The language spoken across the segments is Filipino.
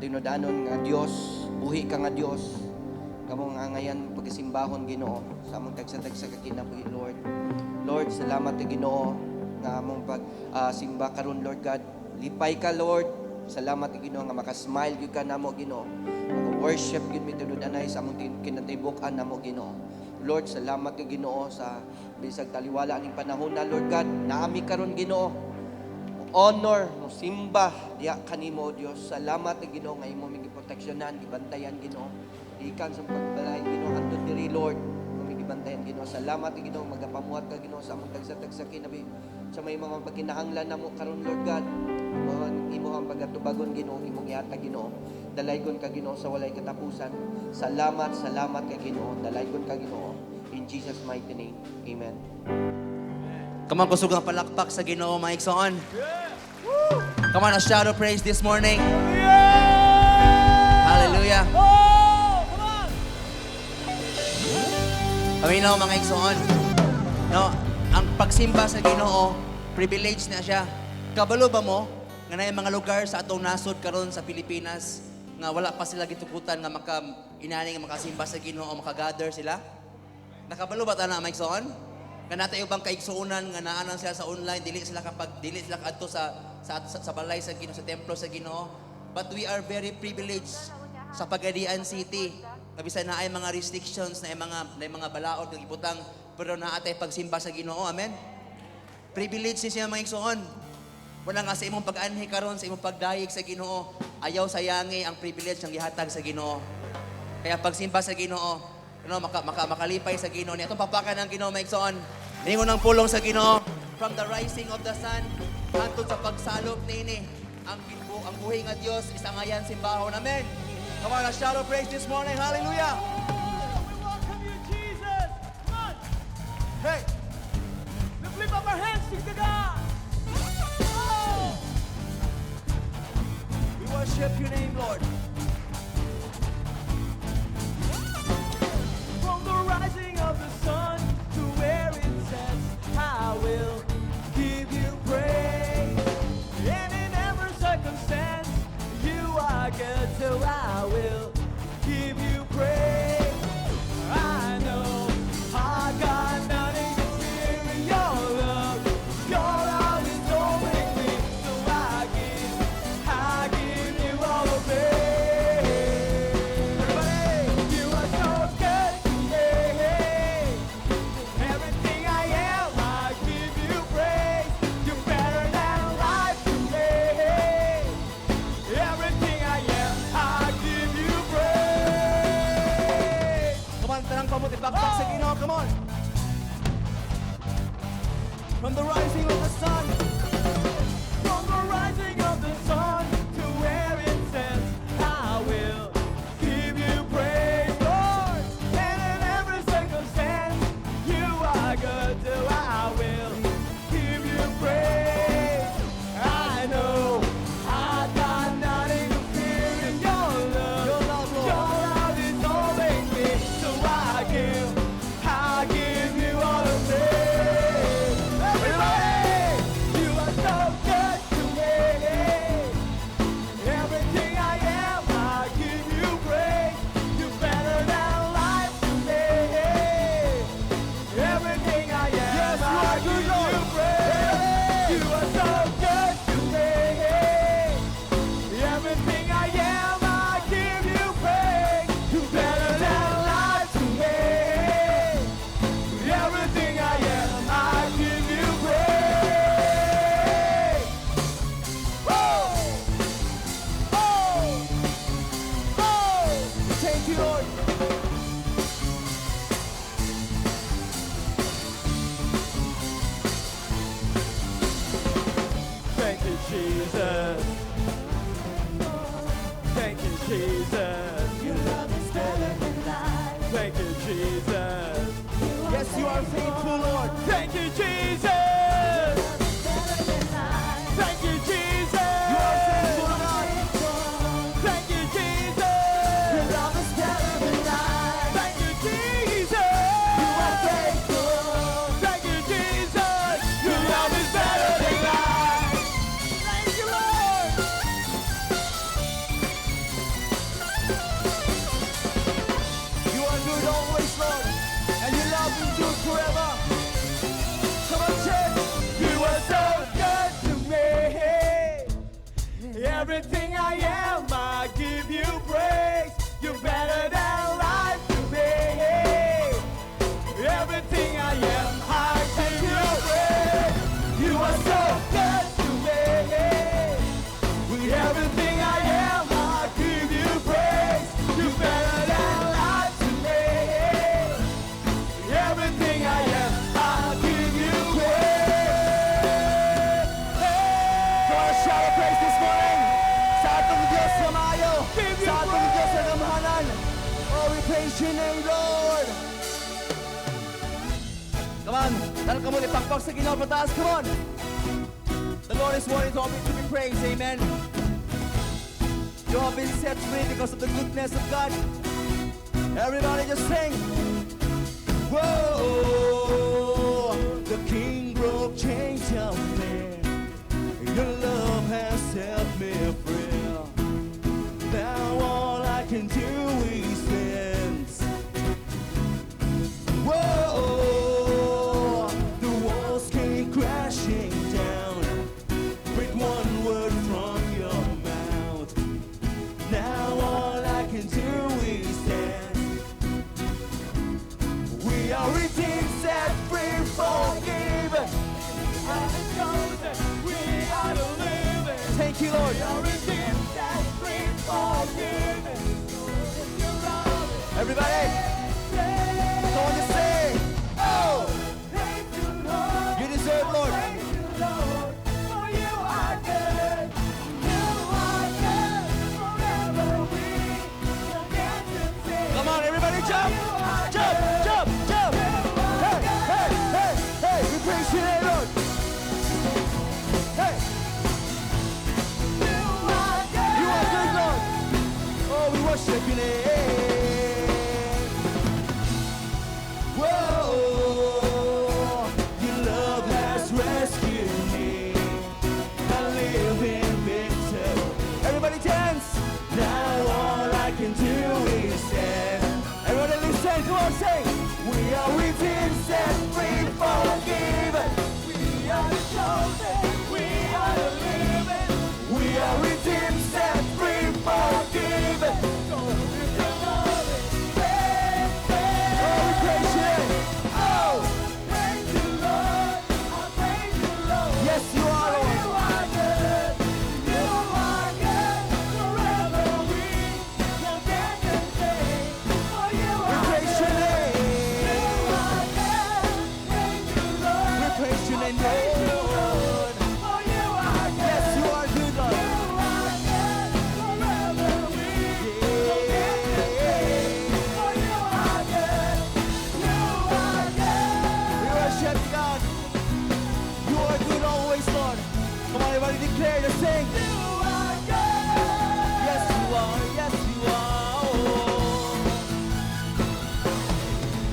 tinudanon nga Dios, buhi ka nga Dios. Kamo nga ngayon pagsimbahon Ginoo sa among tagsa-tagsa ka kinabuhi Lord. Lord, salamat kay Ginoo nga among pag simba karon Lord God. Lipay ka Lord. Salamat kay Ginoo nga makasmile gyud ka namo Ginoo. Mag-worship gyud mi tinudanay sa among kinatibuk-an namo Ginoo. Lord, salamat kay Ginoo sa bisag taliwala ning panahon na Lord God. Naami karon Ginoo. Honor, no simba diya kanimo Dios. Salamat kay Ginoo nga imo mig proteksyonan, gibantayan Ginoo. Ikan sa pagbalay Ginoo andun diri Lord. Imo gibantayan Ginoo. Salamat kay Ginoo magapamuhat ka Ginoo sa among tagsa-tagsa kinabi. Sa may mga pagkinahanglan namo karon Lord God. Imo ang pagatubagon Ginoo, imong ihatag Ginoo. Dalaygon ka Ginoo sa walay katapusan. Salamat kay Ginoo. Dalaygon ka Ginoo. In Jesus mighty name. Amen. Come on, kusog ang palakpak sa Ginoo, mga igsoon. Come on, a shout of praise this morning. Hallelujah. Kami na mga igsoon. No, ang pagsimba sa Ginoo, privilege na siya. Kabalo ba mo nga na mga lugar sa atong nasod karon sa Pilipinas nga wala pa sila gitukutan nga inani nga makasimba sa Ginoo, makagather sila? Nakabalo ba ta na mga igsoon? Nga natay ubang kaigsuunan nga naanan sila sa online, dili sila kadto sa balay sa Ginoo, sa templo sa Ginoo. But we are very privileged sa Pagadian City. Kabisa na ay mga restrictions, na ay mga balaod ng ibutang, pero naatay pagsimba sa Ginoo. Amen. Privilege siya mga igsoon. Wala nga sa imong pag-anhi karon, sa imong pagdayeg sa Ginoo, ayaw sayangi ang privilege ng gihatag sa Ginoo. Kaya pagsimba sa Ginoo, makalipay sa Ginoo niya. Itong papakan ng Ginoo mga igsoon. Ningon ng pulong sa Ginoo, from the rising of the sun hangtod sa pagsalop nini, ang buhay nga Dios isangayan simbahon. Amen. Come on, a shout of praise this morning. Hallelujah. We welcome you, Jesus. Come on. Hey. Let's lift up our hands to God. Oh. We worship your name, Lord. From the rising of the sun to where it sets, I will give you praise. And in every circumstance, you are good, so I will give you praise. I know I got nothing to fear in your love. Your love is over me, so I give you all the praise. Everybody, you are so good, yeah. Everything I am, I give you praise. You're better than life to me. Everything I am, I give you praise. Come on, tanang pamuti bakbak sa Ginoo. Come on. From the rising of the sun. From the rising of the sun to where it sets, I will give you praise, Lord. And in every circumstance, you are good, so I will give you praise. I know I got nothing to fear in your love. Your love, Lord. Your love is all in me, so I give you all the praise. Everybody, you are so good to me. Everything I am, I give you praise. You're better than life to me. Everything I am, Yes, you I are give good, Lord. you praise. You are so good to me. Everything I am, I give you praise. You're better than life to me. Everything I am, I give you praise. Oh, oh, oh. Thank you, Lord. Thank you, Jesus. Thank you, Jesus. Your love is better than life. Thank you, Jesus. Yes, you are faithful, Lord. Thank you, Jesus. Thank you, Jesus. You are faithful, God. Thank you, Jesus. Your love is better than life. Thank you, Jesus. You are faithful. Thank you, Jesus. Your love is better than life. Thank you, Lord. Everything I am, I give you praise. You're better than life to me. Everything I am, I give you praise. You are so good to me. With everything I am, I give you praise. You're better than life to me. Everything I am, I give you praise. Come on, shout of praise this morning. Sa atong Diyos na maayo. Sa atong Diyos na namahanan. Oh, we praise your name, Lord. Come on, dahil ka muli, pakpak sa Ginoo, pataas, come on. The Lord is worthy to be praised, amen. You have been set free because of the goodness of God. Everybody just sing. Whoa, the King broke chains of me. Your love has set me free. Now all I can do is dance. Whoa, the walls came crashing down with one word from your mouth. Now all I can do is dance. We are redeemed, set free, forgiven. We are the living. Thank you, Lord. We are redeemed, set free, forgiven. Everybody, come on, just sing. Oh, thank you, Lord. You deserve, Lord. Thank you, Lord. For you are good. You are good. Forever we will dance and sing. Come on, everybody, jump, jump, jump, jump. Hey, hey, hey, hey. We praise your name, Lord. Hey. You are good, Lord. Oh, we worship your name. Whoa, your love has rescued me. I live in victory. Everybody dance. Now all I can do is dance. Everybody listen, come on, sing. We are redeemed, set free, forgiven. We are the chosen. We are the living. We are redeemed, set free, forgiven. So if you love it, praise, praise. Oh, we praise you. Oh, praise you, Lord. I praise you, Lord. Yes, you are, Lord. You are good. You are good. Forever we will dance and sing. For you are good. We praise your name. You are good. Praise you, Lord. We praise your name, Lord. For you are good. Yes, you are good, Lord. You are good. Forever we will dance and sing. For you are good. You are good. We worship God. You are good always, Lord. Come on, everybody declare the sing. You are good. Yes, you are. Yes, you are.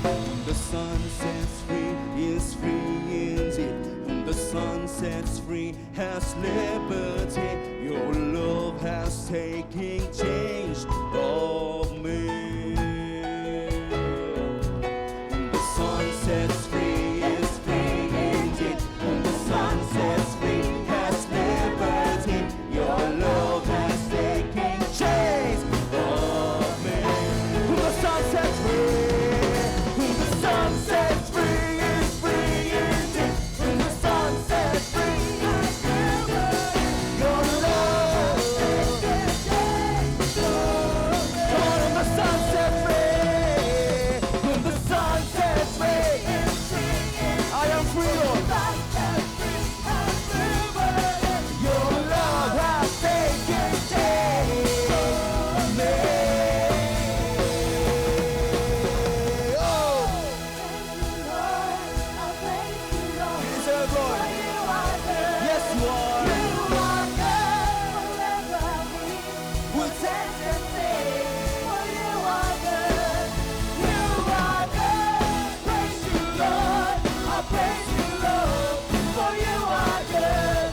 Whom the sun sets free is free indeed. Whom the sun sets free has liberty. Your love has taken change of me. Whom the sun sets free is free indeed. Whom the sun sets free has liberty. Your love has taken change of me. Whom the sun sets free. Whom the sun sets free is free indeed. Whom the sun sets free has liberty. Your love has taken change of me. Come on, whom the sun sets free. Whom the sun sets free is free indeed. I am free, Lord. Your love has taken change of me. Oh, you deserve, Lord. Yes, you are. We'll dance and sing. For you are good. You are good. Praise you, Lord. I praise you, Lord. For you are good.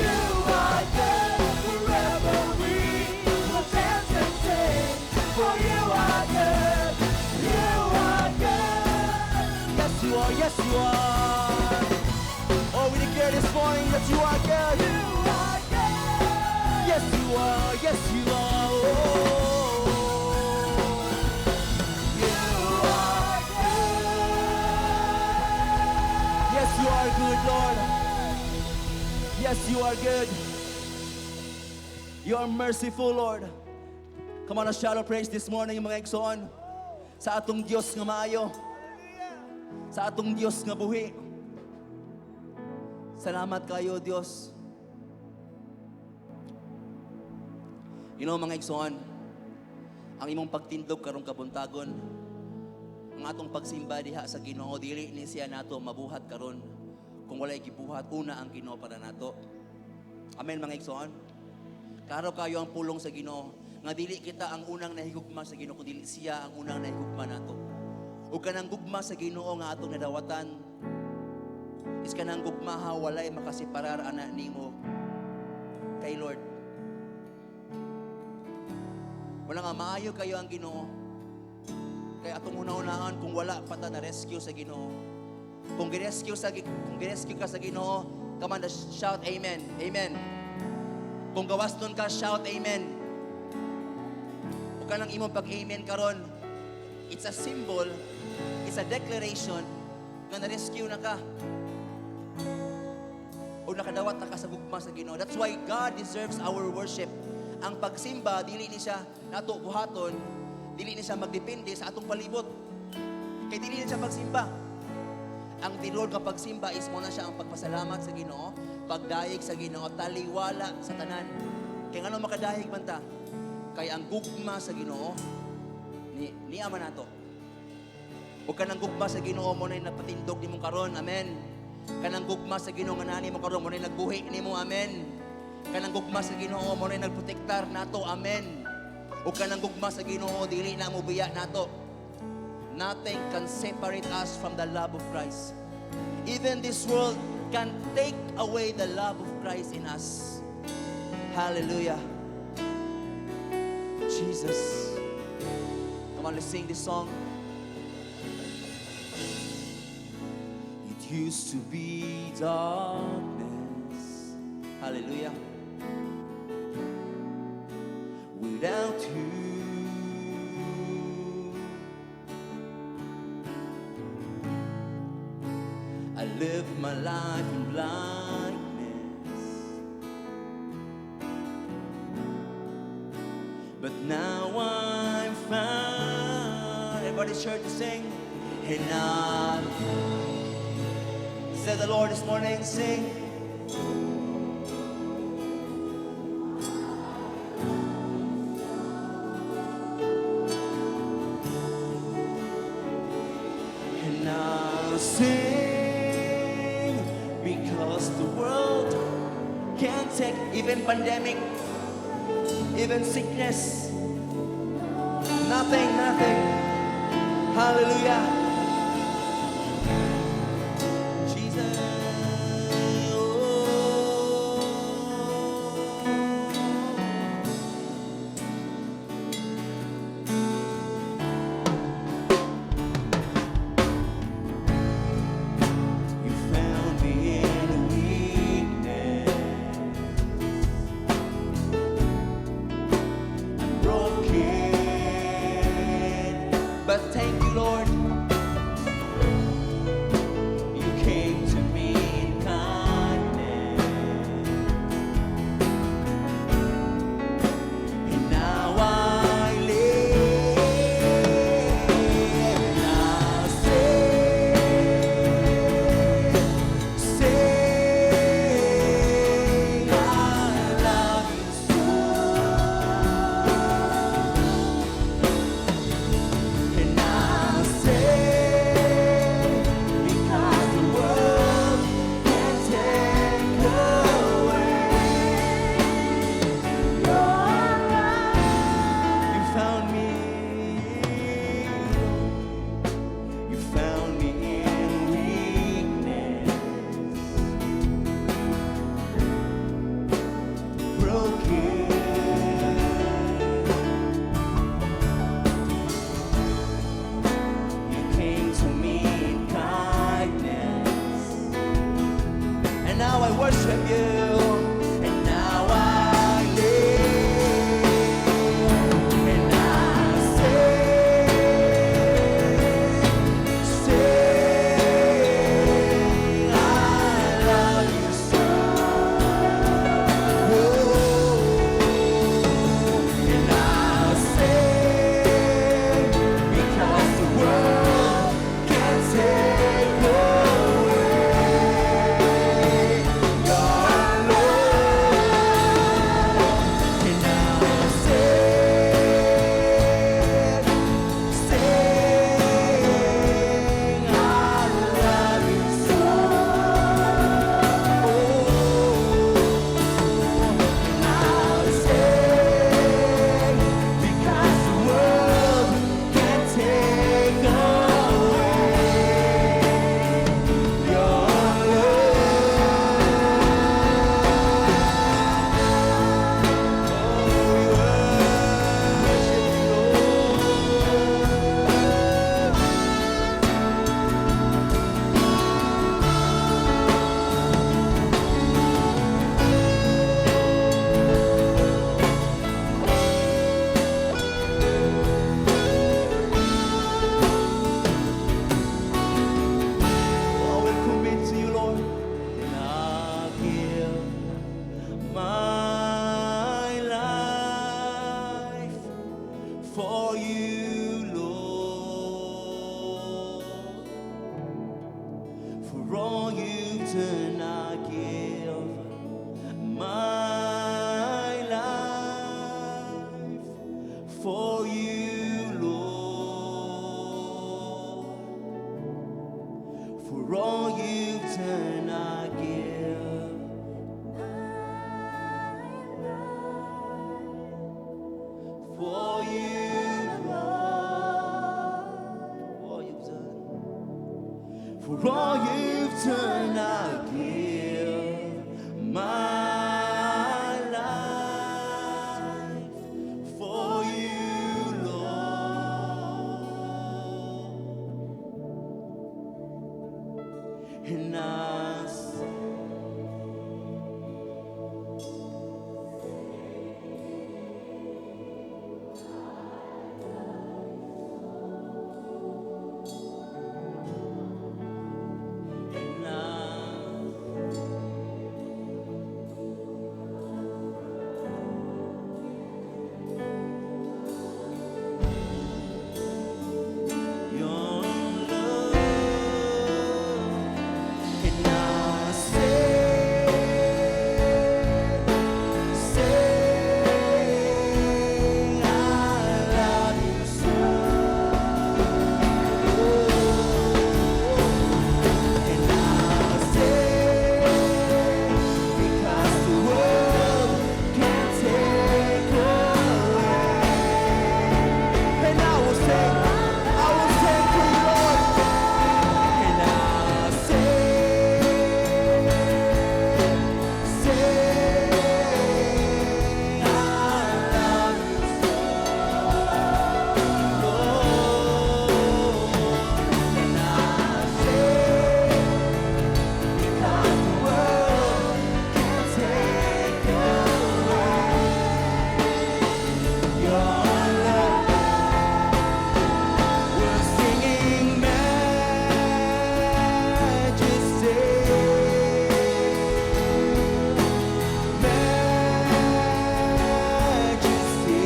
You are good. Forever we will dance and sing. For you are good. You are good. Yes, you are. Yes, you are. Oh, we declare this morning that you are good. You are good. Yes, you are. are, yes you are. Oh, you are good. Yes, you are good, Lord. Yes, you are good. You are merciful, Lord. Come on, a shallow praise this morning, mga igsoon. Sa atong Diyos nga maayo. Sa atong Diyos nga buhi. Salamat kayo, Diyos. You know, mga igsoon, ang imong pagtindog karong kabuntagon, ang atong pagsimba diha sa Ginoo, dili ni siya nato mabuhat karon. Kung walay gibuhat, una ang Ginoo para nato. Amen, mga igsoon. Klaro kayo ang pulong sa Ginoo, nga dili kita ang unang nahigugma sa Ginoo, kundi siya ang unang nahigugma nato. Ug kanang gugma sa Ginoo nga atong nadawatan, is kanang gugma ha walay makasiparar ana nimo kay Lord. Wala nga maayo kayo ang Ginoo. Kaya atong una-unahan kung wala pa ta na rescue sa Ginoo. Kung girescue ka sa Ginoo, come on, shout amen. Amen. Kung gawaston ka, shout amen. O kanang imong pag-amen karon, it's a symbol, it's a declaration nga na-rescue na ka. O nakadawat na ka sa gugma sa Ginoo. That's why God deserves our worship. Ang pagsimba, dili ni siya nato buhaton, dili ni siya magdepende sa atong palibot. Kay dili ni siya pagsimba. Ang tinuod nga pagsimba is mo na siya ang pagpasalamat sa Ginoo, pagdayeg sa Ginoo, taliwala sa tanan. Kaya ngano makadayeg man ta? Kay ang gugma sa Ginoo ni ama nato. O kanang gugma sa Ginoo mo na napatindog nimo karon. Amen. Kanang gugma sa Ginoo nga nani mo karon mo na nagbuhi nimo. Amen. Kanang gugma sa Ginoo mo na nagprotektar nato. Amen. O kanang gugma sa Ginoo dili na mo biya nato. Nothing can separate us from the love of Christ. Even this world can take away the love of Christ in us. Hallelujah. Jesus. Come on, let's sing this song. It used to be darkness. Hallelujah. Without you. I live my life in blindness, but now I'm found. Everybody's sure to sing. And I said the Lord this morning, sing. And I'll sing. Because the world can't take even pandemic, even sickness. Nothing. Hallelujah. Jesus. But thank you, Lord. for you, Lord. For all you've done, I give my life for you, Lord. For all you've done, I give for you, Lord. For all you've done, for all you've done, I give my life for you, Lord. And I say, and your love, and I say, I love you so, and I say, because the world can't take away. And I will sing for you, Lord. And I say, I love you so, Lord. And I say, because the world can't take away your love. We're singing majesty, majesty.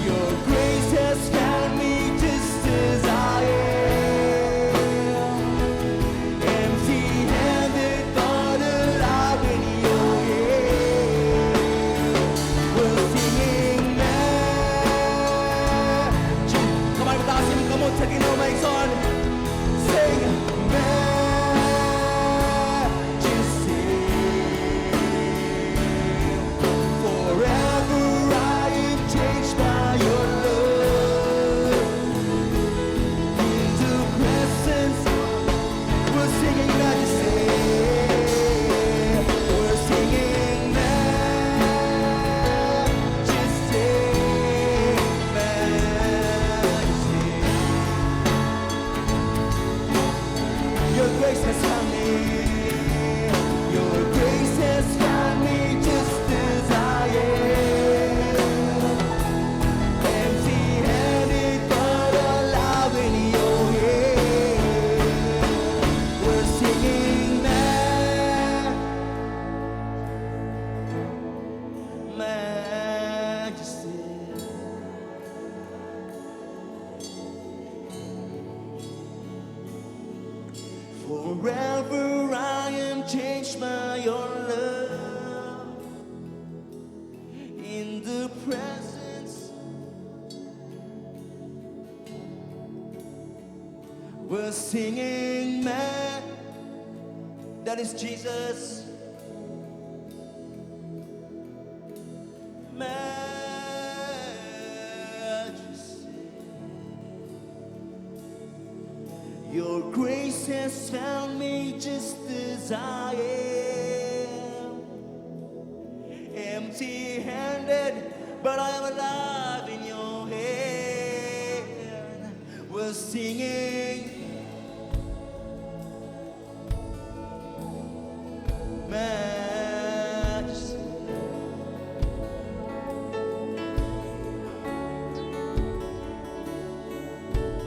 Your grace has found me just as I am, empty-handed but alive in your hand. We're singing majesty. Kamay mo taas yung kamot sa Ginoo, may son. Sing majesty. Forever I am changed by your love. Into presence, we're singing majesty. We're singing majesty, majesty. Your grace has found me. Your grace has found me just as I am, empty-handed but alive in your hand. We're singing majesty. Forever I am changed by your love. In the presence, we're singing that is Jesus. Majesty. Your grace has found me just as I am, empty-handed, but I am alive in your hand. We're singing majesty.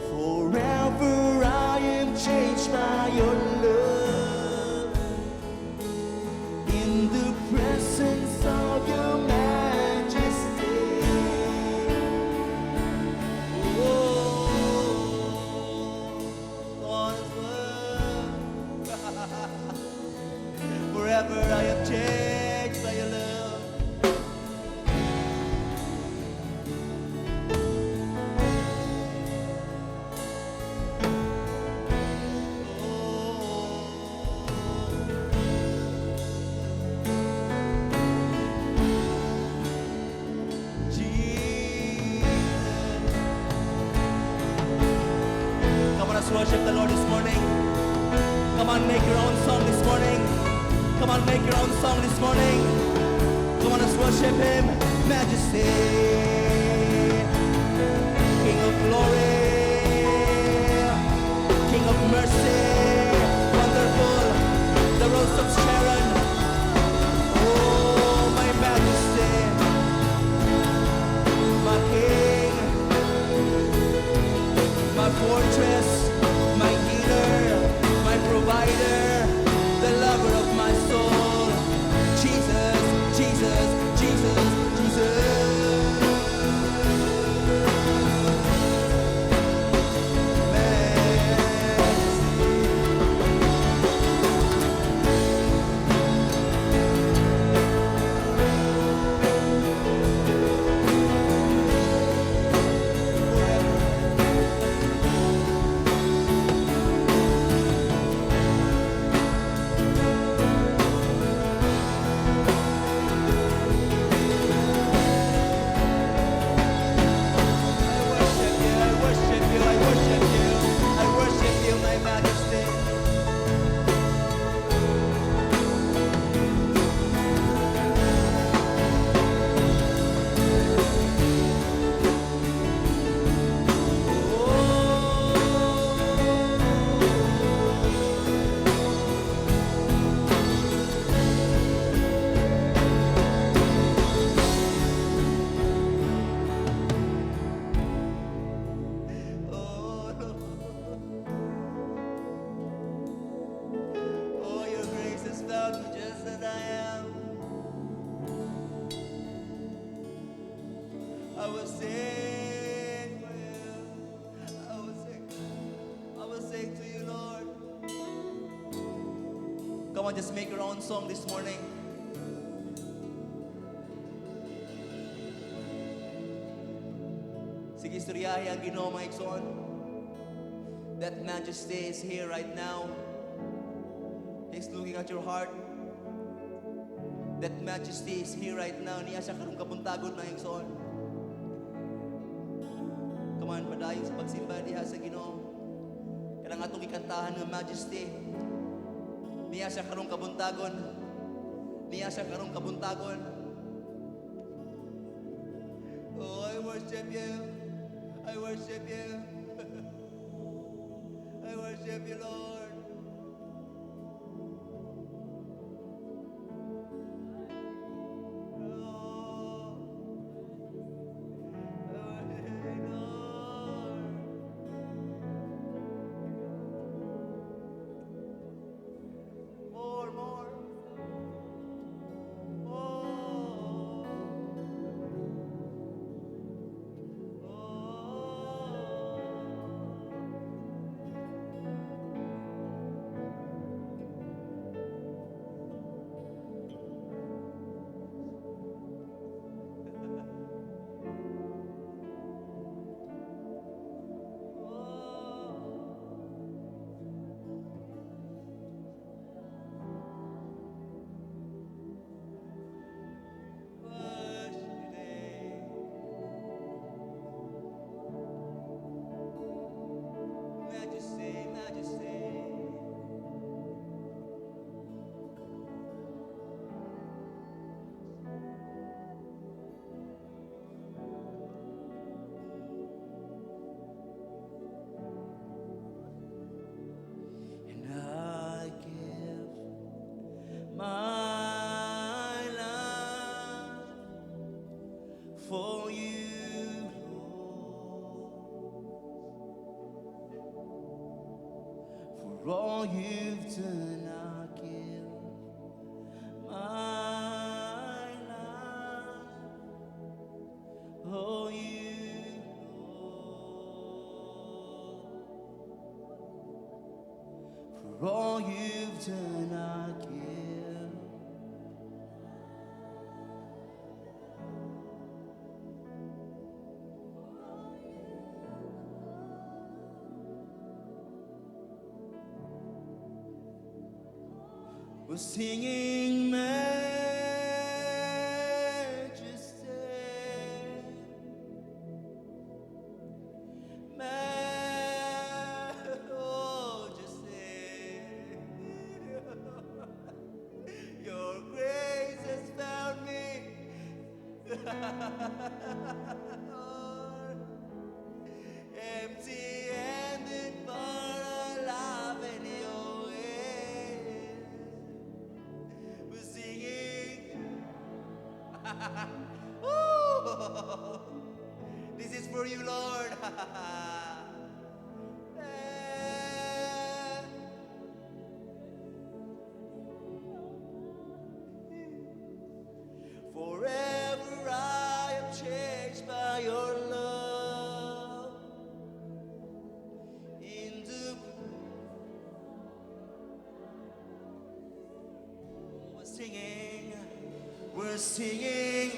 Forever I am changed by your love. In the presence of your majesty, let's worship the Lord this morning. Come on, make your own song this morning. Come on, make your own song this morning. Come on, let's worship Him. Majesty, King of glory, King of mercy, wonderful, the rose of Sharon. Oh, my majesty, my King, my fortress, my healer, my provider, the lover of my soul. Jesus, Jesus, Jesus, Jesus. Oh, your grace has found me just as I am. I will sing for you. I will sing to you, Lord. Come on, just make your own song this morning. Sige, istoryahe ang Ginoo, mga igsoon. That majesty is here right now. He's looking at your heart. That majesty is here right now. Niya siya karong kapuntagon, mga igsoon. Come on, padayon sa pagsimba diha sa Ginoo. Kanang atong ikantahan ng majesty. Niya siya karong kabuntagon. Niya siya karong kabuntagon. Oh, I worship you. I worship you. I worship you, Lord. Oh, I worship you, Lord. More, more. Oh. Majesty, majesty. And I give my life for you, Lord. For all you've done, I give my life. Oh, you, Lord. For all you've done, I give. We're singing majesty, Empty-handed, but alive in your ways. We're singing. Woo! This is for you, Lord. Forever I am changed by your love. Into we're singing, we're singing.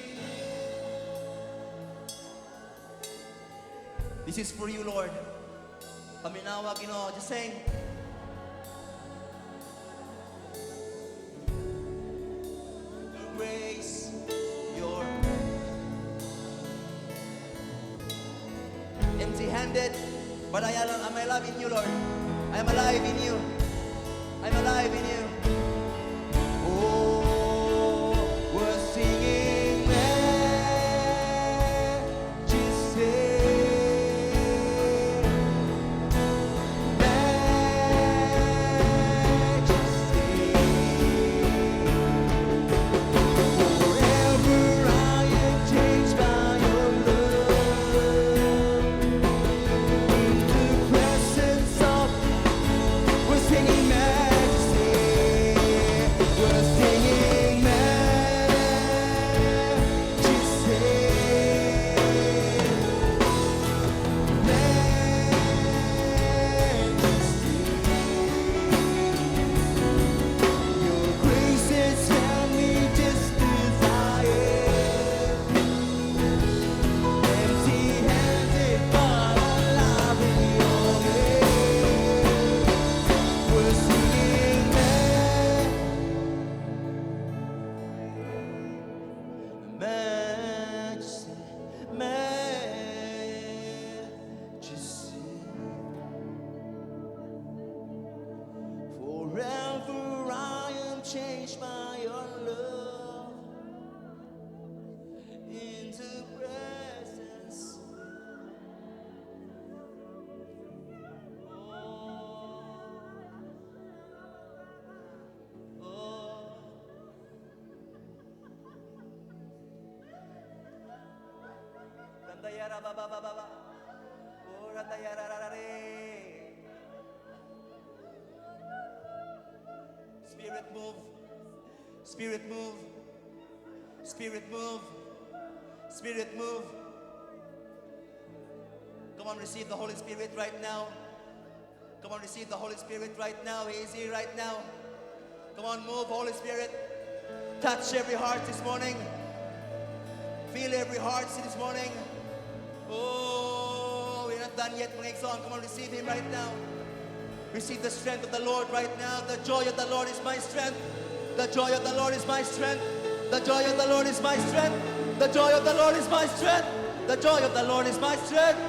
This is for you, Lord. Paminawa, Ginoo, just sing. Embrace your empty-handed, but I am alive in you, Lord. I am alive in you. I'm alive in you. Oh, we're singing majesty. Forever I am changed by your love into presence. Oh, Randayara baba baba baba. Oh, Randayara rarare. Spirit move. Spirit move. Spirit move. Spirit move. Come on, receive the Holy Spirit right now. Come on, receive the Holy Spirit right now. He is here right now. Come on, move, Holy Spirit. Touch every heart this morning. Feel every heart this morning. Oh, we're not done yet, mga Exxon. Come on, receive Him right now. Receive the strength of the Lord right now. The joy of the Lord is my strength. The joy of the Lord is my strength. The joy of the Lord is my strength. The joy of the Lord is my strength. The joy of the Lord is my strength.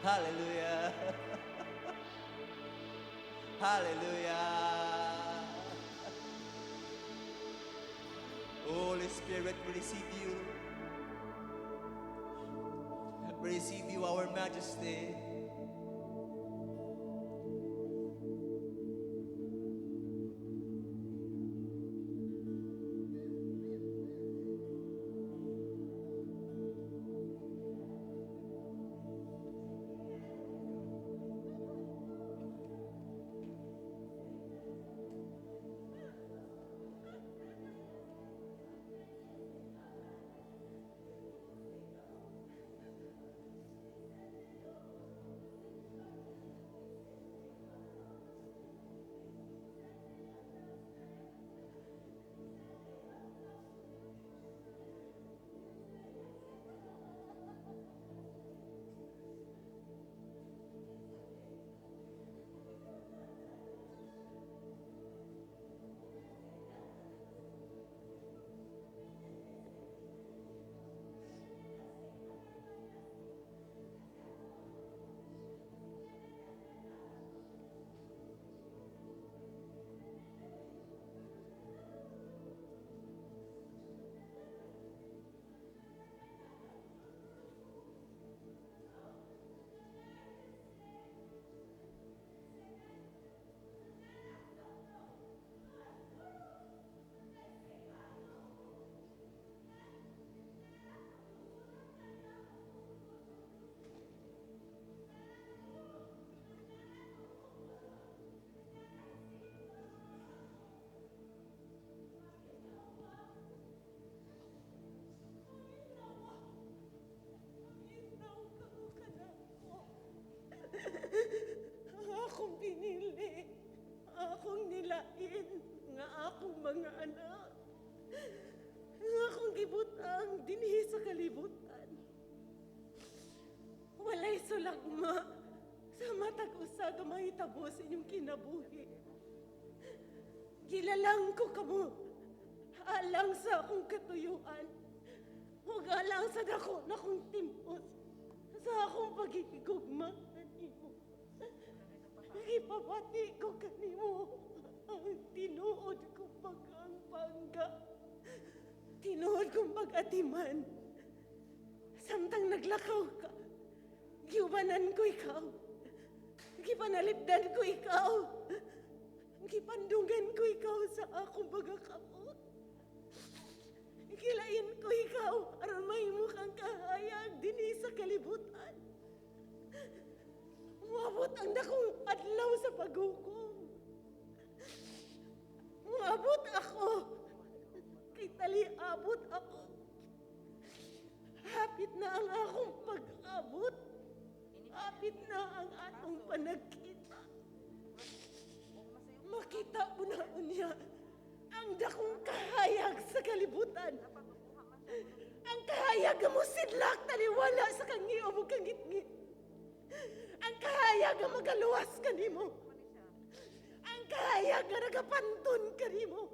Hallelujah. Hallelujah. Holy Spirit, we receive you. We receive you, our Majesty. ang dinhi sa kalibutan. Walay sulagma sa matag usa ka mahitabo sa inyong kinabuhi. Gilalang ko kamo alang sa akong katuyuan ug alang sa dako na kong timpos sa akong pagigugma kanimo. Ipabati ko kanimo ang tinuod kong pag-angpangga, tinuod kong pag-atiman. Samtang naglakaw ka, giubanan ko ikaw, gipanalipdan ko ikaw, gipandungan ko ikaw sa akong pagkakamot. Gilain ko ikaw aron mahimo kang kahayag dinhi sa kalibutan. Umabot ang dakong adlaw sa paghukom. Umabot ako. Kay taliabot ako. Hapit na ang akong pag-abot. Hapit na ang atong panagkita. Makita mo na unya ang dakong kahayag sa kalibutan. Ang kahayag nga mo sidlak taliwala sa kangiyo mo kangit-ngit. Ang kahayag nga magaluwas kanimo. Ang kahayag nga nagapanton kanimo.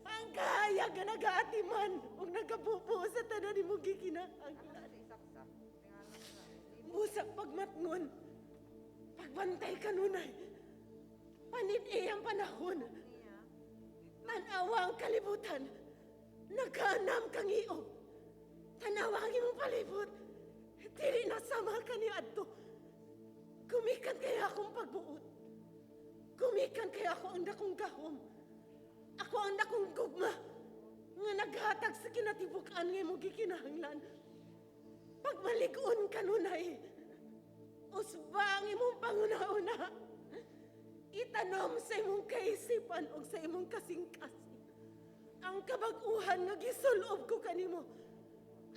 Ang kahayag nga nagaatiman ug nagabubo sa tanan nimo gikinahanglan. Busa pagmatngon, pagbantay kanunay, panid-i ang panahon. Tanawa ang kalibutan, nagkaanam kang iyo. Tanawa ang imong palibot, dili nasama ka ni adto. Kumikan kaya akong pagbuot. Kumikan kaya ako ang dakong gahom. Ako ang dakong gugma nga naghatag sa kinatibukan nga imong gikinahanglan. Pagmalig-on kanunay, usbang imong panguna-una. Itanom sa imong kaisipan o sa imong kasing-kasing ang kabag-uhan nga gisulob ko kanimo.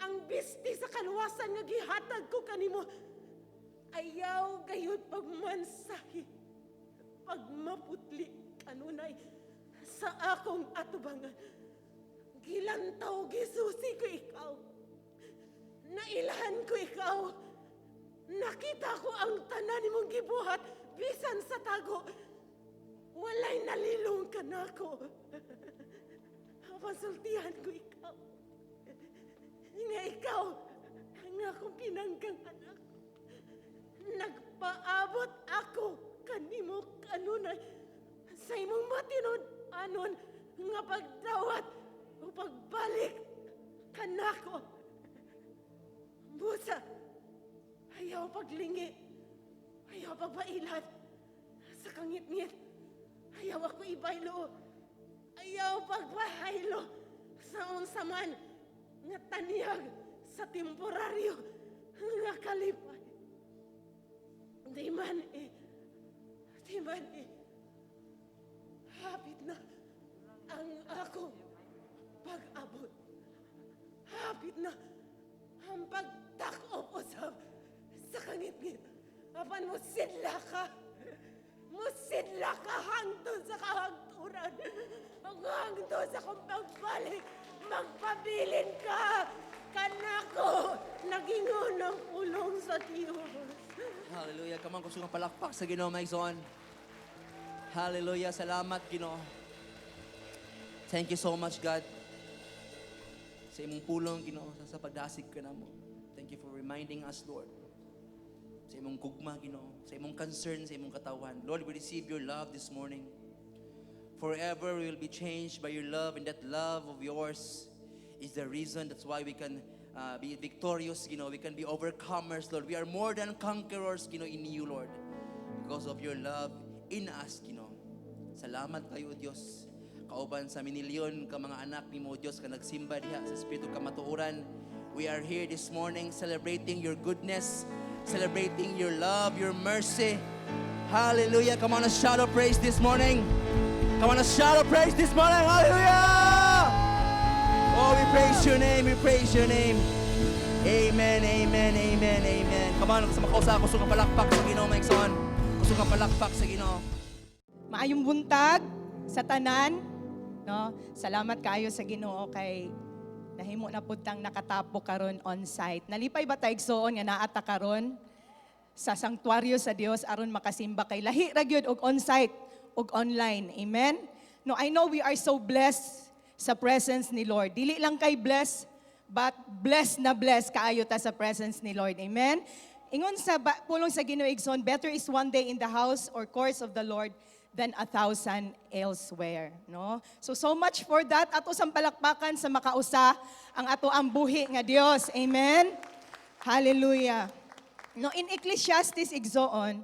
Ang bisti sa kaluwasan nga gihatag ko kanimo. Ayaw gayud pagmansahi, pagmaputli kanunay sa akong atubangan. Gilantaw gisusi ko ikaw. Nailahan ko ikaw. Nakita ko ang tanan nimong gibuhat bisan sa tago. Walay nalilong ka na ako. Pasultihan ko ikaw. Nga ikaw ang akong pinanggang anak. Nagpaabot ako kanimo kanunay sa imong matinod anon nga pagdawat o pagbalik kanako. Busa, ayaw paglingi, ayaw pagpailat sa kangit-ngit, ayaw ako ibaylo, ayaw pagpahaylo sa unsaman nga taniyag sa temporaryo nga kalipay. Di man hapit na ang akong pag-abot. Hapit na ang pagtakop usab sa kangit-ngit. Apan musidla ka hangtod sa kahagturan. Hangtod sa kong pagbalik, magpabilin ka. Kanako, nagingon ang pulong sa Diyos. Hallelujah. Come on, gusto nga palakpak sa Ginoo, Mike Zon. Hallelujah. Salamat, Ginoo. Thank you so much, God. Sa imong pulong, Ginoo, sa pagdasig ka na mo. Thank you for reminding us, Lord. Sa imong gugma, Ginoo. Sa imong concern, sa imong katawan. Lord, we receive your love this morning. Forever we will be changed by your love, and that love of yours is the reason. That's why we can be victorious, we can be overcomers, Lord. We are more than conquerors, in you, Lord. Because of your love in us, Salamat kayo, Diyos. Kauban sa minilyon ka mga anak ni mo, Diyos, ka nagsimba diha sa Espiritu Kamatuoran. We are here this morning celebrating your goodness, celebrating your love, your mercy. Hallelujah. Come on, a shout of praise this morning. Come on, a shout of praise this morning. Hallelujah. Oh, we praise your name, we praise your name. Amen, amen, amen, amen. Come on, sa makausa, gusto kang palakpak sa Ginoo, Mike Son. Gusto kang palakpak sa Ginoo. Maayong buntag sa tanan, no? Salamat kayo sa Ginoo kay Nahimo na pud tang nakatapo karon on site. Nalipay ba ta igsoon nga naata karon sa sanktuaryo sa Dios aron makasimba kay lahi ra gyud og on site og online. Amen. No, I know we are so blessed sa presence ni Lord. Dili lang kay blessed, but blessed na blessed kaayo ta sa presence ni Lord. Amen. Ingon sa pulong sa Ginoo igsoon, better is one day in the house or courts of the Lord than 1,000 elsewhere, no? So much for that. Ato sang palakpakan sa makausa ang ato ang buhi nga Dios. Amen. Hallelujah. No, in Ecclesiastes igsoon,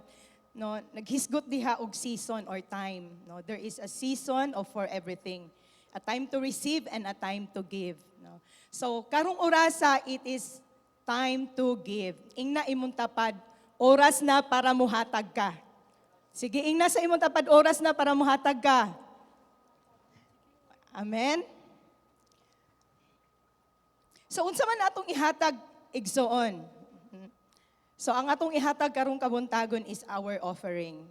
no, naghisgot diha og season or time, no? There is a season of for everything. A time to receive and a time to give, no? So karong orasa it is time to give. Ingna imong tapad, oras na para muhatag ka. Sige, ingna sa imong tapad, oras na para muhatag ka. Amen? So, unsa man atong ihatag igsoon? So, ang atong ihatag karong kabuntagon is our offering.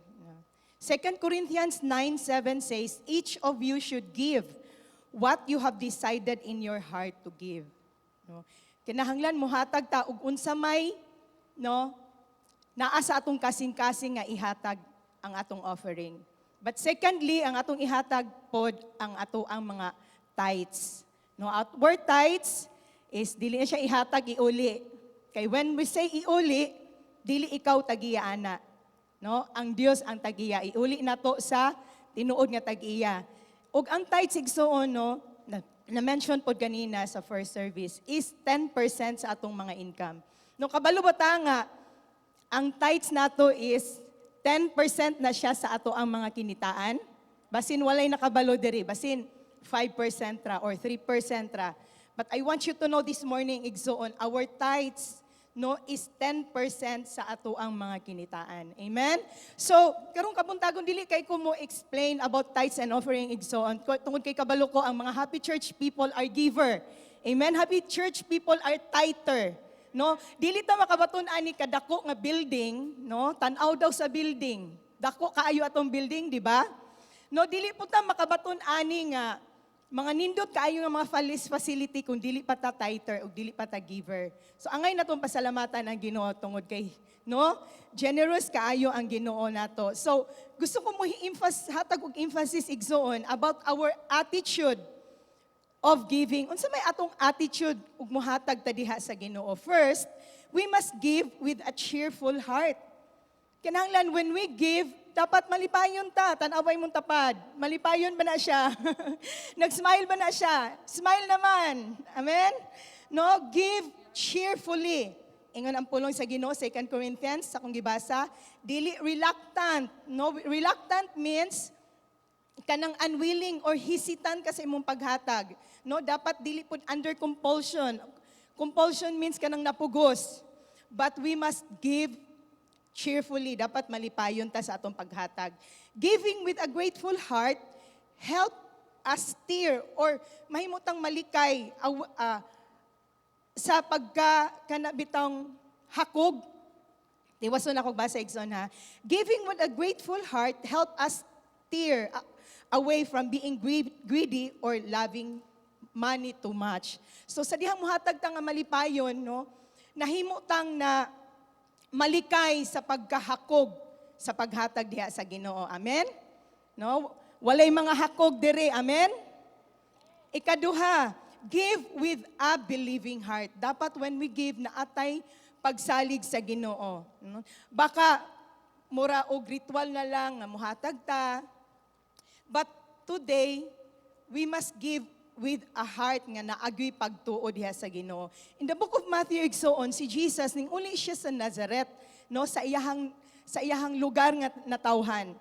2 Corinthians 9:7 says, each of you should give what you have decided in your heart to give. No? Kinahanglan muhatag ta og unsa may, no, naa sa atong kasing-kasing nga ihatag ang atong offering. But secondly, ang atong ihatag pod ang mga tithes. No, our tithes is dili na siya ihatag iuli. Kay when we say iuli, dili ikaw tagiya ana. No, ang Dios ang tagiya. Iuli nato sa tinuod nga tagiya. Ug ang tithes igsoon, no, na-mention pod kanina sa first service is 10% sa atong mga income. No, kabalo ba ta nga ang tithes nato is 10% na siya sa ato ang mga kinitaan. Basin walay nakabalo diri, basin 5% ra or 3% ra. But I want you to know this morning, igsoon, our tithes, no, is 10% sa ato ang mga kinitaan. Amen? So, karong kabuntagon dili kay ko mo explain about tithes and offering igsoon. Tungod kay kabalo ko, ang mga happy church people are giver. Amen? Happy church people are tither. No, dili ta makabaton ani kadako nga building, no? Tan-aw daw sa building. Dako kaayo atong building, di ba? No, dili po ta makabaton ani nga mga nindot kaayo nga mga facility kung dili pa ta tither o dili pa ta giver. So angay natong pasalamatan ang Ginoo tungod kay, no? Generous kaayo ang Ginoo nato. So gusto ko mo hatag og emphasis igsoon about our attitude of giving. Unsa may atong attitude ug mohatag ta diha sa Ginoo? First, we must give with a cheerful heart. Kinahanglan when we give, dapat malipayon ta, tan-away mong tapad. Malipayon ba na siya? Nag-smile ba na siya? Smile naman. Amen? No, give cheerfully. Ingon ang pulong sa Ginoo, 2 Corinthians, sa kong gibasa, dili reluctant. No, reluctant means kanang unwilling or hesitant ka sa imong paghatag. No, dapat dili pud under compulsion. Compulsion means kanang napugos. But we must give cheerfully. Dapat malipayon ta sa atong paghatag. Giving with a grateful heart help us steer or mahimutang malikay sa kanabitang hakog. Tiwason ako basa igsoon ha. Giving with a grateful heart help us steer away from being greedy or loving money too much. So sa dihang muhatag tang nga malipayon, no, nahimo tang na malikay sa pagkahakog sa paghatag diha sa Ginoo. Amen? No? Walay mga hakog diri. Amen? Ikaduha, give with a believing heart. Dapat when we give na atay pagsalig sa Ginoo. No? Baka mura og ritual na lang nga muhatag ta. But today, we must give with a heart nga naagyoy pagtuo diha sa Ginoo. In the book of Matthew igsoon, si Jesus ning uli siya sa Nazareth, no, sa iyahang lugar nga natawhan.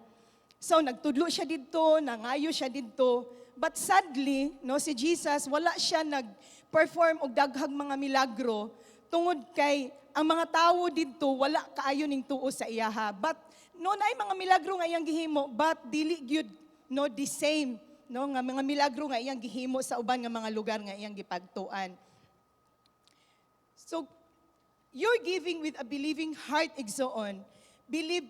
So nagtudlo siya didto, nangayo siya didto, but sadly, no, si Jesus wala siya nag-perform og daghang mga milagro tungod kay ang mga tawo didto wala kaayo ning tuo sa iyaha. But no naay mga milagro nga iyang gihimo, but dili gyud no the same, no, nga mga milagro nga iyang gihimo sa uban nga mga lugar nga iyang gipagtuan. So you're giving with a believing heart igsoon, believe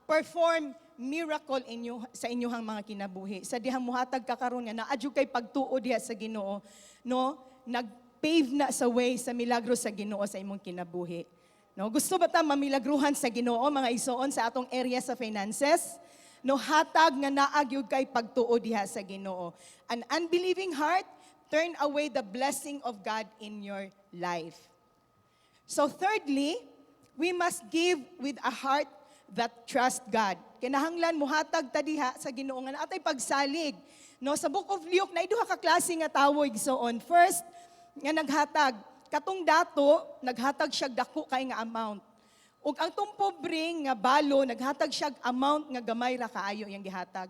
perform miracle sa inyong mga kinabuhi. Sa dihang muhatag ka karon nga naadyo kay pagtuo diha sa Ginoo, no? nag-pave na sa way sa milagro sa Ginoo sa imong kinabuhi. No, gusto ba ta mamilagruhan sa Ginoo mga igsoon sa atong area sa finances? No, hatag nga naag yun kay pagtuo diha sa Ginoo. An unbelieving heart, turn away the blessing of God in your life. So thirdly, we must give with a heart that trust God. Kinahanglan muhatag ta diha sa Ginoo nga atay pagsalig. No, sa Book of Luke na duha ka klase nga tawo igsoon. First, nga naghatag katong dato, naghatag siya dako kay nga amount. Ug ang tong pobre nga balo, naghatag siya amount nga gamay ra kaayo yang gihatag.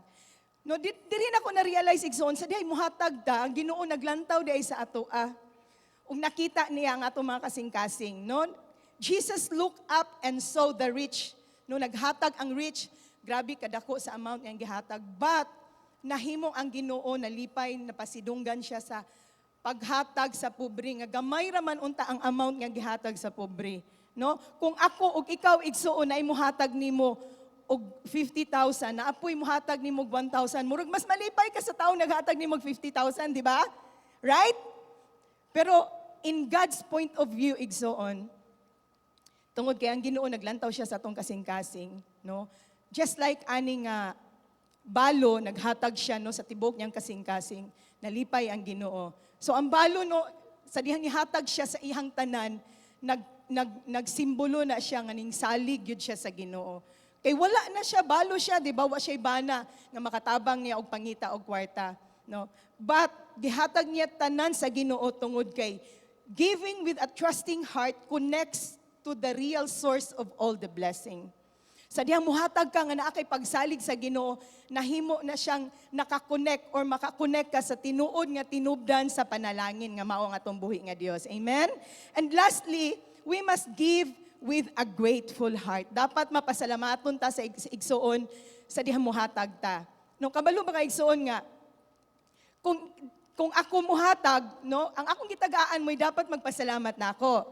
No, diri na ko na-realize igsoon sa dihay muhatag ta, ang Ginoo naglantaw diay sa atoa. Ug nakita niya ang atong mga kasing-kasing, no? Jesus looked up and saw the rich. No, naghatag ang rich, grabe kadako sa amount nga gihatag. But nahimo ang Ginoo nalipay, napasidunggan siya sa paghatag sa pobre nga gamay ra man unta ang amount nga gihatag sa pobre. No? Kung ako ug ikaw igsuon na imuhatag nimo og 50,000, na apoy muhatag nimo og 1,000, murag mas malipay ka sa tawo naghatag nimo og 50,000, di ba? Right? Pero in God's point of view igsuon, tungod kay ang Ginoo naglantaw siya sa atong kasing-kasing, no? Just like ani nga balo naghatag siya no sa tibok niyang kasing-kasing, nalipay ang Ginoo. So ang balo no sa dihang ihatag siya sa ihang tanan, nagsimbolo na siya nga ning salig gyud siya sa Ginoo. Kay wala na siya, balo siya, di ba? Wa siya bana nga makatabang niya og pangita og kwarta, no? But gihatag niya tanan sa Ginoo tungod kay giving with a trusting heart connects to the real source of all the blessing. Sa dihang muhatag ka nga naa kay pagsalig sa Ginoo, nahimo na siyang nakakonect or makakonect ka sa tinuod nga tinubdan sa panalangin nga mao ang atong buhi nga Dios. Amen? And lastly, we must give with a grateful heart. Dapat mapasalamaton ta sa igsuon sa dihang muhatag ta. No, kabalo ba ka igsuon nga kung ako muhatag, no, ang akong gitagaan mo'y dapat magpasalamat nako.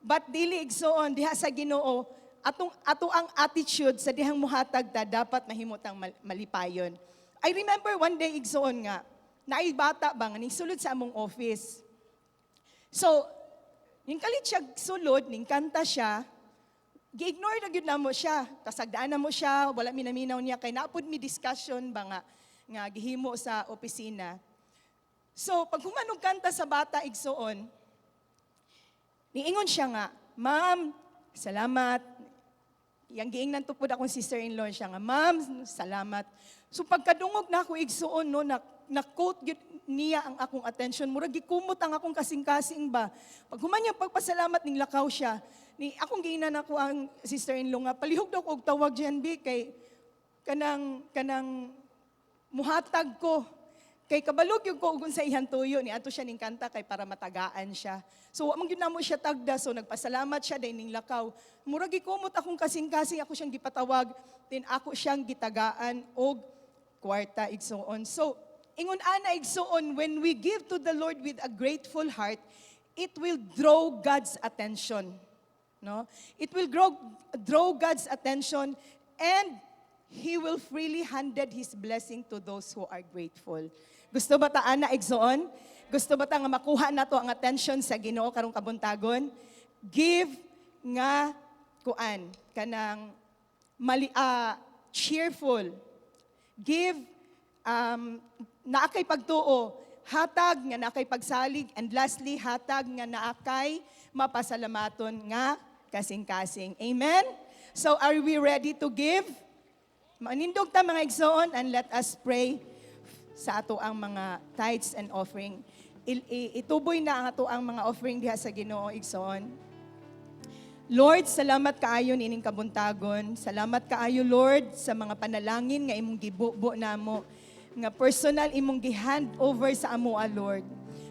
But dili igsuon diha sa Ginoo, ato ang attitude sa dihang muhatag ta dapat mahimutang malipayon. I remember one day igsuon nga naay bata ba nga ning sulod sa among office. So, ning kalit siya sulod, ning kanta siya, gi-ignore na gyud namo siya. Kasagdaan na mo siya, wala minaminaw niya kay naapod mi discussion ba nga gihimo sa opisina. So, pag humanog kanta sa bata igsuon, niingon siya nga, "Ma'am, salamat." Yang giingnan to pud akong sister-in-law siya nga, "Ma'am, salamat." So pagkadungog na ako igsuon no, na-quote niya ang akong attention. Murag gikumot ang akong kasing-kasing ba. Pag humanyang pagpasalamat ning lakaw siya, ni akong giingnan ako ang sister-in-law nga, "Palihog daw ko og tawag GNB kay kanang muhatag ko." Kay kabalog yung ko ugon sa ihan tuyo, ni ato siya ning kanta kay para matagaan siya. So, amang yun na mo siya tagda, so nagpasalamat siya, dahil ning lakaw. Murag gikumot akong kasing-kasing, ako siyang gipatawag, then ako siyang gitagaan og kwarta igsuon. So, ingon ana igsuon, when we give to the Lord with a grateful heart, it will draw God's attention. No? It will draw God's attention, and He will freely handed His blessing to those who are grateful. Gusto ba ta ana igsuon? Gusto ba ta nga makuha nato ang attention sa Ginoo karong kabuntagon? Give nga kuan kanang cheerful. Give naakay pagtuo, hatag nga naakay pagsalig, and lastly hatag nga naakay mapasalamaton nga kasing-kasing. Amen? So are we ready to give? Manindog ta mga igsoon, and let us pray sa ato ang mga tithes and offering. Ituboy na ang ato ang mga offering diha sa Ginoo igsoon. Lord, salamat kaayo nining kabuntagon. Salamat kaayo Lord sa mga panalangin nga imong gibubo namo, nga personal imong gi-hand over sa amoa Lord.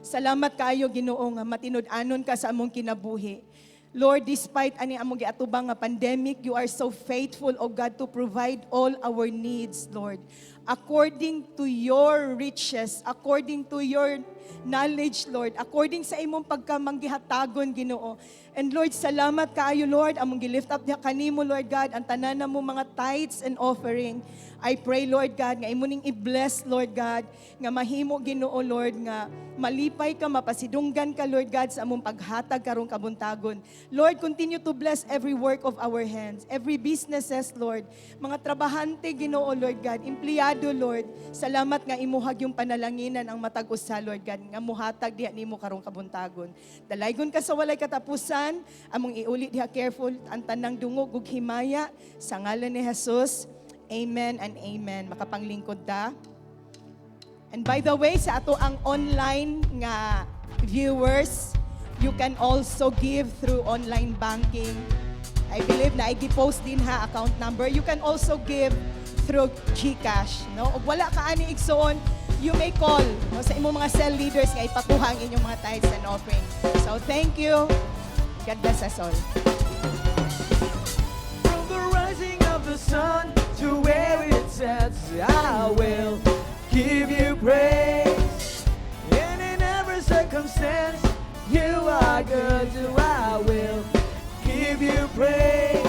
Salamat kaayo Ginoo nga matinud-anon ka sa among kinabuhi. Lord, despite ani among giatubang nga pandemic, you are so faithful, O God, to provide all our needs, Lord. According to your riches, according to your knowledge, Lord, according sa imong pagkamanggihatagon, Ginoo. And Lord, salamat kaayo, Lord, among gilift up niya kanimo, Lord God, ang tanan na mo mga tithes and offering. I pray, Lord God, nga imo ning i-bless, Lord God, nga mahimo, Ginoo, Lord, nga malipay ka, mapasidunggan ka, Lord God, sa among paghatag karong kabuntagon. Lord, continue to bless every work of our hands, every businesses, Lord, mga trabahante, Ginoo, Lord God, empleyado, Lord, salamat nga imuhag yung panalanginan ang matag usa, Lord God, nga muhatag diha nimo karong kabuntagon. Dalaygon ka sa walay katapusan, among iulit diha careful ang tanang dungog ug himaya sa ngalan ni Jesus. Amen and amen. Makapanglingkod ta. And by the way, sa ato ang online nga viewers, you can also give through online banking. I believe na i-post din ha account number. You can also give through GCash, no? Ug wala ka ani igsoon, you may call, no, sa imong mga cell leaders nga ipakuha ang inyong mga tithes and offering. So thank you. God bless us all. From the rising of the sun to where it sets, I will give you praise. And in every circumstance, you are good, so I will give you praise.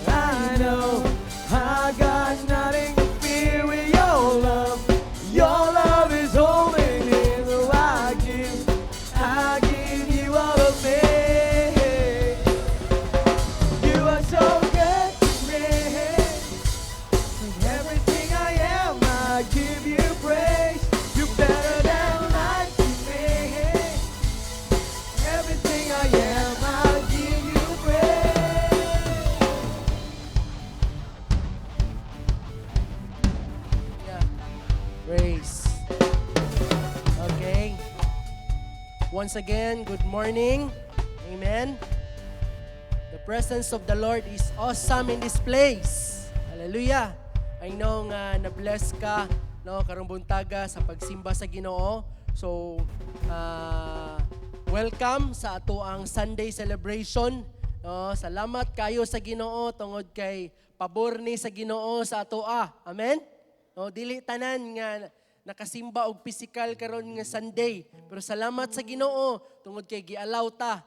I know I got nothing to fear with your love. Your love is holding me, so I give you all of me. You are so good to me. With everything I am, I give you praise. You're better than life to me. Everything I am, I give you praise. Yeah. Praise. Okay. Once again, good morning. Amen. The presence of the Lord is awesome in this place. Hallelujah. I know nga na-bless ka, no, karong buntaga sa pagsimba sa Ginoo. So, welcome sa ato ang Sunday celebration. No, salamat kayo sa Ginoo tungod kay pabor ni sa Ginoo sa ato. Amen. No, dili tanan nga nakasimba og physical karon nga Sunday, pero salamat sa Ginoo tungod kay gialaw ta.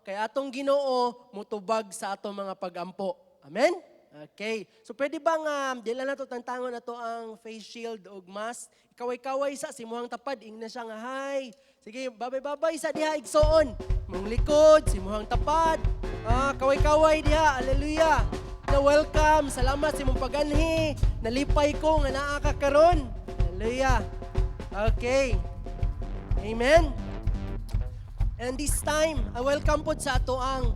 Kay atong Ginoo mutubag sa atong mga pagampo. Amen? Okay. So pwede bang dila na to tantangon ato ang face shield ug mask? Kaway-kaway sa simuhang tapad ingna siya nga hi. Sige, babay-babay sa diha igsoon. Mong likod, simuhang tapad. Kaway-kaway diha. Hallelujah. Na welcome. Salamat sa imong paganhi. Nalipay ko nga naa ka karon. Hallelujah. Okay. Amen. And this time, welcome po sa ato ang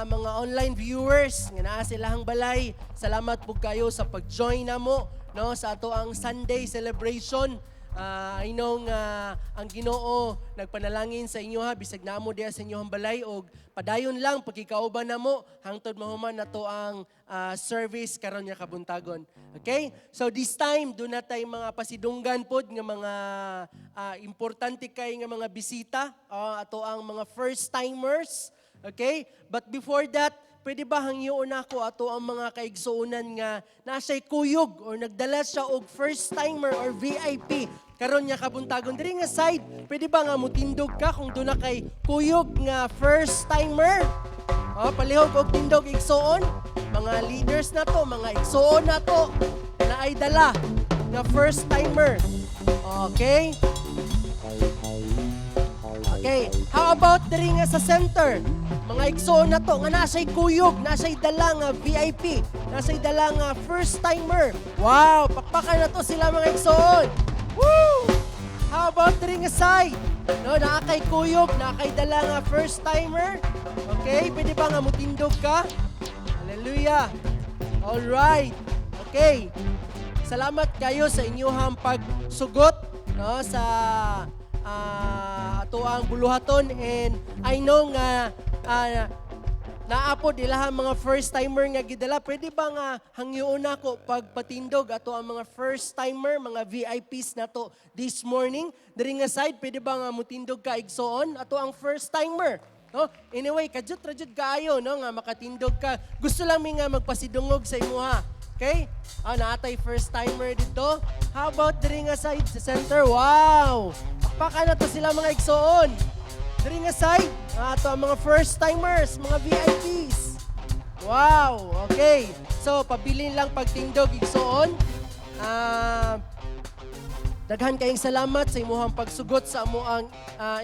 mga online viewers nga naa silahang balay. Salamat po kayo sa pag-join namo, no, sa ato ang Sunday celebration. I know nga ang Ginoo nagpanalangin sa inyo ha, bisag namo diha sa inyong balay og padayon lang pagkikauban namo hangtod mahuman nato ang service karon nga kabuntagon. Okay? So this time do na tay mga pasidunggan pod nga mga importante kay nga mga bisita, ato ang mga first timers. Okay? But before that, pwede ba hangyoon ako ato ang mga kaigsuunan nga nasa'y kuyog or nagdala siya og first timer or VIP karon nga kabuntagon diri nga side, pwede ba nga mutindog ka kung doon na kay kuyog nga first timer? Palihog og tindog igsuon, mga leaders na to, mga igsuon na to na ay dala nga first timer. Okay? Okay, how about diri nga sa center? Mga igsoon na to, nga nasa'y kuyog, nasa'y dala nga VIP, nasa'y dala nga first timer. Wow, pakpakan na to sila mga igsoon. Woo! How about diri nga side? No, nakakay kuyog, nakakay dala nga first timer. Okay, pwede ba nga mutindog ka? Hallelujah. All right. Okay. Salamat kayo sa inyong pagsugot, no, sa ato ang buluhaton, and I know nga naapod ilahan mga first timer nga gidala. Pwede ba nga hangyoon ako pagpatindog ato ang mga first timer, mga VIPs na to this morning? Diri nga side, pwede ba nga mutindog ka igsoon ato ang first timer? No? Anyway, kajut-rajut kaayo, no, nga makatindog ka. Gusto lang mi nga magpasidungog sa imo ha. Okay? Naatay first timer dito. How about diri nga side sa center? Wow! Pakpakan na to sila mga igsoon. Diri nga side, ato ang mga first timers, mga VIPs. Wow, okay. So, pabilin lang pagtindog igsoon. Daghan kayong salamat sa imuhang pagsugot sa amoang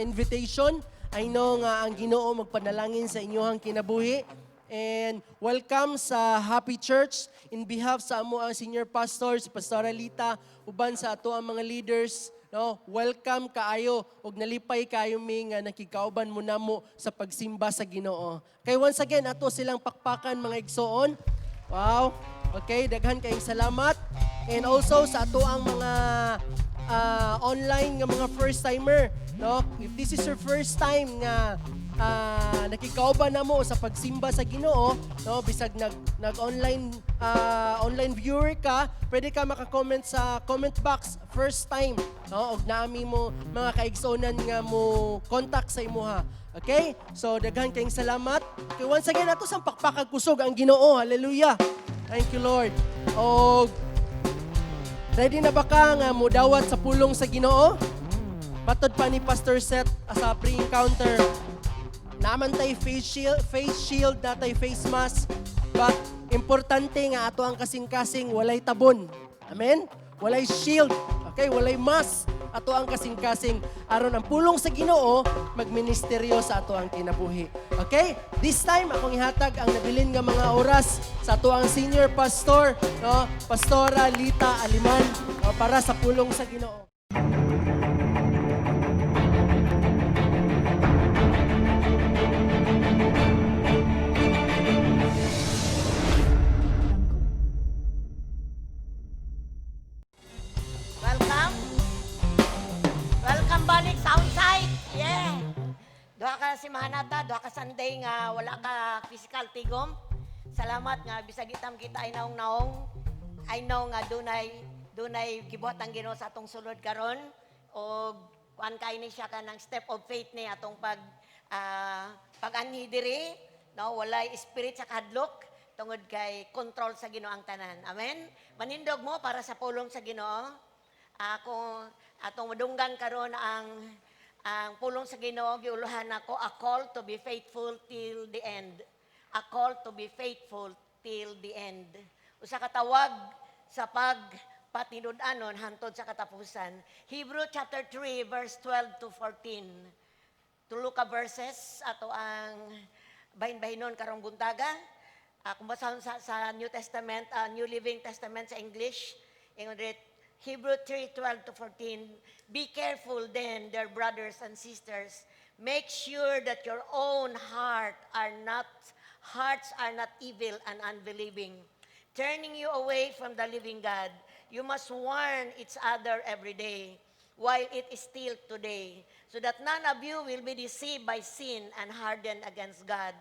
invitation. I know nga ang Ginoo magpanalangin sa inyong kinabuhi. And welcome sa Happy Church in behalf sa amoang senior pastor, si Pastora Lita, uban sa ato ang mga leaders. No, welcome kaayo ug nalipay kayo mi nga nakikauban mo namo sa pagsimba sa Ginoo. Kay once again ato silang pakpakan mga igsoon. Wow. Okay, daghan kayong salamat. And also sa ato ang mga online nga mga first timer, no? If this is your first time nga nakikauban namo sa pagsimba sa Ginoo, no, bisag nag-online online viewer ka, pwede ka maka-comment sa comment box first time, no? Og naami mo mga kaigsonan nga mo contact sa imuha. Okay? So daghan kayong salamat. Okay, once again ato sang pakpakag kusog ang Ginoo. Hallelujah. Thank you Lord. Og ready na ba ka nga mo dawat sa pulong sa Ginoo? Patod pa ni Pastor Seth sa pre-encounter. Naman tay face shield, na tay face mask. But importante nga ato ang kasing-kasing walay tabon. Amen? Walay shield. Okay, walay mask. Ato ang kasing-kasing aron ang pulong sa Ginoo magministeryo sa ato ang kinabuhi. Okay? This time akong ihatag ang nabilin nga mga oras sa ato ang senior pastor, no, Pastora Lita Aliman, no, para sa pulong sa Ginoo. Welcome. Welcome balik sa onsite. Yeah. Duha ka si Mahanata, duha ka Sunday nga wala ka physical tigom. Salamat nga bisag itam kita ay naong-naong. I know nga dunay gibuhat ang Ginoo sa atong sulod karon og kuan kay ni siya kanang step of faith ni atong pag-anhi diri, no, walay spirit sa kadlok tungod kay control sa Ginoo ang tanan. Amen. Manindog mo para sa pulong sa Ginoo. Ako atong madunggan karon ang pulong sa Ginoo giuluhan nako a call to be faithful till the end. A call to be faithful till the end. Usa ka tawag sa pagpatinud-anon hantod sa katapusan. Hebrew chapter 3 verse 12 to 14. Tulo ka verses ato ang bahin-bahinon karong buntaga. Kung basahon sa New Testament, New Living Testament sa English, ingon dit Hebrew 3:12 to 14. Be careful then, dear brothers and sisters. Make sure that your own hearts are not evil and unbelieving, turning you away from the living God. You must warn each other every day, while it is still today, so that none of you will be deceived by sin and hardened against God.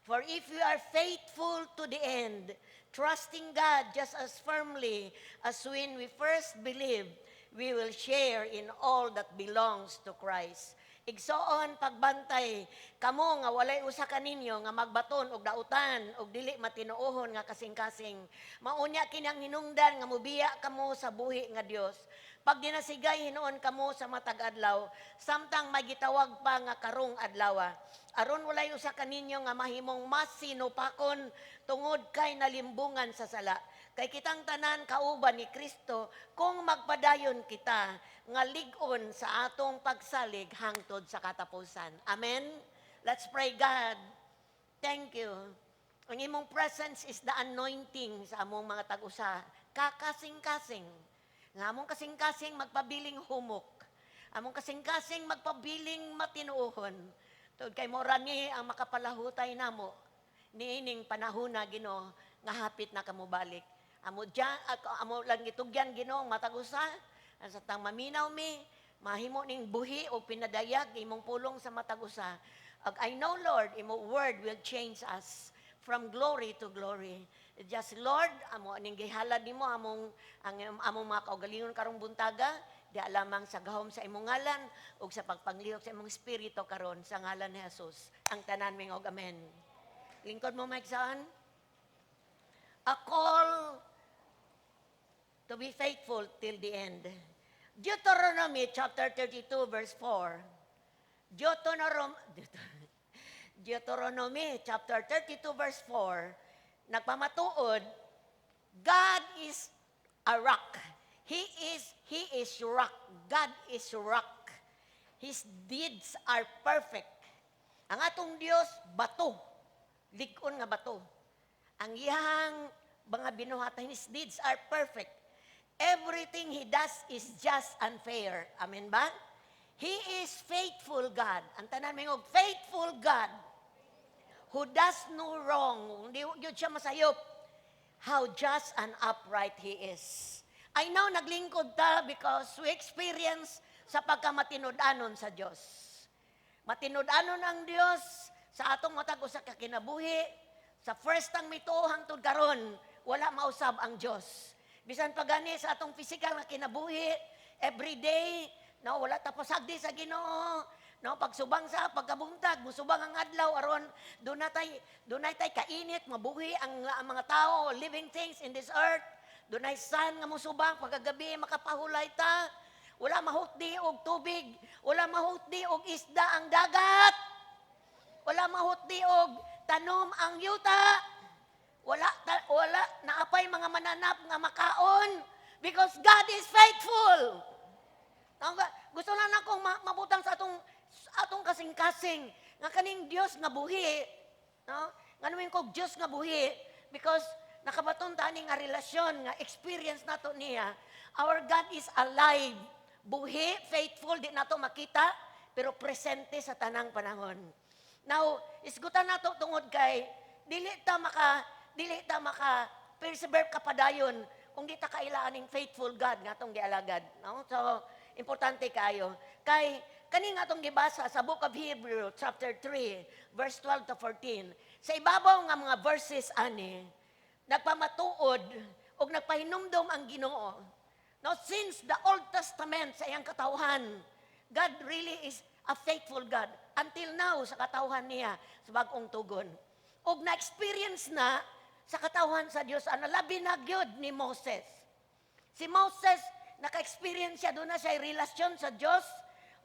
For if you are faithful to the end, trusting God just as firmly as when we first believed, we will share in all that belongs to Christ. Igsoon pagbantay kamo nga walay usa ka ninyo nga magbaton og dautan og dili matinuohon nga kasing-kasing. Maunya kinang hinungdan nga mubiya kamo sa buhi nga Dios. Pag dinasigay hinuon kamo sa matag adlaw, samtang magitawag pa nga karong adlaw. Aron walay usa ka ninyo nga mahimong mas sinupakon tungod kay nalimbungan sa sala. Kay kitang tanan kauban ni Kristo kung magpadayon kita nga lig-on sa atong pagsalig hangtod sa katapusan. Amen? Let's pray, God. Thank you. Ang imong presence is the anointing sa among mga tag-usa. Kakasing-kasing. Nga among kasing-kasing magpabiling humok. Among kasing-kasing magpabiling matinuohon. Tungod kay mora ni ang makapalahutay namo. Niining panahon na Ginoo nga hapit na kamo balik. Amo lang gitugyan Ginoo matag-usa. Sa tang maminaw mi, mahimo ning buhi o pinadayag imong pulong sa matag-usa. I know, Lord, imong word will change us from glory to glory. Just, Lord, amo ning gihalad nimo among mga kaugalingon karong buntaga, di lamang sa gahom sa imong ngalan ug sa pagpanglihok sa imong espiritu karon sa ngalan ni Jesus. Ang tanan mingog amen. Lingkod mo Mike saan? A call to be faithful till the end. Deuteronomy chapter 32 verse 4. Deuteronomy chapter 32 verse 4. Nagpamatuod, God is a rock. He is rock. God is rock. His deeds are perfect. Ang atong Dios bato. Lig-on nga bato. Ang iyang mga binuhatan, His deeds are perfect. Everything He does is just and fair. Amen ba? He is faithful God. Ang tanan may faithful God who does no wrong. Hindi yun siya masayop. How just and upright He is. I know naglingkod ta because we experience sa pagkamatinud-anon sa Diyos. Matinud-anon ang Diyos sa atong matag usa ka kinabuhi. Sa first ang mituo hangtod karon, wala mausab ang Diyos. Bisan pa gani sa atong physical nga kinabuhi, every day, no, wala tapos hagdi sa Ginoo. No, pagsubang sa pagkabuntag, musubang ang adlaw aron dunay tay kainit, mabuhi ang mga tao, living things in this earth. Dunay sun nga musubang pagkagabi makapahulay ta. Wala mahutdi og tubig, wala mahutdi og isda ang dagat. Wala mahutdi og tanom ang yuta. Wala naapay mga mananap nga makaon because God is faithful. Gusto na akong mabutang sa atong kasing-kasing nga kaning Dios nga buhi, no? Nganuin ko Dios nga buhi because nakabaton ta ni nga relasyon nga experience nato niya. Our God is alive, buhi, faithful, di nato makita pero presente sa tanang panahon. Now, isgutan nato tungod kay dili ta maka persevere ka padayon kung di ta kailaaning faithful God nga atong gialagad, no? So, importante kayo. Kay kani nga atong gibasa sa Book of Hebrew chapter 3 verse 12 to 14. Sa ibabaw nga mga verses ani nagpamatuod og nagpahinumdom ang Ginoo. Now since the Old Testament sa iyang katawhan, God really is a faithful God until now sa katawhan niya sa bag-ong tugon. Og na-experience na sa katawhan sa Dios ang labi na gyud ni Moses. Si Moses naka-experience siya doon na siya relasyon sa Dios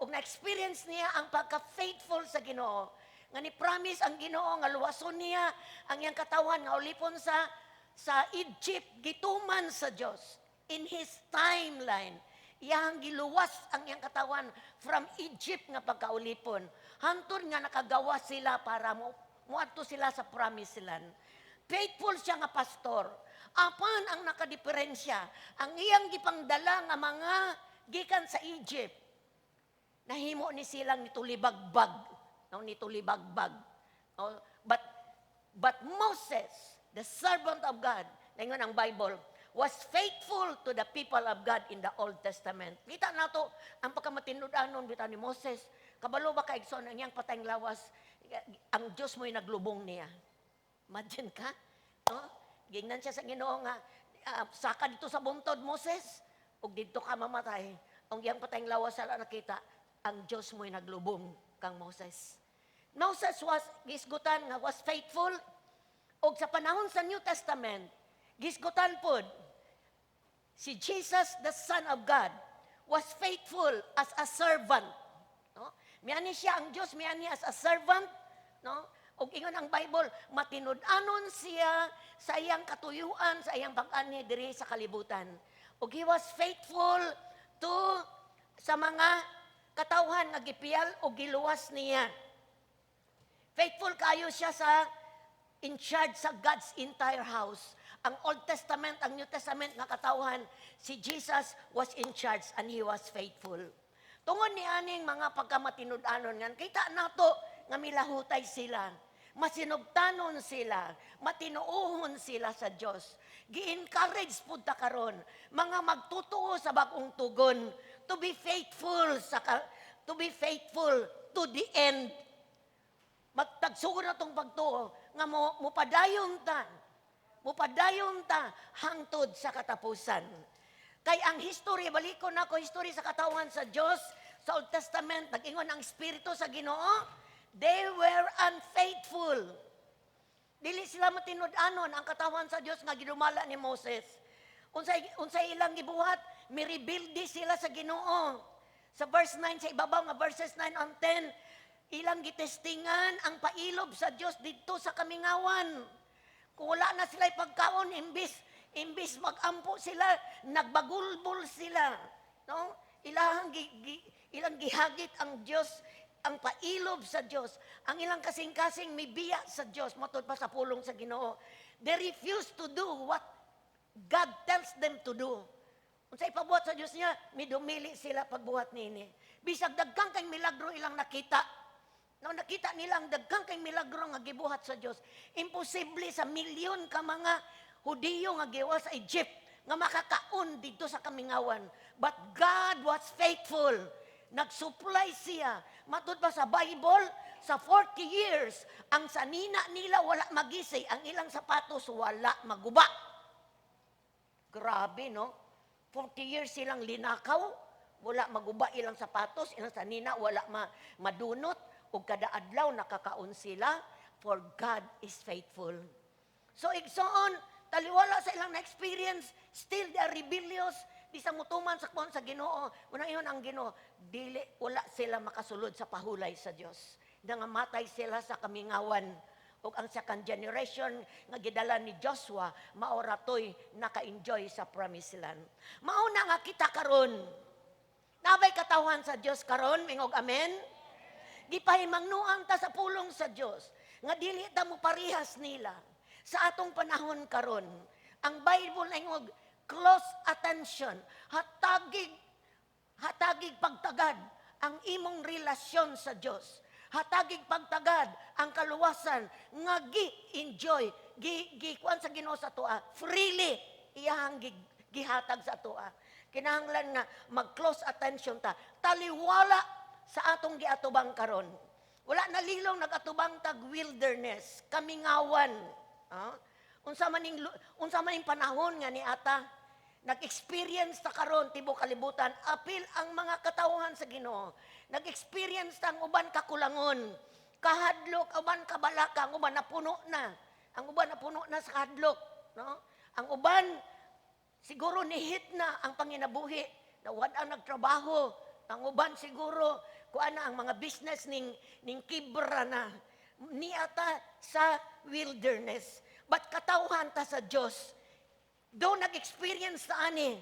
ug na-experience niya ang pagka-faithful sa Ginoo. Nga ni promise ang Ginoo nga luwason niya ang iyang katawan nga ulipon sa Egypt gituman sa Dios. In his timeline, iyang giluwas ang iyang katawan from Egypt nga pagkaulipon. Hantod nga nakagawa sila para muadto sila sa promised land. Faithful siya nga pastor. Apan ang nakadiferensya, ang iyang gipangdala nga mga gikan sa Egypt, nahimo ni silang nitulibagbag. No, nitulibagbag. No, but Moses, the servant of God, naingon ang Bible, was faithful to the people of God in the Old Testament. Kita nato ang pagkamatinud-anon bitaw ni Moses, kabalo ba kaigsoon ang iyang patayng lawas, ang Dios mo'y naglubong niya. Imagine ka? No? Gingnan siya sa Ginoo nga, saka dito sa buntod, Moses, ug dito ka mamatay. Ang iyang patayng lawas sa nakita, ang Diyos mo'y naglubong kang Moses. Moses gisgutan nga was faithful, ug sa panahon sa New Testament, gisgutan pod, si Jesus, the Son of God, was faithful as a servant. No? Miani siya ang Diyos, miani as a servant, no? Og ingon ang Bible, matinud-anon siya sa iyang katuyuan, sa iyang pag-ani diri sa kalibutan. Og he was faithful to sa mga katawhan nga gipiyal o giluwas niya. Faithful kayo siya sa in charge sa God's entire house. Ang Old Testament, ang New Testament nga katawhan, si Jesus was in charge and he was faithful. Tungod ni aning mga pagkamatinud-anon nga, kita nato nga milahutay sila. Masinugtanon sila, matinuuhon sila sa Dios. Gi-encourage pud ta karon mga magtutuo sa bag-ong tugon to be faithful to the end. Magtagsugod na tong pagtuo nga mupadayon ta hangtod sa katapusan. Kay ang history, balikon nako history sa katawan sa Dios sa Old Testament, nag-ingon ang Espiritu sa Ginoo, they were unfaithful. Dili sila matinud-anon ang katawan sa Dios nga gidumala ni Moses. Unsay ilang gibuhat, Miribildi sila sa Ginoo. Sa verse 9, sa ibabaw nga verses 9 and 10, ilang gitestingan ang pailob sa Dios dito sa kamingawan. Kung wala na sila pagkaon, imbis magampo sila, nagbagulbol sila. No? Ilang gihagit ang Dios, ang pailob sa Dios. Ang ilang kasing-kasing may biya sa Dios, matod pa sa pulong sa Ginoo. They refuse to do what God tells them to do. Kung sa ipabuhat sa Diyos niya, may dumili sila pagbuhat nini. Bisag dagkang kay milagro ilang nakita. No, nakita nila ang dagkang kay milagro nga gibuhat sa Diyos. Imposible sa milyon ka mga Hudiyo nga giwa sa Egypt nga makakaon dito sa kamingawan. But God was faithful. Nagsupply siya. Matud pa sa Bible, sa 40 years, ang sanina nila wala magisi, ang ilang sapatos wala maguba. Grabe, no? 40 years silang linakaw, wala maguba ilang sapatos, ilang sanina, wala madunot, ug kada adlaw nakakaon sila, for God is faithful. So igsoon, taliwala sa ilang na-experience, still they are rebellious, di sa mutuman sa kuwan sa Ginoo, unang iyon ang Ginoo, dili, wala sila makasulod sa pahulay sa Dios. Nangamatay sila sa kamingawan, ug ang second generation nga gidala ni Joshua maoratoy naka-enjoy sa promised land. Mauna nga kita karon. Nabay katawhan sa Dios karon, mingog amen. Gipahimangnuan ta sa pulong sa Dios nga dili ta mo parehas nila sa atong panahon karon. Ang Bible ingog close attention, hatagig pagtagad ang imong relasyon sa Dios. Hatagig pagtagad ang kaluwasan nga gi-enjoy, kuan sa Ginoo sa tua, freely iyang gihatag sa tua. Kinahanglan nga mag-close attention ta. Taliwala sa atong giatubang karon. Wala na lilong nagatubang tag wilderness, kamingawan. Unsa maning panahon nga ni ata nag-experience ta karon tibok kalibutan, apil ang mga katawhan sa Ginoo. Nag-experience ta ang uban kakulangon, kahadlok, uban kabalaka, ang uban napuno na. Ang uban napuno na sa kahadlok, no? Ang uban siguro nihit na ang panginabuhi, nawad ang nagtrabaho. Ang uban siguro kuan na ang mga business ning kibra na. Niata sa wilderness. But katawhan ta sa Dios. Do nag-experience ta ani,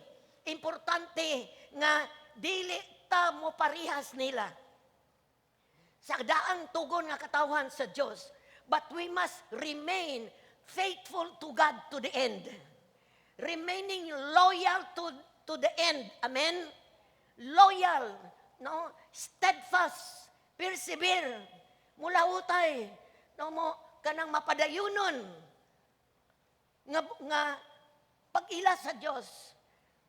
importante nga dili ta mo parihas nila sa daang tugon nga katawhan sa Dios, but we must remain faithful to God to the end, remaining loyal to the end. Amen. Loyal, no, steadfast, persevere, mula utay, no mo kanang mapadayunon nga pag-ila sa Dios,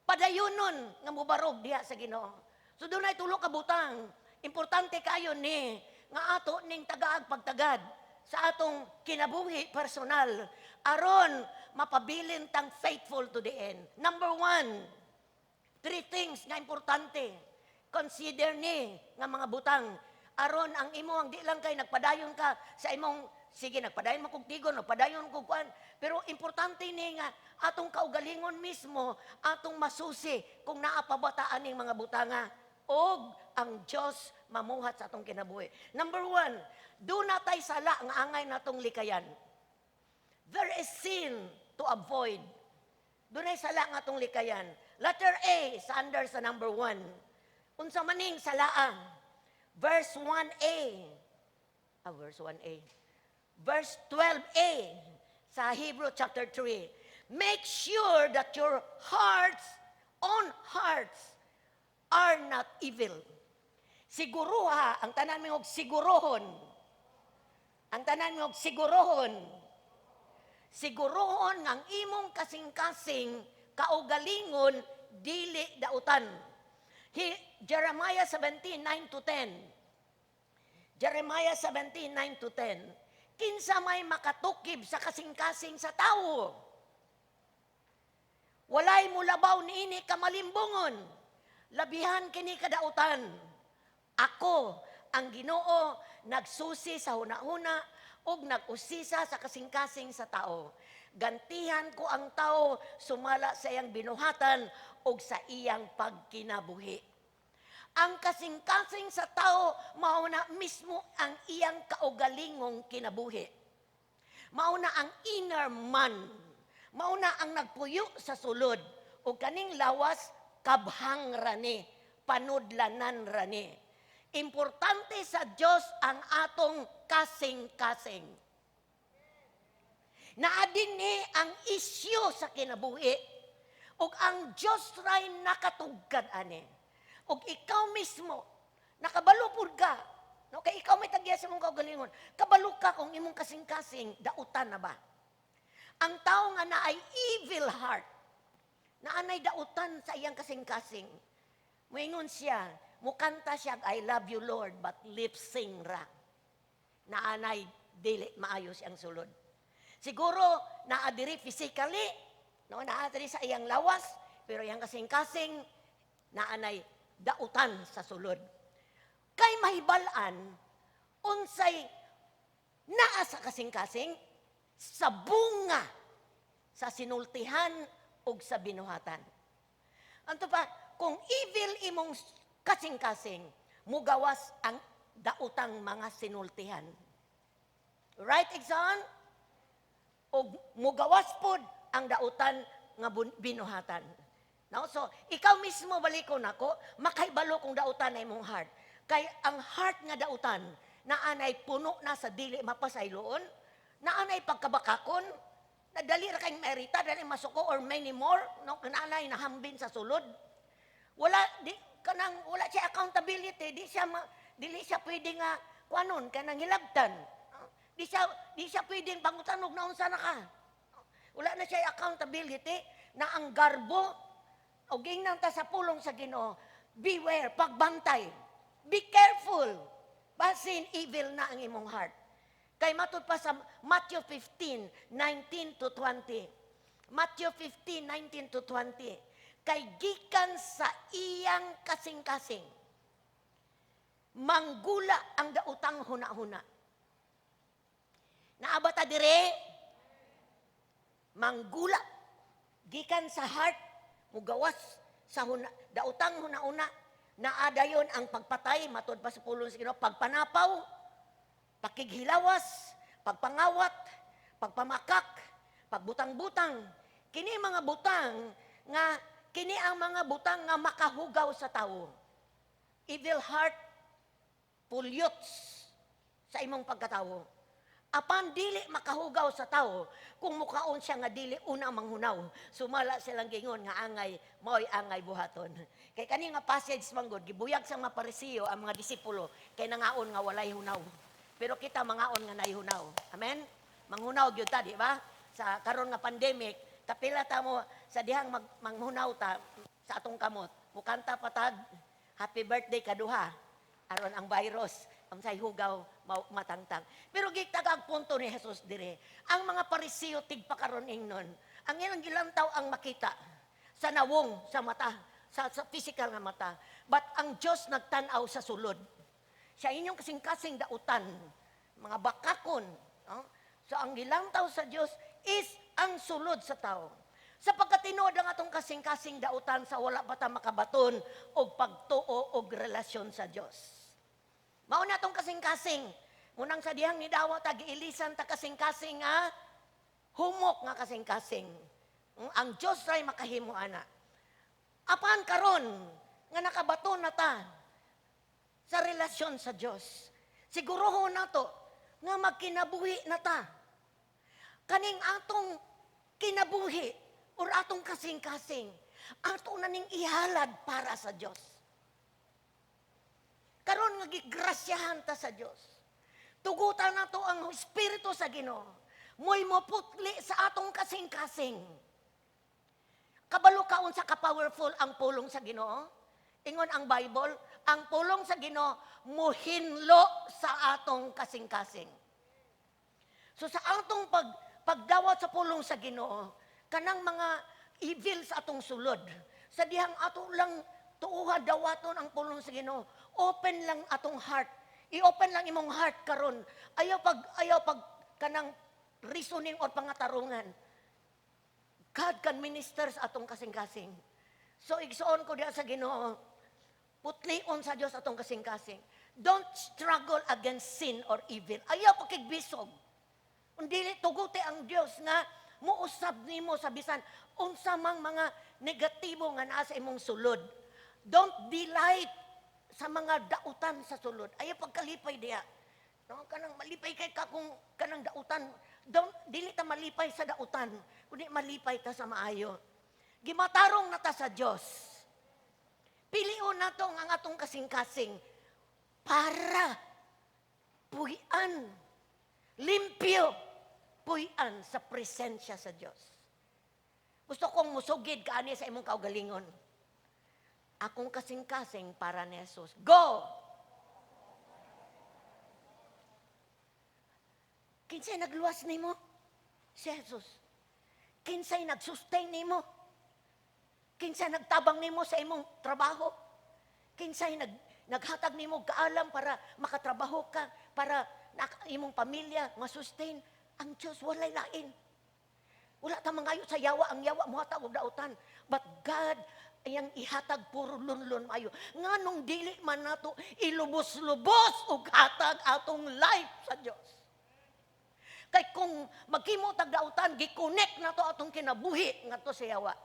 padayunon nga mubarog diha sa Ginoo. So doon ay tulo ka butang. Importante kayo ni nga ato ning tagaag pagtagad sa atong kinabuhi personal aron mapabilin tang faithful to the end. Number 1, 3 things nga importante. Consider ni nga mga butang aron ang imo ang di lang kay nagpadayon ka sa imong sige nagpadayon mo kog tigon, nagpadayon kog kuan, pero importante ni nga atong kaugalingon mismo atong masusi kung naa pa ba ta aning mga butanga og ang Dios mamuhat sa atong kinabuhi. Number 1, do natay sala nga angay natong likayan. There is sin to avoid. Do nay sala nga atong likayan. Letter A sa under sa number 1. Unsa maning salaan? Verse 1a. Verse 1a. Verse 12a sa Hebrew chapter 3. Make sure that your own hearts are not evil. Siguruha, ang tanan mo sigurohon. Ang tanan mo sigurohon. Sigurohon ng imong kasing-kasing kaugalingon dili dautan. Jeremiah 17:9-10. Jeremiah 17:9-10. Kinsa may makatukib sa kasing-kasing sa tao. Walay mulabaw niini kamalimbungon. Labihan kini kadautan. Ako ang Ginoo nagsusi sa hunahuna ug nag-usisa sa kasing-kasing sa tao. Gantihan ko ang tao sumala sa iyang binuhatan ug sa iyang pagkinabuhi. Ang kasing-kasing sa tao mauna mismo ang iyang kaugalingong kinabuhi. Mauna ang inner man. Mauna ang nagpuyo sa sulod. O kaning lawas, kabhang rani, panudlanan rani. Importante sa Diyos ang atong kasing-kasing. Naadin ni ang isyu sa kinabuhi. O ang Diyos ray nakatugkad ani. O ikaw mismo, nakabalupod ka. No, kay ikaw may tagya sa mong kaugalingon. Kabalo ka kung imong kasing-kasing, dautan na ba? Ang tao nga na ay evil heart, na anay dautan sa iyang kasing-kasing. Moingon siya, mukanta siya, I love you Lord, but lips sing ra. Na anay dili maayos ang sulod. Siguro, naadiri physically, no, naadiri sa iyang lawas, pero iyang kasing-kasing, na anay dautan sa sulod. Kay mahibalan, unsay naa sa kasing-kasing, sa bunga, sa sinultihan, o sa binuhatan. Anto pa, kung evil imong kasing-kasing, mugawas ang dautang mga sinultihan. Right, Exxon? O mugawas pod ang dautan nga binuhatan. No? So, ikaw mismo balikon ako, makaibalo kung dautan na imong heart. Kay ang heart nga dautan, naanay puno na sa dili mapasayloon, naanay pagkabakakon, na dali ra kayong merita, dali masuko or many more, no? Naanay nahambin sa sulod. Wala siya accountability, dili siya pwede nga kuanon kanang hilabtan. Di siya pwedeng pangutanog na unsa na ka. Wala na siya accountability na ang garbo o gingnan ta sa pulong sa Ginoo. Beware, pagbantay. Be careful. Basin evil na ang imong heart. Kay matud pa sa Matthew 15:19 to 20. Matthew 15:19 to 20. Kay gikan sa iyang kasing-kasing, manggula ang dautang huna-huna. Naabata dire, manggula, gikan sa heart, mugawas sa dautang huna-una, naadayon ang pagpatay, matod pa sa pulong sa Ginoo, pagpanapaw, pakighilawas, pagpangawat, pagpamakak, pagbutang-butang. Kini mga butang nga, kini ang mga butang nga makahugaw sa tao. Evil heart, pollutes sa imong pagkatawo. Apan dili makahugaw sa tao kung mukaon siya nga dili una manghunaw. Sumala silang gingon nga angay, mao'y angay buhaton. Kay kani nga passage manggod gibuyag sa mga Parisiyo ang mga disipulo kay nangaon nga walay hunaw. Pero kita mangaon nga naihunaw. Amen? Manghunaw gyud ta, di ba? Sa karon nga pandemic, kapila ta mo sa dihang manghunaw ta sa atong kamot. Mukanta patag, happy birthday kaduha. Aron ang virus ang say hugaw matangtang. Pero gitagag punto ni Jesus dire. Ang mga Parisiyo tigpakaron ingnon. Ang ilang gilantaw ang makita sa nawong sa mata, sa physical nga mata. But ang Dios nagtan-aw sa sulod. Siya inyong kasing-kasing dautan, mga bakakon. No? So ang gilantaw sa Dios is ang sulod sa tao. Sapagkat tinuod ang atong kasing-kasing dautan sa wala pa ta makabaton og pagtuo og relasyon sa Dios. Mao na tong kasing-kasing. Munang sa dihang ni dawa ta giilisan ta kasing-kasing nga humok nga kasing-kasing. Ang Dios ray makahimo ana. Apan karon nga nakabaton na ta sa relasyon sa Dios. Sigurohon na to nga magkinabuhi na ta. Kaning atong kinabuhi or atong kasing-kasing, ato na ning ihalad para sa Dios. Karon nga gigrasyahan ta sa Dios. Tugutan nato ang Espiritu sa Ginoo. Mo'y moputli sa atong kasing-kasing. Kabalo kaon sa ka-powerful ang pulong sa Ginoo. Ingon ang Bible, ang pulong sa Ginoo muhinlo sa atong kasing-kasing. So sa atong pagdawat sa pulong sa Ginoo, kanang mga evil sa atong sulod, sa dihang ato lang tuuha dawaton ang pulong sa Ginoo, open lang atong heart. I-open lang imong heart karon. Ayaw pag kanang reasoning or pangatarungan. God can minister sa atong kasing-kasing. So igsoon ko diha sa Ginoo, putlion sa Dios atong kasing-kasing. Don't struggle against sin or evil. Ayaw pakigbisog. Undili tuguti ang Dios nga muusab nimo sa bisan unsa mang mga negatibo nga naa sa imong sulod. Don't delight sa mga dautan sa sulod. Ayaw pagkalipay diha. No, kanang malipay kay ka kung kanang dautan. Dili ta malipay sa dautan, kundi malipay ta sa maayo. Gimatarong na ta sa Dios. Pilion nato ang atong kasing-kasing para puy-an, limpyo, puy-an sa presensya sa Dios. Gusto kong musugid kaani sa imong kaugalingon. Akong kasing-kasing para ni Jesus. Go! Kinsay nagluwas nimo? Si Jesus. Kinsay nagsustain nimo? Kinsay nagtabang nimo sa imong trabaho? Kinsay naghatag nimo kaalam para makatrabaho ka, para imong pamilya masustain? Ang Diyos walay lain. Wala ta mangayo sa yawa, ang yawa mo hatag og dautan. But God ayang ihatag puro lunlon mayo. Nganong dili man nato ilubos-lubos og hatag atong life sa Dios. Kay kung magkimo tag dautan, gi-connect na to atong kinabuhi ngadto sa yawa.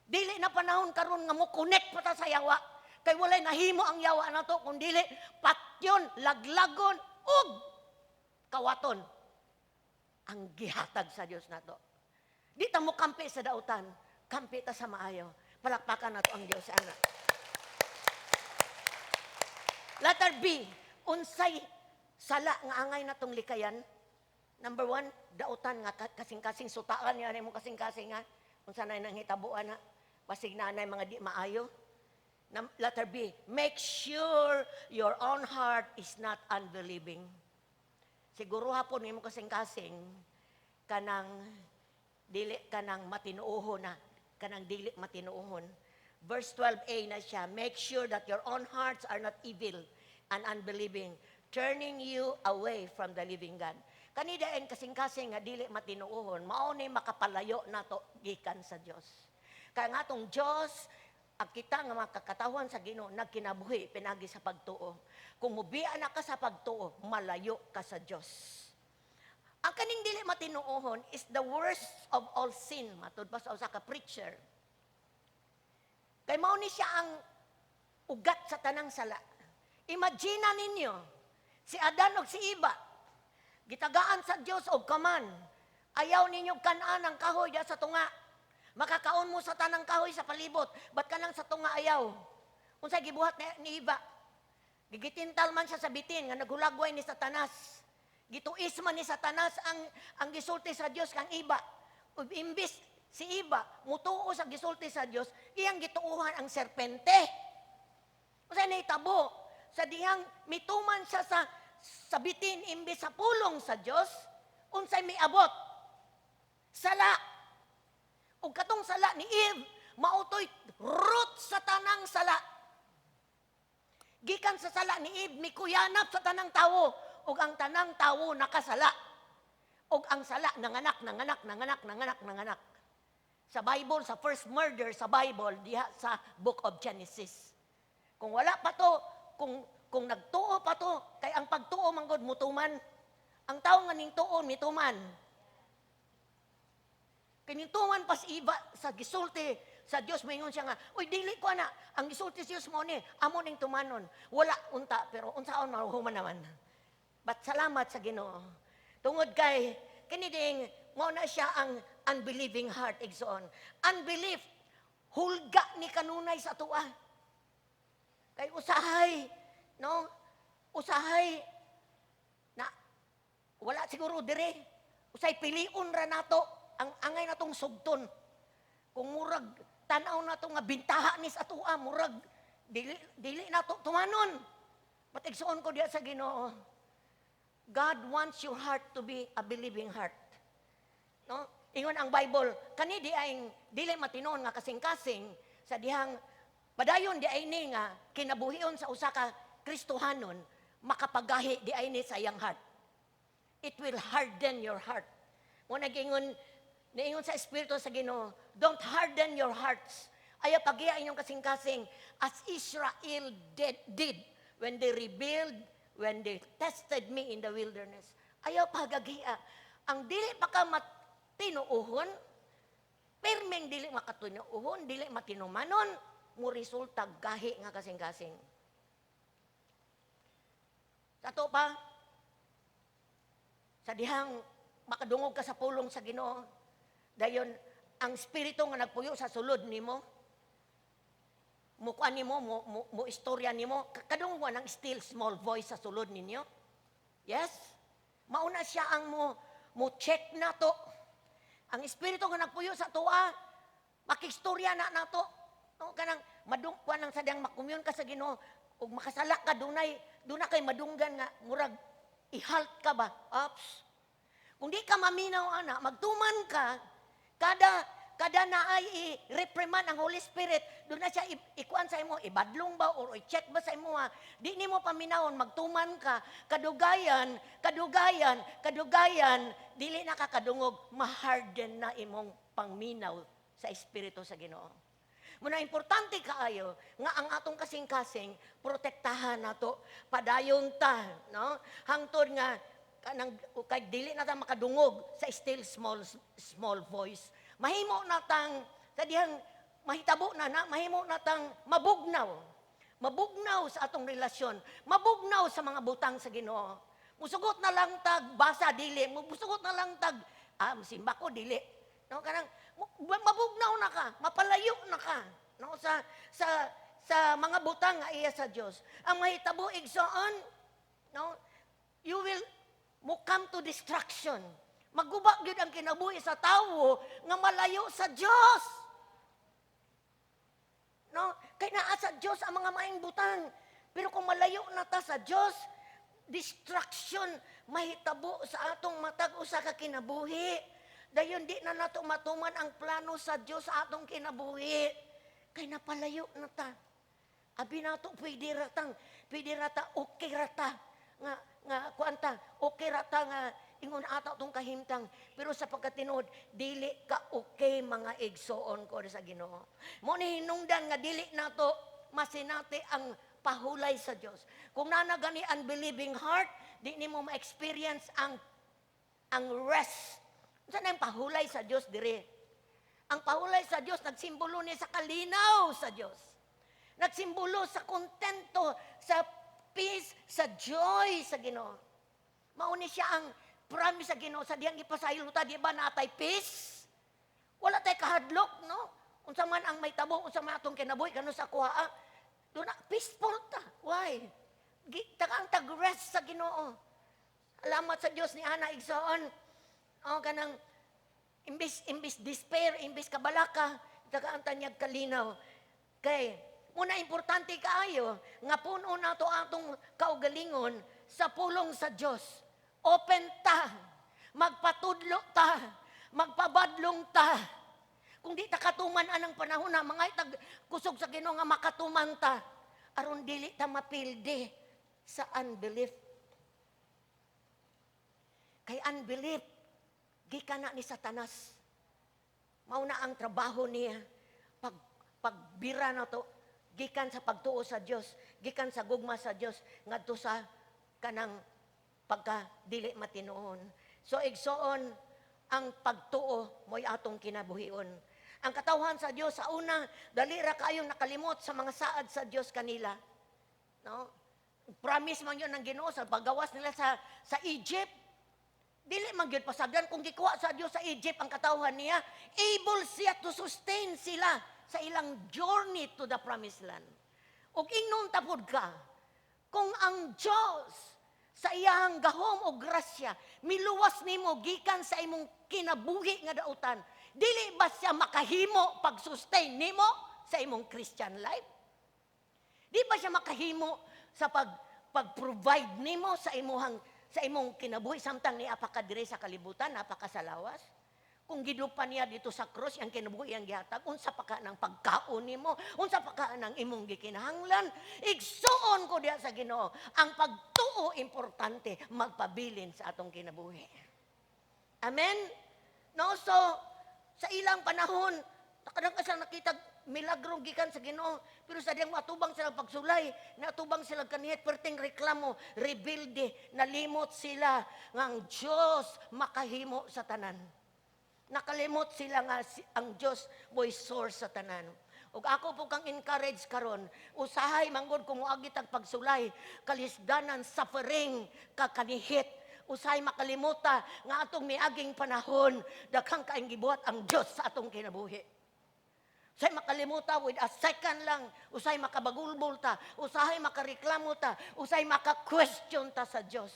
Dili na panahon karon nga mo connect pa ta sa yawa. Kay walay nahimo ang yawa na to kun dili patyon, laglagon ug kawaton ang gihatag sa Dios nato. Di ta mo kampi sa dautan, kampi ta sa maayo. Palakpakan nato ang Dios ana. Letter B, unsay sala nga angay natong likayan? Number 1, dautan nga kasing-kasing sutaan niya mo kasing-kasing nga. Kung sanay nang hitabuan na, pasig na mga di maayo. Letter B, make sure your own heart is not unbelieving. Siguro hapon mo kasing-kasing, kanang dili kanang matinuohon na, kanang dili matinuohon. Verse 12a na siya, make sure that your own hearts are not evil and unbelieving, turning you away from the living God. Kanida en kasing-kasing nga dili matinuohon, mao ni makapalayo nato gikan sa Dios. Kaya nga tong Dios, ang kita nga makakatawhan sa Ginoo nagkinabuhi pinagi sa pagtuo. Kung mubian na ka sa pagtuo, malayo ka sa Dios. Ang kaning dili matinuohon is the worst of all sin, matud pa sa usa ka preacher. Kay mao ni siya ang ugat sa tanang sala. Imagine ninyo, si Adan ug si Eva, gitagaan sa Dios og kaman. Ayaw ninyo kanan ang kahoy diya sa tunga. Makakaon mo sa tanang kahoy sa palibot. Ba't ka lang sa tunga ayaw? Unsay gibuhat ni Eva? Gigitintal man siya sa bitin nga nagulagway ni Satanas. Gituis man ni Satanas ang gisulti sa Dios kang Eva. Ug imbis si Eva mutuo sa gisulti sa Dios, iyang gituuhan ang serpente. Unsay nahitabo? Sa dihang mituman siya sa bitin imbis sa pulong sa Dios, unsay miabot? Sala. Ug katong sala ni Eve, mautoy root sa tanang sala. Gikan sa sala ni Eve, mikuyanap sa tanang tawo, ug ang tanang tawo nakasala. Ug ang sala nanganak. Sa Bible, sa first murder sa Bible, diha sa Book of Genesis. Kung wala pa to, kung nagtuo pa to, kay ang pagtuo manggod mutuman, ang tao nga ning tuon mituman. Kinintuman pa si Eva sa gisulti sa Dios, maingon siya nga, uy, dili ko na, ang gisulti sa Dios mo ni, amo ning tumanon. Wala unta, pero unsaon mahuman naman. But salamat sa Ginoo. Tungod kay, kiniding, mo na siya ang unbelieving heart, igsoon. Unbelief, hulga ni kanunay sa tuwa. Kay usahay, no? Usahay, na, wala siguro dire. Usay piliun ra nato, ang angay natong sugton. Kung murag, tanaw nato nga bintaha ni sa tuwa, murag, dili nato tumanon. Patigsoon ko diya sa Ginoo. God wants your heart to be a believing heart. No? Ingon ang Bible, kani di ay dili matinon nga kasing-kasing sa dihang padayon di ay ni nga kinabuhion sa usa ka Kristohanon, makapagahi di ay ni sa iyang heart. It will harden your heart. Mo niingon sa Espiritu sa Ginoo, don't harden your hearts. Ayaw pagiya inyong kasing-kasing as Israel did when they rebelled, when they tested me in the wilderness. Ayaw pagagiya. Ang dili pa ka matinuuhon, permeng dili makatinuuhon, dili matinumanon, mo resulta gahi nga kasing-kasing. Sa to pa, sa dihang makadungog ka sa pulong sa Ginoo, dayon ang espiritu nga nagpuyo sa sulod nimo, mukuan nimo, mo istorya nimo, kadungog mo ng still small voice sa sulod ninyo. Yes? Mauna siya ang mo check na to. Ang espiritu nga nagpuyo sa tuwa, makistorya na to. No, kanang madungkuan ng sadyang makumyon ka sa Ginoo, ug makasala ka dunay kay madunggan nga murag i-halt ka ba? Ops. Kung di ka maminaw ana, magtuman ka, kada naay i-reprimand ang Holy Spirit, doon na siya ikuan sa imo, ibadlong ba or i-check ba sa imo ha. Di nimo paminawon, magtuman ka, kadugayan, dili na ka kadungog, maharden na imong pangminaw sa Espiritu sa Ginoo. Muna importante kaayo nga ang atong kasing-kasing protektahan nato, padayon ta, no? Hangtod nga kanang kay dili na ta makadungog sa still small voice. Mahimo natang kadiyang mahitabo na mahimo natang mabugnaw sa atong relasyon, mabugnaw sa mga butang sa Ginoo. Musugot na lang tag basa dili, musugot na lang tag simba ko dili. No, kanang mabugnaw na ka, mapalayo na ka, no, sa mga butang nga iya sa Dios. Ang mahitabo igsoon, no, you will come to destruction. Maguba gyud ang kinabuhi sa tawo nga malayo sa Dios. No, kay naa sa Dios ang mga maayong butang. Pero kung malayo na ta sa Dios, destruction mahitabo sa atong matag usa ka kinabuhi. Dayon di na nato matuman ang plano sa Dios sa atong kinabuhi. Kay napalayo na ta. Abi nato pwede rata okay rata nga kuanta okay rata nga ingon ata tong kahimtang, pero sa pagkatinuod dili ka okay mga igsoon ko sa Ginoo. Mo ni hinungdan nga dili nato masinati ang pahulay sa Dios. Kung nanagani unbelieving heart, di nimo ma-experience ang rest. Saan ang pahulay sa Dios dire? Ang pahulay sa Dios nagsimbolo ni sa kalinaw sa Dios. Nagsimbolo sa kontento, sa peace, sa joy sa Ginoo. Mauni siya ang promise sa Ginoo sa diyang ipasaylo ta, di ba natay peace? Wala tay kahadlok, no? Unsa man ang may tabo, unsa man atong kinabuhi kanu sa kuha, do na peaceful ta. Why? Ang tag-rest sa Ginoo. Salamat sa Dios ni ana igsoon. O kanang imbis despair, imbis kabalaka, tagaan tanyag kalinaw. Kay una importante kaayo nga puno nato atong kaugalingon sa pulong sa Dios. Open ta, magpatudlo ta, magpabadlong ta. Kung di ta katuman anang panahon na mga itag kusog sa Ginoo nga makatuman ta, aron dili ta mapildi sa unbelief. Kay unbelief gikan na ni Satanas. Mauna ang trabaho niya. Pagbira na to, gikan sa pagtuo sa Dios, gikan sa gugma sa Dios, ngadto sa kanang pagka dili matinuon. So igsoon ang pagtuo mo'y atong kinabuhion. Ang katawhan sa Dios sa una, dali ra kayong nakalimot sa mga saad sa Dios kanila. No? Promise man yun ng Ginoo sa paggawas nila sa Egypt. Dili man gyud pasagdan kung gikuha sa Dios sa Egypt ang katawhan niya, able siya to sustain sila sa ilang journey to the promised land. Ug ingnon tapod ka, kung ang Dios sa iyang gahom o grasya miluwas nimo gikan sa imong kinabuhi nga dautan, dili ba siya makahimo pag-sustain nimo sa imong Christian life? Di ba siya makahimo sa pag-provide nimo sa imong kinabuhi samtang ni apakadire sa kalibutan, napakasalawas? Kung gidupan niya dito sa krus, ang kinabuhi ang gihatag, unsa pa ka ng pagkaon nimo, unsa pa ka ng imong gikinahanglan, igsuon ko diya sa Ginoo. Ang pagtuo importante, magpabilin sa atong kinabuhi. Amen? No, so, sa ilang panahon, nakadang sa nakita, milagrong gikan sa Ginoo, pero sa diyang matubang sila pagsulay, natubang sila kaniyat, perting reklamo, rebuilde, nalimot sila, ngang Diyos makahimo sa tanan. Nakalimot sila nga ang Diyos mo'y source sa tanan. Ug ako po kang encourage karon, usahay manggod kung muagi tag pagsulay, kalisdanan, suffering, kakanihit, usahay makalimuta nga atong miaging panahon, daghang kaayong gibuhat ang Diyos sa atong kinabuhi. Usahay makalimuta with a second lang, usahay makabagulbol ta, usahay makareklamo ta, usahay maka-question ta sa Diyos.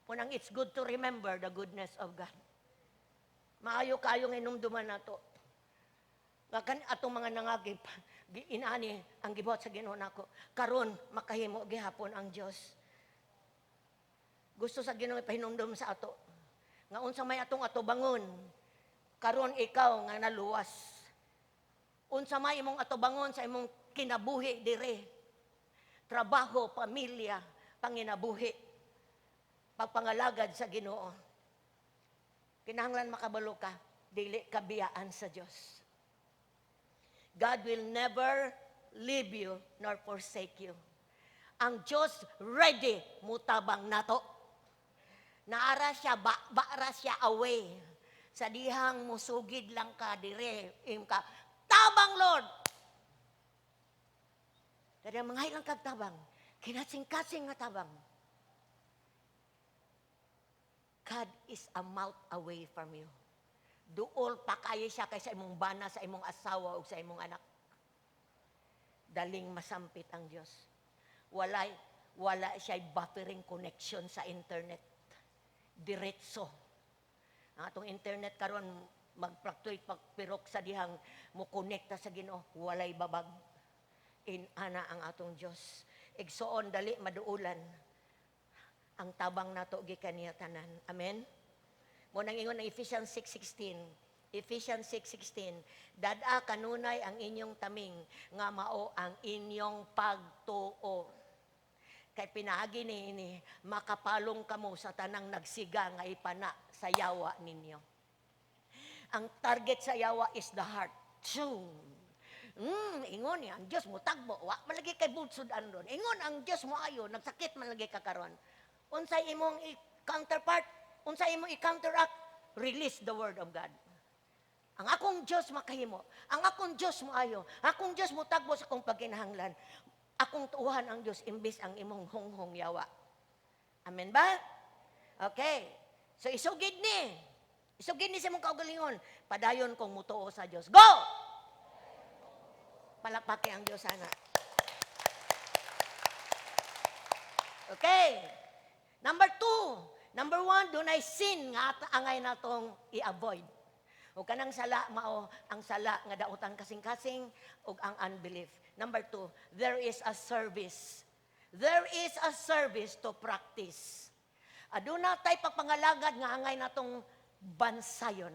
Punang it's good to remember the goodness of God. Maayo kayong inumduman na to. Nga atong mga nangagip, inani ang gibuhat sa Ginoo nako. Karon makahimo gihapon ang Dios. Gusto sa Ginoo ipahinumdum sa ato. Nga unsa may atong atubangon, karon ikaw nga naluwas. Unsa may imong atubangon sa imong kinabuhi dire. Trabaho, pamilya, panginabuhi. Pagpangalagad sa Ginoo. Kinahanglan makabalo ka, dili kabiyaan sa Diyos. God will never leave you nor forsake you. Ang Diyos ready mutabang nato. Naara siya, baara siya away. Sa dihang musugid lang ka, dire, ka, tabang Lord! Kaya mga ilang kagtabang, kinasing-kasing nga tabang. God is a mouth away from you. Duol pa kayo siya kaysa imong bana, sa imong asawa o sa imong anak. Daling masampit ang Diyos. Wala siya buffering connection sa internet. Diretso. Ang atong internet karon mag-fluctuate pagpirok sa dihang mo konekta sa Ginoo, walay babag. Ana ang atong Diyos. Igsoon dali maduulan. Ang tabang nato gikan niya tanan. Amen? Mo nang ingon ng Ephesians 6:16. Ephesians 6:16. Dada kanunay ang inyong taming nga mao ang inyong pagtuo. Kay pinaagi ni makapalong kamo sa tanang nagsiga nga ipana sa yawa ninyo. Ang target sa yawa is the heart. Ingon niya, ang Diyos mo tagbo, wa malagi kay budsod andon. Ingon ang Diyos mo ayo, nagsakit malagi ka karon. Unsay imong counterpart, unsay imong i-counteract, release the word of God. Ang akong Diyos makahimo, ang akong Diyos mo ayo, akong Diyos mo tagbo sa akong pagkinahanglan, akong tuuhan ang Diyos imbis ang imong honghong yawa. Amen ba? Okay. So isugid ni sa imong kaugalingon, padayon kong mutuo sa Diyos. Go! Palakpaki ang Diyos sana. Okay. Number 1, dunay sin nga angay natong i-avoid. O kanang sala mao ang sala nga dautan kasing-kasing ug ang unbelief. Number 2, there is a service. There is a service to practice. Aduna tay pagpangalagad nga angay natong bansayon.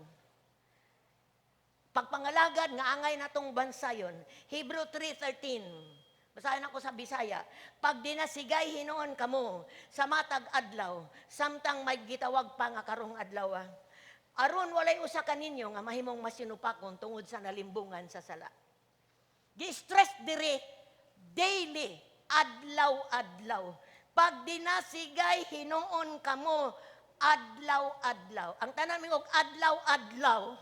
Pagpangalagad nga angay natong bansayon. Hebrew 3:13. Basahin ako sa Bisaya. Pag dinasigay hinoon kamo sa matag adlaw, samtang may gitawag pa nga karong adlaw. Aron walay usa kaninyo nga mahimong masinupakon tungod sa nalimbungan sa sala. Gi-stress dire daily, adlaw-adlaw. Pag dinasigay hinoon kamo adlaw-adlaw. Ang tanan mingog adlaw-adlaw.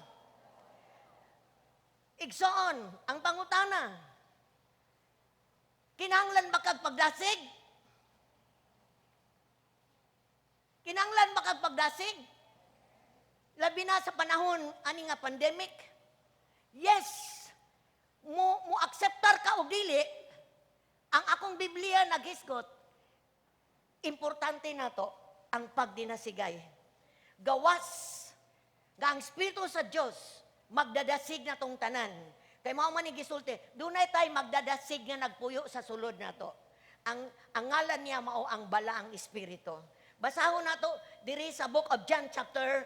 Igsoon ang pangutana. Kinahanglan ba kag pagdasig? Kinahanglan ba kag pagdasig? Labi na sa panahon ani nga pandemic. Yes. Mo akseptar ka og dili. Ang akong Biblia naghisgot. Importante nato ang pagdinasigay. Gawas nga ang Espiritu sa Dios magdadasig na tong tanan. Kay mao man ni gisulti, dunay tay magdadasig nga nagpuyo sa sulod nato. Ang ngalan niya mao ang balaang espiritu. Basahon nato diri sa book of John chapter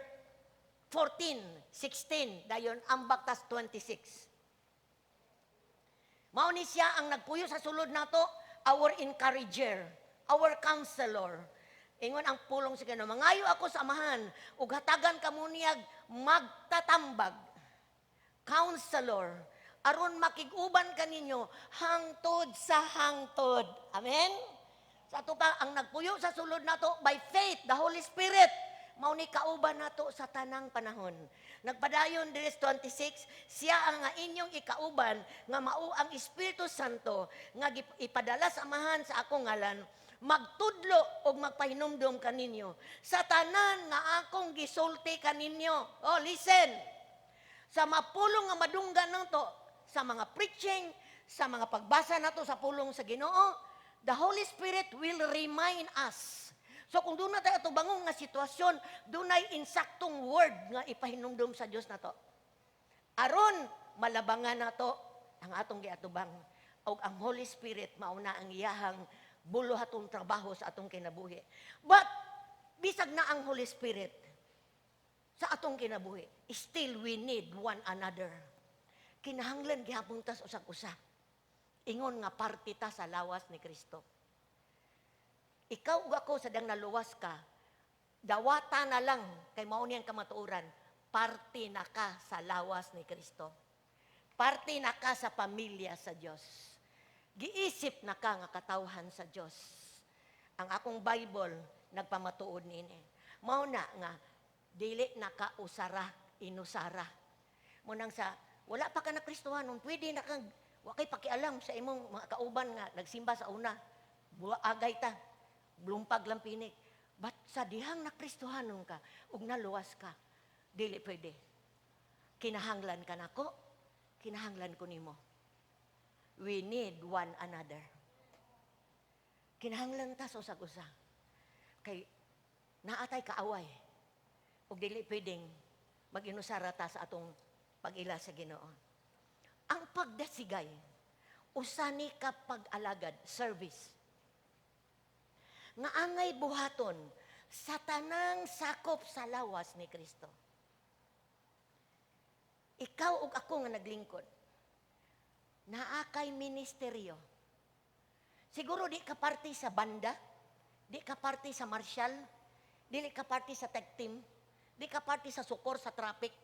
14, 16, dayon ang baktas 26. Mao ni siya ang nagpuyo sa sulod nato, our encourager, our counselor. Ingon ang pulong sa Ginoo, mangayo ako sa amahan ug hatagan kamo niyag magtatambag. Counselor, aron makig-uban kaninyo hangtod sa hangtod. Amen. Sa ato pa ang nagpuyo sa sulod nato by faith, the Holy Spirit, mao ni kauban nato sa tanang panahon. Nagpadayon diri sa 26, siya ang nga inyong ikauban nga mao ang Espiritu Santo nga ipadala sa amahan sa akong ngalan, magtudlo og magpahinumdom kaninyo sa tanan nga akong gisulti kaninyo. Oh, listen. Sa mapulong nga madunggan nato sa mga preaching, sa mga pagbasa nato sa pulong sa Ginoo, the Holy Spirit will remind us. So kung doon na tayo atubangong nga sitwasyon, doon ay insaktong word nga ipahinumdum sa Diyos na to. Aron, malabangan na to ang atong giatubang. O ang Holy Spirit, mauna ang iyahang buluhatong trabaho sa atong kinabuhi. But, bisag na ang Holy Spirit sa atong kinabuhi, still we need one another. Kinahanglan gihapon tas usak-usa. Ingon nga parte ta sa lawas ni Kristo. Ikaw ug ako sadang naluwas ka, dawata na lang kay mao niyang kamatuoran, parte na ka sa lawas ni Kristo. Parte na ka sa pamilya sa Dios. Giisip na ka nga katawhan sa Dios. Ang akong Bible nagpamatuod niini. Mao na nga dili na ka usara, inusara. Munang sa wala pa ka na Kristohanon, pwede na kang wa kay pakialam sa imong mga kauban nga nagsimba sa una. Agay ta. Blumpag lang pinik. But sa dihang na Kristohanon ka, ug naluwas ka, dili pwede. Kinahanglan ka nako, kinahanglan ko nimo. We need one another. Kinahanglan ta sa usag-usa. Kay naatay kaaway. Ug dili pwedeng mag-inusara ta sa atong pag-ila sa Ginoo. Ang pagdasigay, usani ka pag-alagad, service. Nga angay buhaton sa tanang sakop sa lawas ni Kristo. Ikaw ug ako nga naglingkod, naakay ministeryo. Siguro di ka parte sa banda, di ka parte sa marshal, di ka parte sa tag team, di ka parte sa sukor sa traffic,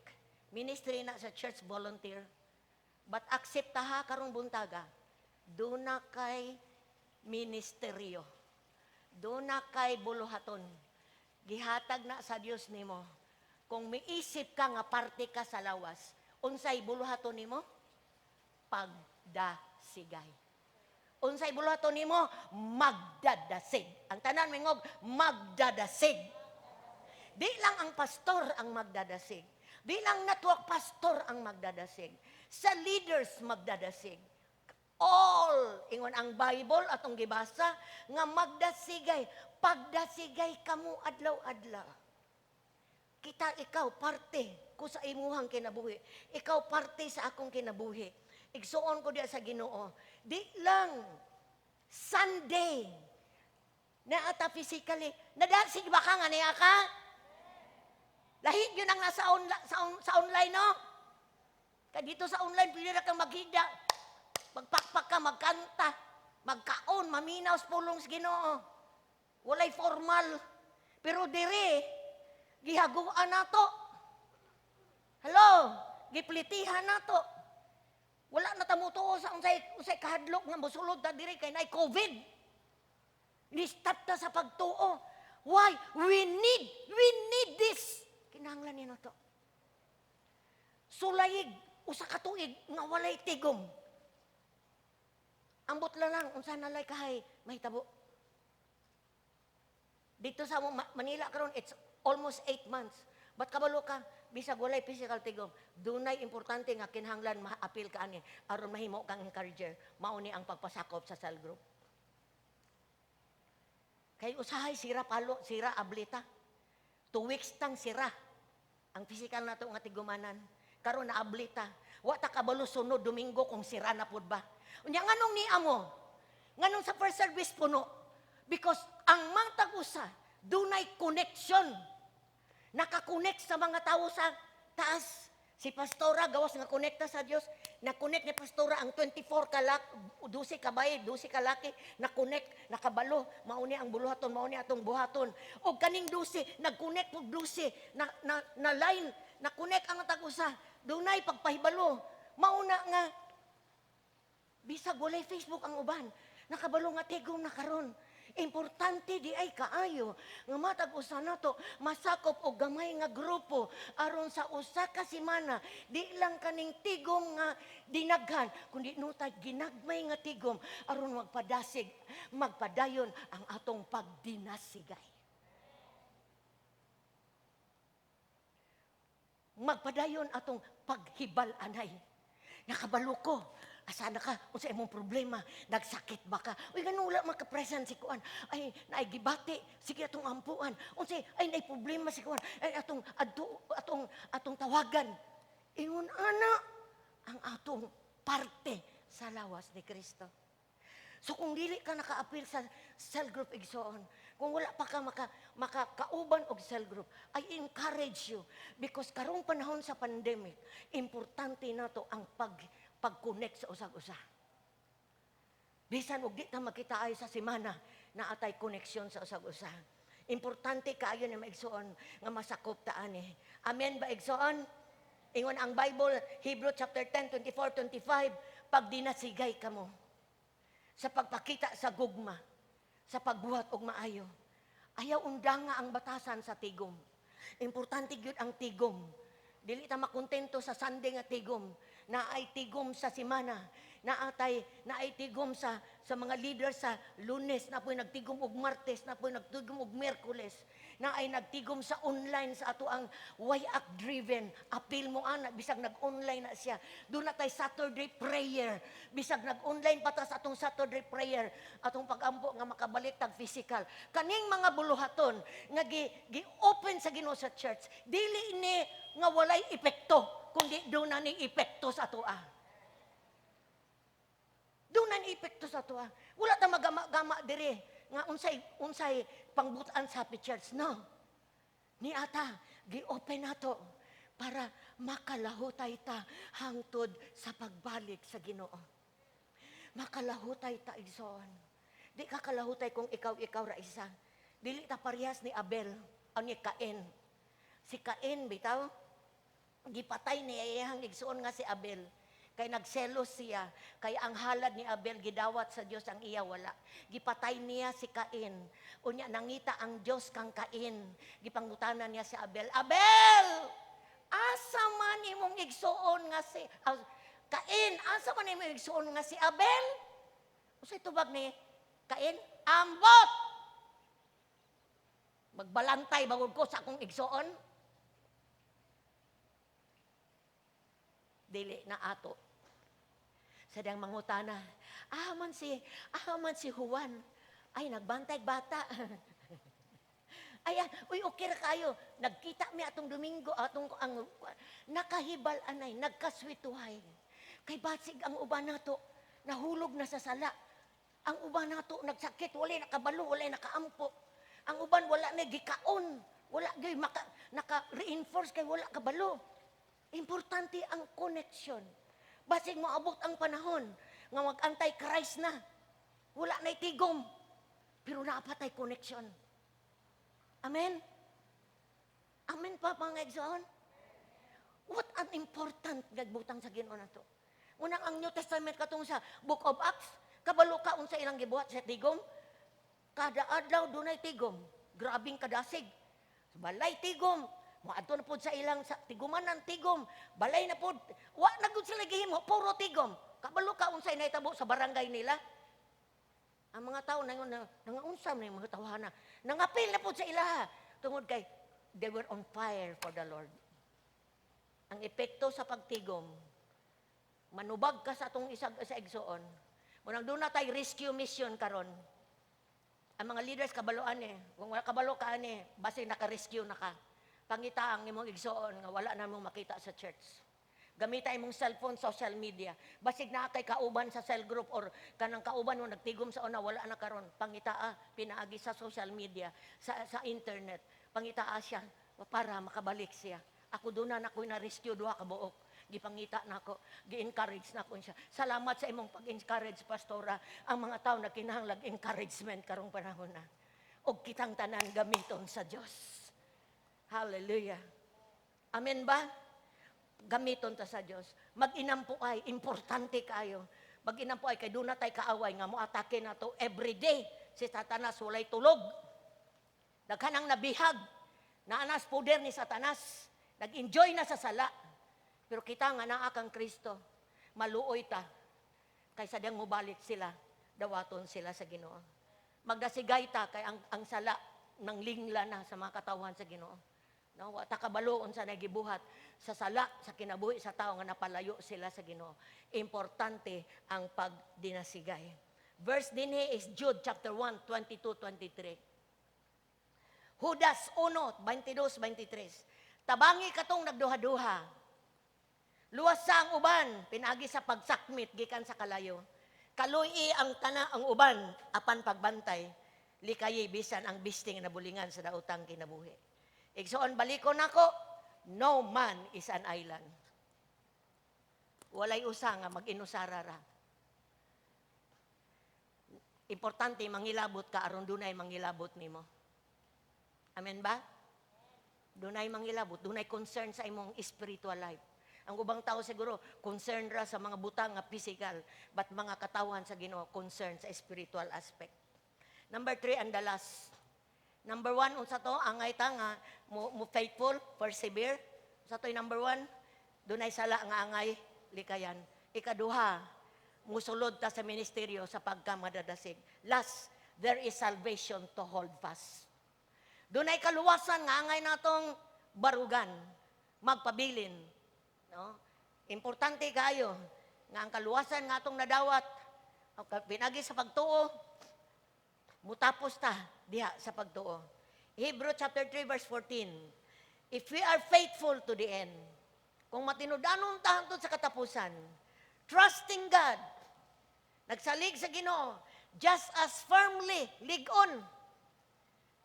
ministry na sa church volunteer. But accept ta ha karong buntaga, doon na kay ministeryo. Doon na kay buluhaton. Gihatag na sa Dios nimo. Kung miisip ka nga parte ka sa lawas, unsay buluhaton nimo? Pagdasigay. Unsay buluhaton nimo? Magdadasig. Ang tanan mingog, magdadasig. Di lang ang pastor ang magdadasig. Di lang network pastor ang magdadasig. Sa leaders magdadasig. All, ingon ang Bible atong gibasa, nga magdasigay, pagdasigay kamo adlaw-adlaw. Kita ikaw parte ko sa imuhang kinabuhi. Ikaw parte sa akong kinabuhi. Igsuon ko diya sa Ginoo. Di lang Sunday na ata physically, nadasig ba ka nga niya ka? Lahit yun ang nasa sa online, no? Kaya dito sa online, pwede na kang maghigda. Magpakpak ka, magkanta, magkaon, maminaw sa pulong sa Ginoo. Walay formal. Pero dire, gihaguan nato. Hello, giplitihan nato. Wala na tamutuo sa unsay kahadlok nga mosulod ta dire kay nay COVID. Ni-stop ta sa pagtuo. Why? We need this. Kinahanglan ni nato. Sulayig, usa ka tuig nga walay tigom. Ambot lang, unsa nalay kahay, mahitabo. Dito sa Manila karon it's almost 8 months. But kabalo ka, bisag walay physical tigom, dunay importante nga kinahanglan ma-appeal ka ani aron mahimo kang encourager. Mao ni ang pagpasakop sa cell group. Kay usahay sira palo, sira ablita. 2 weeks tang sira ang physical nato nga tigumanan. Karon na ablita. Wa ta kabalo sunod Domingo kung sira na pud ba. Unya nganong ni amo? Nganong sa first service puno? Because ang mga tag-usa dunay connection nakakonect sa mga tao sa taas. Si pastora gawas nga konekta sa Dios, na-connect ni pastora ang 24 ka 12 ka bayi, 12 ka laki, na-connect, nakabalo, mauni ang buluhaton, mauni atong buhaton. O kaning 12 nag-connect og 12 na line, na-connect ang tag-usa. Dunay pagpahibalo. Mauna nga bisag walay Facebook ang uban, nakabalo nga tigom na karon. Importante di ay kaayo nga matag usa nato masakop og gamay nga grupo aron sa usa ka semana di lang kaning tigom nga dinaghan kundi nutay ginagmay nga tigom aron magpadayon ang atong pagdinasigay. Magpadayon atong paghibal-anay. Nakabalo ko. Asana ka, kung sa imong problema, nagsakit ba ka? Uy, ganun wala makapresent si Kuan. Ay, naigibati, sige atong ampuan. Unsay, ay, naay problema si Kuan. Ay, atong tawagan. Ingon, ana, ang atong parte sa lawas ni Kristo. So, kung dili ka naka-appeal sa cell group igsoon, kung wala pa ka makakauban og cell group, I encourage you. Because karong panahon sa pandemic, importante na to ang pag-connect sa usag-usa. Bisan og di ta makita ay sa semana na atay koneksyon sa usag-usa. Importante kaayo na maigsuon nga masakop ta ani. Amen ba igsuon? Ingon ang Bible, Hebrew chapter 10, 24, 25, pag dinasigay kamo sa pagpakita sa gugma, sa pagbuhat og maayo. Ayaw undanga ang batasan sa tigom. Importante gyud ang tigom. Dili ta makontento sa Sunday nga tigom, na ay tigom sa semana, na ay tigom sa mga leader sa Lunes, na po'y nagtigom og Martes, na po'y nagtigom og Miyerkules, na ay nagtigom sa online sa ato ang wayak driven. Appeal mo ana bisag nag-online na siya. Doon na tay Saturday prayer. Bisag nag-online pa ta sa atong Saturday prayer, atong pag-ampo nga makabalik tag physical. Kaning mga buluhaton nga gi-open sa Ginoo sa church, dili ni nga walay epekto, kundi doon na ni epekto sa atoa. Doon na ni epekto sa atoa. Wala ta magama-gama dire nga unsay pangbutan sa happy church. No. Ni ata gi-open nato para makalahutay ta hangtod sa pagbalik sa Ginoo. Makalahutay ta igsoon. Di ka kalahutay kung ikaw ra isa. Dili ta parehas ni Abel o ni Cain. Si Cain bitaw gipatay niya iyang igsoon nga si Abel. Kay nagselos siya, kay ang halad ni Abel gidawat sa Dios ang iya wala. Gipatay niya si Cain. Unya nangita ang Dios kang Cain. Gipangutanan niya si Abel, Abel! Asa man imong igsuon nga si Cain, asa man imong igsuon nga si Abel? Unsay tubag ni Cain? Ambot! Magbalantay bagod ko sa akong igsuon. Dili na ato. Sadang mangutana, ahaman si Juan, ay nagbantay bata. Ayan, uy okay ra kayo. Nagkita mi atong Domingo, atong ang nakahibal anay, nagkaswituhay. Kay basig ang uban nato nahulog na sa sala. Ang uban nato nagsakit, walay nakabalo, walay nakaampo. Ang uban wala na gikaon, wala gay naka-reinforce kay wala kabalo. Importante ang connection. Basig moabot ang panahon nga mag-anti-Christ na. Wala na itigom. Pero naapatay connection. Amen? Amen pa mga igsoon? What an important nagbutang sa Ginoo nato. Unang ang New Testament katong sa Book of Acts, kabalo ka unsa ilang gibuhat sa tigom. Kada adlaw dunay tigom. Grabing kadasig. Balay tigom. Maadto na pod sa ilang tiguman ng tigom. Balay na pod. Wa na gud sila gihimo, puro tigom. Kabalo ka unsay nahitabo sa barangay nila. Ang mga tao nangaunsa man yung mga tawhana. Nangapil na pod sa ilaha tungod kay they were on fire for the Lord. Ang epekto sa pagtigom, manubag ka sa atong sa igsoon. Munang doon na tayo rescue mission karon. Ang mga leaders kabaloan kung wala kabalo ka basi naka-rescue na ka. Pangita ang imong igsoon nga wala na mong makita sa church. Gamita imong cellphone, social media. Basig na kay kauban sa cell group or kanang kauban mo nagtigom sa una wala na karon. Pangitaa pinaagi sa social media, sa internet. Pangitaa siya para makabalik siya. Ako doon na ako'y na-rescue duha ka buok. Gipangita na ako, gi-encourage na ako siya. Salamat sa imong pag-encourage, Pastora. Ang mga tao na kinahanglag encouragement karong panahon na. O kitang tanan gamiton sa Diyos. Hallelujah. Amen ba? Gamiton ta sa Diyos. Mag-inam po ay, importante kayo. Mag-inam po ay, kay doon na tayo kaaway nga mo atake na to everyday. Si Satanas walay tulog. Daghanang nabihag. Naanas poder ni Satanas. Nag-enjoy na sa sala. Pero kita nga naa kang Kristo, maluoy ta. Kaysa diyang mubalik sila, dawaton sila sa Ginoo. Magdasigay ta kay ang sala nang lingla na sa mga katawan sa Ginoo. No, wa ta kabaloon sa nagibuhat sa sala sa kinabuhi sa tao nga napalayo sila sa Ginoo. Importante ang pagdinasigay. Verse dinhi is Jude chapter 1, 22-23. Judas 1, 22-23. Tabangi katong nagduha-duha. Luwas sa ang uban, pinagi sa pagsakmit, gikan sa kalayo. Kaluy ang tana ang uban, apan pagbantay, likayi bisan ang bisting na bulingan sa daotang kinabuhi. Igsoon balikon nako, no man is an island. Walay usa nga mag-inusara ra. Importante mangilabot ka aron dunay mangilabot nimo. Amen ba? Dunay mangilabot, dunay concern sa imong spiritual life. Ang ubang tao siguro, concern ra sa mga butang nga physical, but mga katawan sa Ginoo, concern sa spiritual aspect. Number 3, and the last. Number 1, unsa to, angay ta nga, mo faithful, persevere. Unsa to number 1, dunay sala nga angay, likayan. Ikaduha, musulod ta sa ministeryo sa pagkamadadasig. Last, there is salvation to hold fast. Dunay kaluwasan nga angay natong barugan, magpabilin. No? Importante kayo nga ang kaluwasan nga atong nadawat pinagi sa pagtuo mutapos ta diha sa pagtuo. Hebrew chapter 3 verse 14. If we are faithful to the end, kung matinud-anon ta hangtod sa katapusan, trusting God, nagsalig sa Ginoo, just as firmly lig-on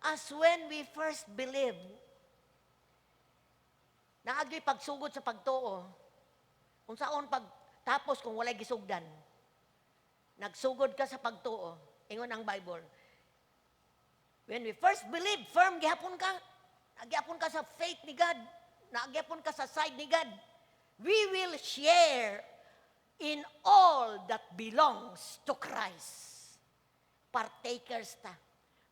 as when we first believed. Naagi pagsugod sa pagtuo. Unsaon pagtapos kung walay gisugdan. Nagsugod ka sa pagtuo. Ingon ang Bible. When we first believe, firm gihapon ka. Nagyapon ka sa faith ni God. Nagyapon ka sa side ni God. We will share in all that belongs to Christ. Partakers ta.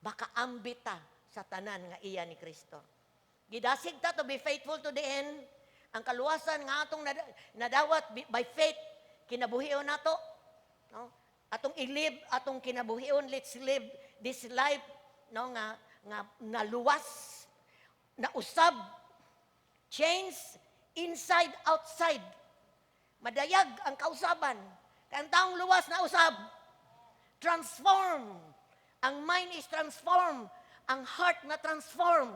Baka ambit ta sa tanan nga iya ni Kristo. Gidasig ta to be faithful to the end. Ang kaluwasan nga atong nadawat by faith, kinabuhion nato. No? Atong i-live, atong kinabuhion, let's live this life no nga naluwas, na usab, change inside outside. Madayag ang kausaban. Kaya ang taong luwas na usab, transform. Ang mind is transform. Ang heart na transform.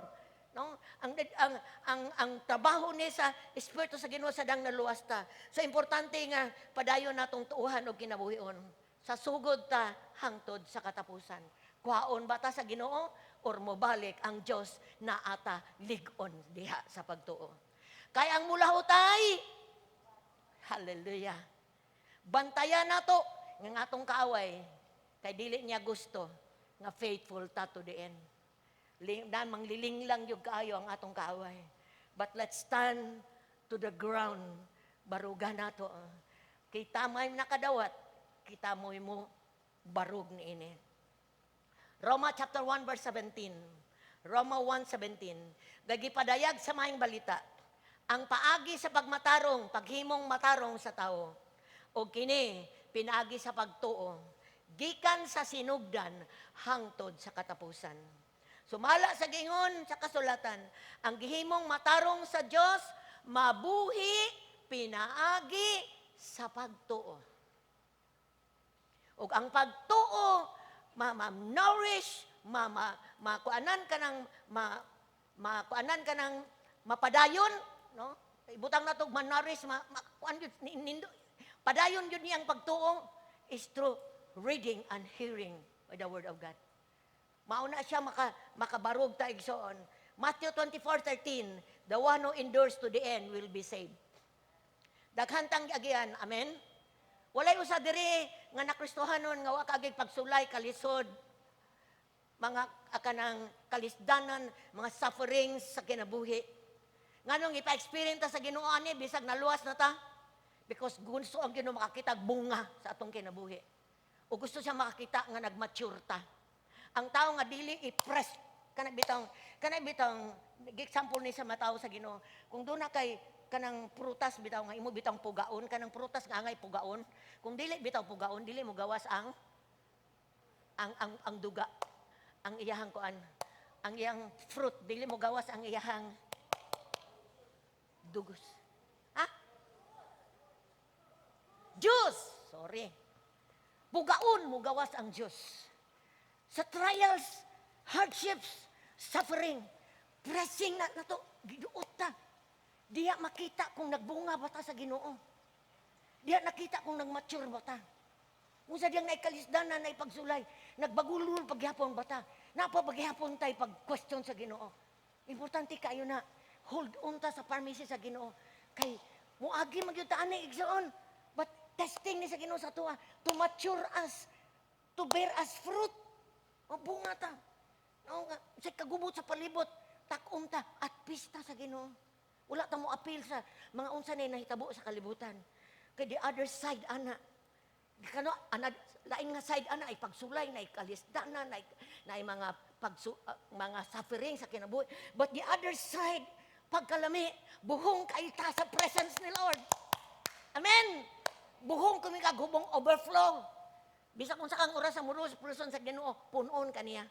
No? Ang trabaho ni sa Espiritu sa Ginoo sa dang naluwas ta. So importante nga padayon natong tuuhan og kinabuhion. Sa sugod ta hangtod sa katapusan. Kuhaon ba ta sa Ginoo or mobalik ang Dios na ata lig-on diha sa pagtuo. Kaya ang mulahutay, hallelujah. Bantayan nato ng atong kaaway kay dili niya gusto nga faithful ta to the end. Mangliling lang yung kaayo ang atong kaaway. But let's stand to the ground. Barugan nato. Kita may nakadawat, kita mo barug ni ini. Roma chapter 1 verse 17. Roma 1:17. Gagipadayag sa maayong balita. Ang paagi sa pagmatarong, paghimong matarong sa tao. O kini, pinaagi sa pagtuo. Gikan sa sinugdan, hangtod sa katapusan. Sumala sa gingon sa kasulatan, ang gihimong matarong sa Dios, mabuhi, pinaagi sa pagtuo. Ug ang pagtuo, ma-nourish, makuanan ka ng mapadayon, no? Ibutang natog man-nourish, padayon yun niyang pagtuo is through reading and hearing by the word of God. Mauna siya makabarog ta igsoon. Matthew 24:13, the one who endures to the end will be saved. Daghantang agian, amen? Walay usa diri nga nakristohanon nga wa kaagay pagsulay kalisod, mga kanang kalisdanan, mga sufferings sa kinabuhi. Nganong ipa-experience ta sa Ginoo ani bisag naluwas na ta? Because gusto ang Ginoo makakita bunga sa atong kinabuhi. O gusto siya makakita nga nagmature ta. Ang tao nga dili i-press kana bitang example ni sa mataw sa Ginoo. Kung doon na kay kanang prutas bitaw nga imo bitang pugaon, kanang prutas nga angay pugaon. Kung dili bitaw pugaon, dili mo gawas ang duga, ang iyahang kuan, ang iyang fruit, dili mo gawas ang iyahang dugos. Ha? Juice, sorry. Pugaon mo gawas ang juice. Sa trials, hardships, suffering, pressing na to, giduot ta. Diya makita kung nagbunga ba ta sa Ginoo. Diya nakita kung nagmature ba ta. Kung sa diyang naikalisdanan, naipagsulay, nagbagulul paghapon ba ta. Napapaghapon tayo pag-question sa Ginoo. Importante kayo na hold on ta sa permission sa Ginoo. Kay muagi magyutaan ni igsoon. But testing ni sa Ginoo sa tuwa to mature us, to bear us fruit. Mabunga ta. Sa kagubot sa palibot, takom ta at pista sa Ginoo. Wala ta mo appeal sa mga unsa na nahitabo sa kalibutan. Kay the other side, ana. Lain nga side, ana, ay pagsulay, na kalisdanan, na mga, mga suffering sa kinabuhi. But the other side, pagkalami, buhong kaita sa presence ni Lord. Amen! Buhong kami kagubong overflow. Bisa kung sa kang oras sa muro sa person sa Ginoo, punon kaniya.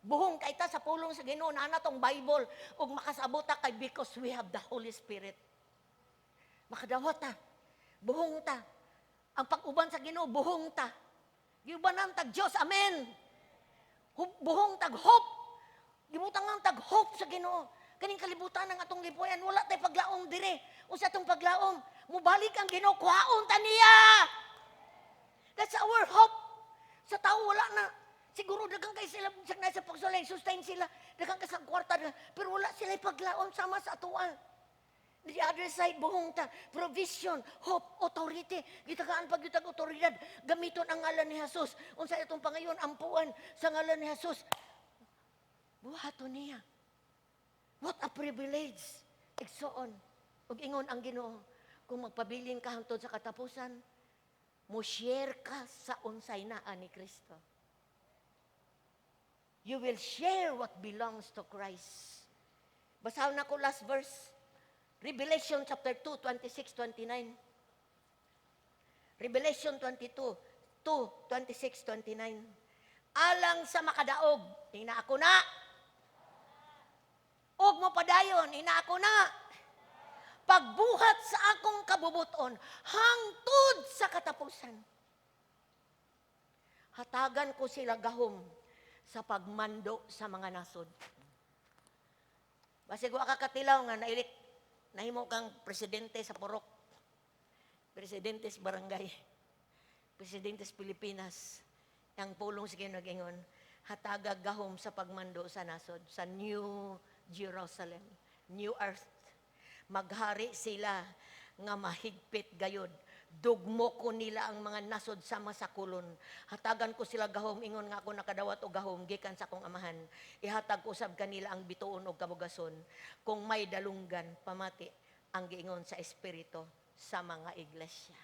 Buhong kaita sa pulong sa Ginoo na tong Bible ug makasabot ta kay because we have the Holy Spirit. Makadawat ta. Buhong ta. Ang pag-uban sa Ginoo buhong ta. Giubanan tag Dios. Amen. Buhong tag hope. Gibutangan tag hope sa Ginoo. Kaning kalibutan ng atong lipuyan wala tay paglaom dire. Unsa atong paglaom? Mubalik ang Ginoo kuhaon ta niya. That's our hope. Sa tao wala na. Siguro dagang kay sila sa pagsulay, sustain sila, dagang kay sa kwarta, pero wala sila paglaom sama sa atuan. The other side, buhong ta, provision, hope, authority, gitagaan pagyutag otoridad, gamiton ang ngalan ni Jesus. Unsa itong pangayon, ampuan sa ngalan ni Jesus. Buhato niya. What a privilege. Igsoon. Ug ingon ang Ginoo, kung magpabiling ka hangtod sa katapusan, mo share ka sa unsay naa ni Kristo. You will share what belongs to Christ. Basahan na ko last verse. Revelation chapter 2, 26, 29. Revelation 22, 2, 26, 29. Alang sa makadaog, ina ako na. Og mo padayon, ina ako na. Pagbuhat sa akong kabubuton, hangtod sa katapusan. Hatagan ko sila gahom sa pagmando sa mga nasod. Basig wa ka katilaw nga nahimo kang presidente sa Purok, presidente sa barangay, presidente sa Pilipinas. Ang pulong sige nag-ingon, hatagag gahom sa pagmando sa nasod, sa New Jerusalem, New Earth. Maghari sila nga mahigpit gayod. Dugmo ko nila ang mga nasod sama sa kulon. Hatagan ko sila gahom, ingon nga ako nakadawat o gahom, gikan sa kong amahan. Ihatag usab kanila ang bituon o kabugason. Kung may dalunggan, pamati ang giingon sa Espiritu sa mga iglesia.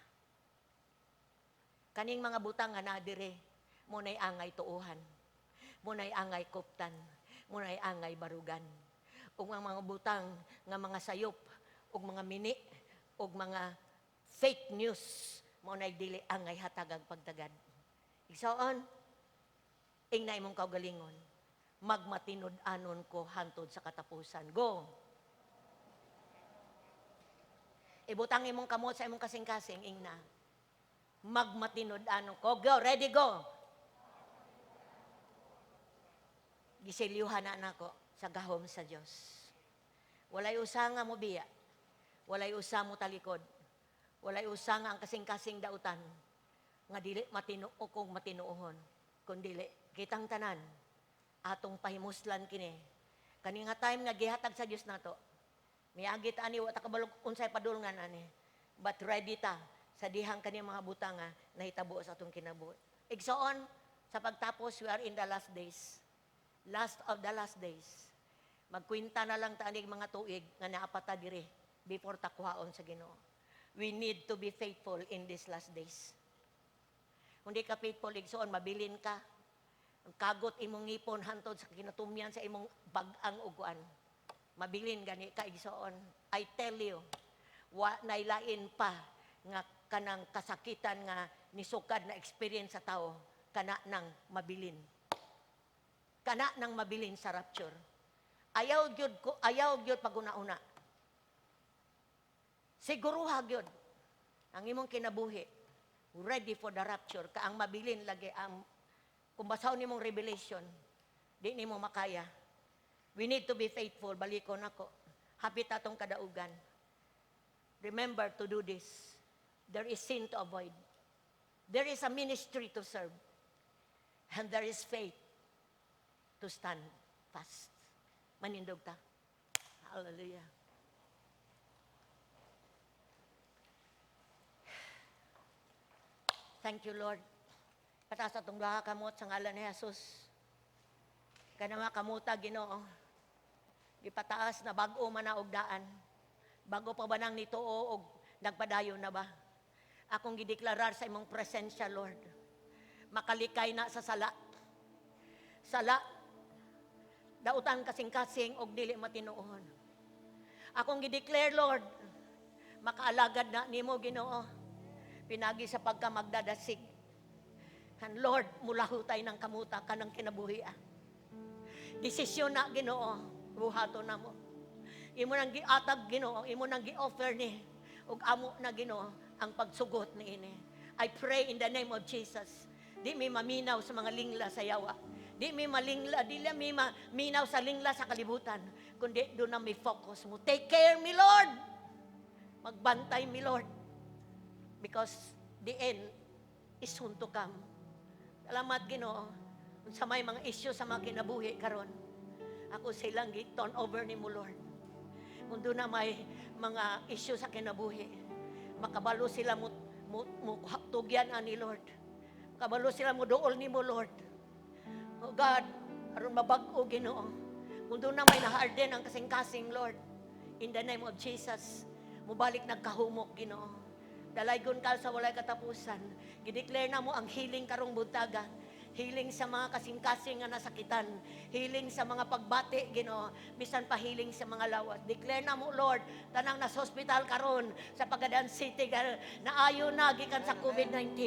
Kaning mga butang nga nadire, munay angay tuuhan, munay angay kuptan, munay angay barugan. Ug mga butang nga mga sayop, ug mga mini, ug mga fake news mo na dili angay hatagag pagtagad. Igsoon, ingna imong kaugalingon, magmatinud-anon ko hantod sa katapusan. Go! Ibutang imong kamot sa imong kasing-kasing, ingna. Magmatinud-anon ko. Go! Ready, go! Gisilyuhan na nako sa gahom sa Dios. Walay usa nga mo biya. Walay usa mo talikod. Walay usa nga ang kasing-kasing dautan nga dili matinuo kung matinuohon. Kun dili kitang tanan atong pahimuslan kini Kani nga time nga gihatag sa Dios nato. Miagi ta ani wa ta kabalo unsay padulngan ani. But ready ta sa dihang kani mga butanga nahitabo sa atong kinabuhi. Igsoon sa pagtapos, we are in the last days. Last of the last days. Magkwinta na lang ta aning mga tuig nga naapata diri before takwaon sa Ginoo. We need to be faithful in these last days. Hindi ka faithful, igsoon, mabilin ka. Ang kagot imong ngipon hantod sa kinatumyan sa imong bag-ang uguan. Mabilin gani ka, igsoon. I tell you, wa nailain pa nga kanang kasakitan nga nisukad na experience sa tao, kana nang mabilin. Kana nang mabilin sa rapture. Ayaw gyud paguna-una. Siguruha gyud ang imong kinabuhi ready for the rapture ka ang mabilin lagi ang kung basaw nimong Revelation di nimo makaya. We need to be faithful. Balikon ako. Hapit atong kadaugan. Remember to do this. There is sin to avoid. There is a ministry to serve. And there is faith to stand fast. Manindog ta. Hallelujah. Thank you, Lord. Pataas atong duha ka kamot sa ngalan ni Jesus. Kana mga kamuta, Ginoo. Gipataas na bag-o man na og daan. Bago pa ba nang nituo og nagpadayon na ba? Akong gideklarar sa imong presensya, Lord. Makalikay na sa sala. Sala. Dautan kasing-kasing og dili matinuon. Akong gideclare, Lord, makaalagad na nimo, Ginoo. Pinagi sa pagka magdadasig. And Lord, mulahutay ng kamuta ka ng kinabuhian. Desisyon na, Ginoo, buhato na mo. Imo nang giatag, Ginoo, imo nang gi-offer ni, ug amo na, Ginoo, ang pagsugot ni ini. I pray in the name of Jesus. Di mi maminaw sa mga lingla sa yawa. Di mi malingla, di mi maminaw sa lingla sa kalibutan. Kundi doon na may focus mo. Take care me, Lord. Magbantay mi, Lord. Because the end is soon to come. Salamat, Ginoo. Kung sa may mga issue sa mga kinabuhi karon, ako silang turn over ni mo, Lord. Kung doon na may mga issue sa kinabuhi, makabalo sila mo tugyan ani, Lord. Makabalo sila mo dool ni mo, Lord. Oh God, aron mabag-o, Ginoo. Kung doon na may naharden ang kasing-kasing, Lord, in the name of Jesus, mubalik nagkahumok, Ginoo. Dalaygon ka sa walay katapusan. Gideclare na mo ang healing karong buntaga. Healing sa mga kasing-kasing nga nasakitan. Healing sa mga pagbati, Ginoo. Bisan pa healing sa mga lawas. Declare na mo, Lord, tanang nas hospital karon sa Pagadan City na ayo na gikan sa COVID-19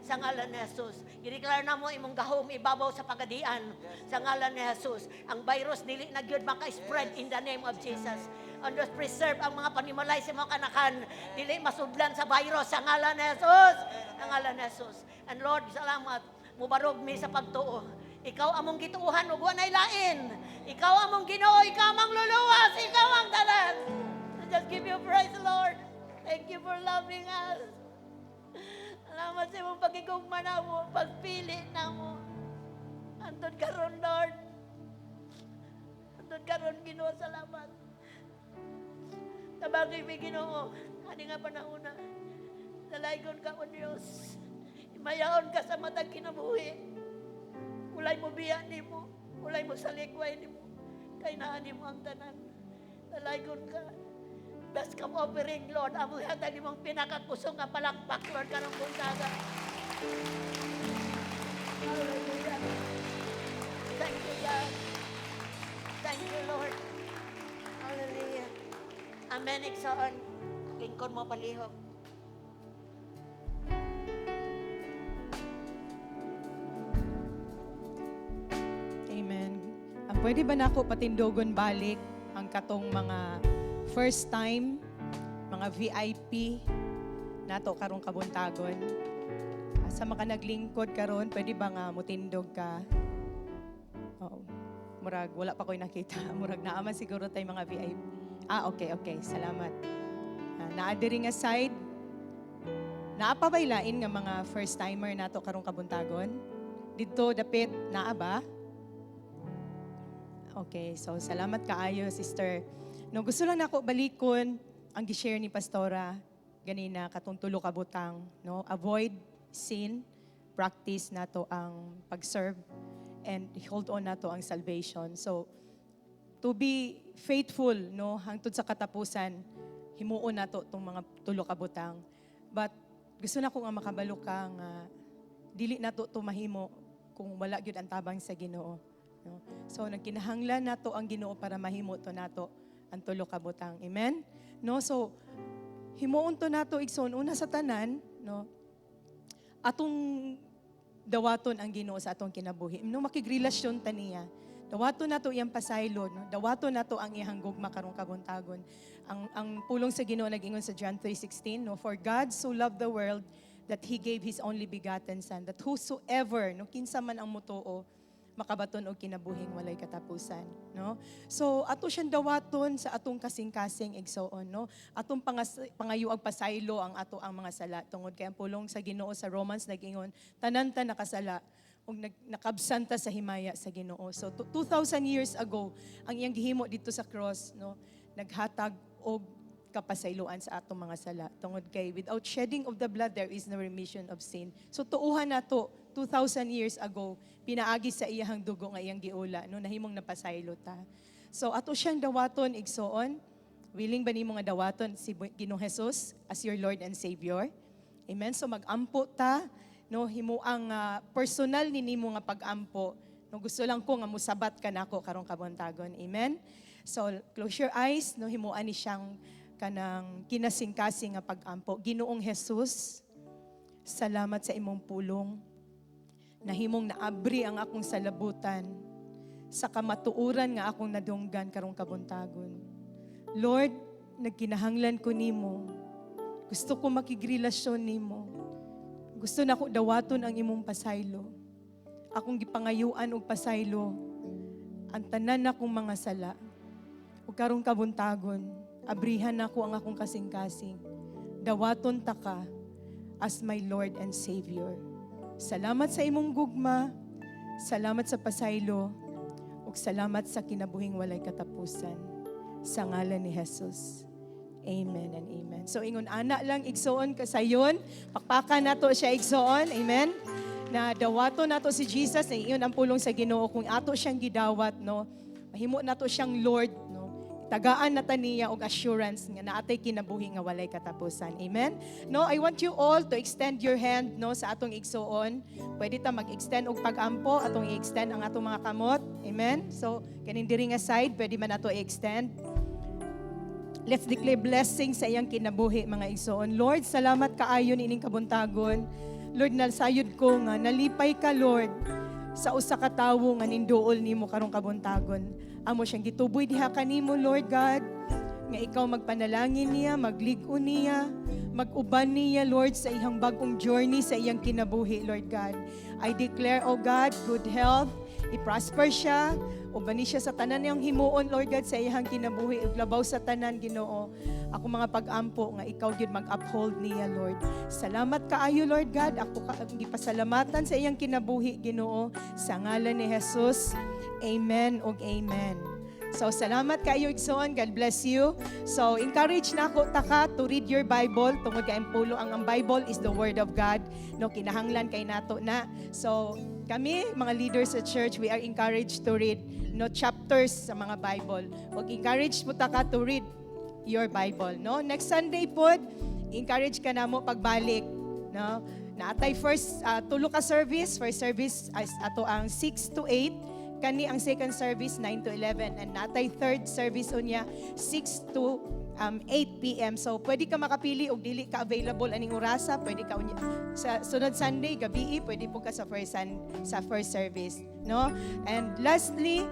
sa ngalan ni Jesus. Gideclare na mo imong gahom ibabaw sa Pagadian sa ngalan ni Jesus. Ang virus dili na gyud maka-spread in the name of Jesus. And just preserve ang mga panimalay sa mga kanakan. Dili masudlan sa virus sa ngalan ni Jesus. Sa ngalan ni Jesus. And Lord, salamat. Mubarog mi sa pagtuo. Ikaw among gituuhan ug wanay lain. Ikaw among Ginoo, ikaw among luluwas, ikaw ang tanan. I just give you praise, Lord. Thank you for loving us. Salamat sa imong pagigugma na mo, pagpili na mo. Antod karon, Lord. Antod karon, Ginoo, salamat. Tabagay mi, Ginoo. Ani nga panahon na. Dalaygon ka, O Diyos. Mayaon ka sa matag kinabuhi. Ulay mo biya ni mo. Ulay mo sa likway ni mo. Kay naani mo ang tanan. Dalaygon ka. Best come offering, Lord. Amo hatag ni mong pinakakusong nga palakpak, Lord, karong buntaga. Hallelujah. Thank you, God. Thank you, Lord. Hallelujah. Amen, Iksoon. Lingkod mo palihog. Amen. Ang pwede ba na ako patindogon balik ang katong mga first time, mga VIP nato karong kabuntagon? Sa mga naglingkod karon, pwede ba nga mutindog ka? Oo. Murag, wala pa ko'y nakita. Murag, naaman siguro tayo mga VIP. Okay. Salamat. Naadiri nga side, naapabailain nga mga first timer nato karong kabuntagon? Dito, dapit, naa ba? Okay, so salamat kaayo, sister. No, gusto lang nako balikon ang gi-share ni Pastora ganina katong tulo ka butang, no? Avoid sin, practice nato ang pag-serve, and hold on nato ang salvation. So to be faithful, no, hangtod sa katapusan, himuon nato tong mga tulo ka butang. But gusto na ko nga makabalo ka nga dili nato to mahimo kung wala gyud ang tabang sa Ginoo. No? So nagkinahanglan nato ang Ginoo para mahimo to nato ang tulo ka butang. Amen. No, so himuon to nato igsoon una sa tanan, no. Atong dawaton ang Ginoo sa atong kinabuhi. No, makigrelasyon ta niya. Dawaton nato iyang pasaylo, no. Dawaton nato ang iyang gugma karong kabuntagon. Ang pulong sa Ginoo nag-ingon sa John 3:16, no, for God so loved the world that He gave His only begotten Son, that whosoever, no, kinsa man ang mutuo, makabaton og kinabuhing walay katapusan, no? So ato siyang dawaton sa atong kasing-kasing igsoon, no? Atong pangayo ag pasaylo ang ato ang mga sala tungod kay ang pulong sa Ginoo sa Romans nag-ingon, tanan ta nakasala ug nakabsanta sa himaya sa Ginoo. So 2,000 years ago, ang iyang gihimo dito sa cross, no, naghatag og kapasayloan sa atong mga sala. Tungod kay without shedding of the blood, there is no remission of sin. So tuuhan nato 2,000 years ago, pinaagi sa iyang dugo nga iyang giula, no, nahimong napasaylo ta. So ato siyang dawaton igsoon. Willing ba nimo nga dawaton si Ginoong Jesus as your Lord and Savior? Amen. So magampo ta, no, himo ang personal ni nimo nga pagampo. No, gusto lang ko nga musabat ka nako karong kabuntagon. Amen. So close your eyes, no, himuan ni siyang kanang kinasingkasing nga pagampo. Ginoong Jesus, salamat sa imong pulong. Nahimong naabri ang akong salabutan sa kamatuuran nga akong nadunggan karong kabuntagon. Lord, nagkinahanglan ko nimo. Gusto ko makigrelasyon nimo. Gusto na ko dawaton ang imong pasaylo. Akong gipangayuan og pasaylo ang tanan akong mga sala. Ug karong kabuntagon, abrihan nako ang akong kasing-kasing. Dawaton ta ka as my Lord and Savior. Salamat sa imong gugma, salamat sa pasaylo, ug salamat sa kinabuhing walay katapusan. Sa ngalan ni Jesus. Amen and amen. So ingon ana lang igsoon kasayon, pakpakan nato siya igsoon. Amen. Na dawato nato si Jesus, na iyon ang pulong sa Ginoo kung ato siyang gidawat, no. Mahimo nato siyang Lord, no. Tagaan na taniya og assurance nga naatay kinabuhi nga walay katapusan. Amen. No, I want you all to extend your hand, no, sa atong igsoon. Pwede ta mag-extend og pag-ampo, atong i-extend ang atong mga kamot. Amen. So kaning diri nga side, pwede man nato i-extend. Let's declare blessing sa iyang kinabuhi mga igsoon. Lord, salamat kaayo ining kabuntagon. Lord, nasayod ko nga nalipay ka, Lord, sa usa ka tawo nga ninduol nimo karong kabuntagon. Amo siyang gituboy diha kanimo, Lord God, nga ikaw magpanalangin niya, maglig-on niya, mag-uban niya, Lord, sa iyang bagong journey sa iyang kinabuhi, Lord God. I declare, O God, good health, i-prosper siya, ubani siya sa tanan niyang himuon, Lord God, sa iyang kinabuhi, uglabaw sa tanan, Ginoo. Ako mga pag-ampo nga ikaw gyud mag-uphold niya, Lord. Salamat kaayo, Lord God. Ako gipasalamatan sa iyang kinabuhi, Ginoo, sa ngalan ni Jesus. Amen ug amen. So salamat kayo igsoon. God bless you. So encourage na ako taka to read your Bible. Tungod kay pulo ang Bible is the Word of God. No, kinahanglan kay nato na. So kami mga leaders sa church, we are encouraged to read no chapters sa mga Bible. Ug encourage mo taka to read your Bible, no? Next Sunday po, encourage ka namo pagbalik, no? Naatay first tulo ka service. First service as ato ang 6 to 8. Kani ang second service 9 to 11 and natay third service unya 6 to 8 p.m. So pwede ka makapili og dili ka available aning orasa, pwede ka unya sa sunod Sunday gabi, pwede po ka sa first service, no? And lastly,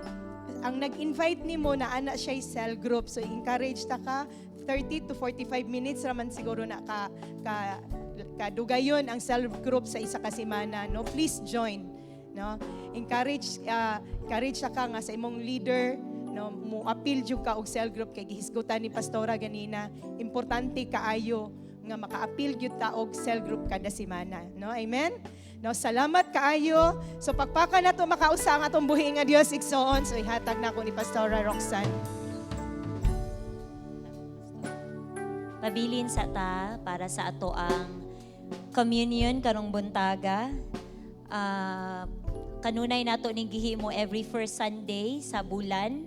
ang nag-invite nimo na ana siya cell group, so encourage ta ka 30 to 45 minutes raman siguro na kadugayon ang cell group sa isa ka semana, no? Please join, no? Encourage ka nga sa imong leader, no, mo appeal jud ka og cell group kay gihisgutan ni pastora ganina. Importante kaayo nga maka-appeal gyud ta og cell group kada semana, no? Amen. No, salamat kaayo. So pagpaka na to makausa ang atong buhi nga Dios igsoon. So ihatag na ako ni Pastora Roxanne. Pabilin sa ta para sa ato ang communion karong buntaga. Kanunay nato ning gihimo every first Sunday sa bulan.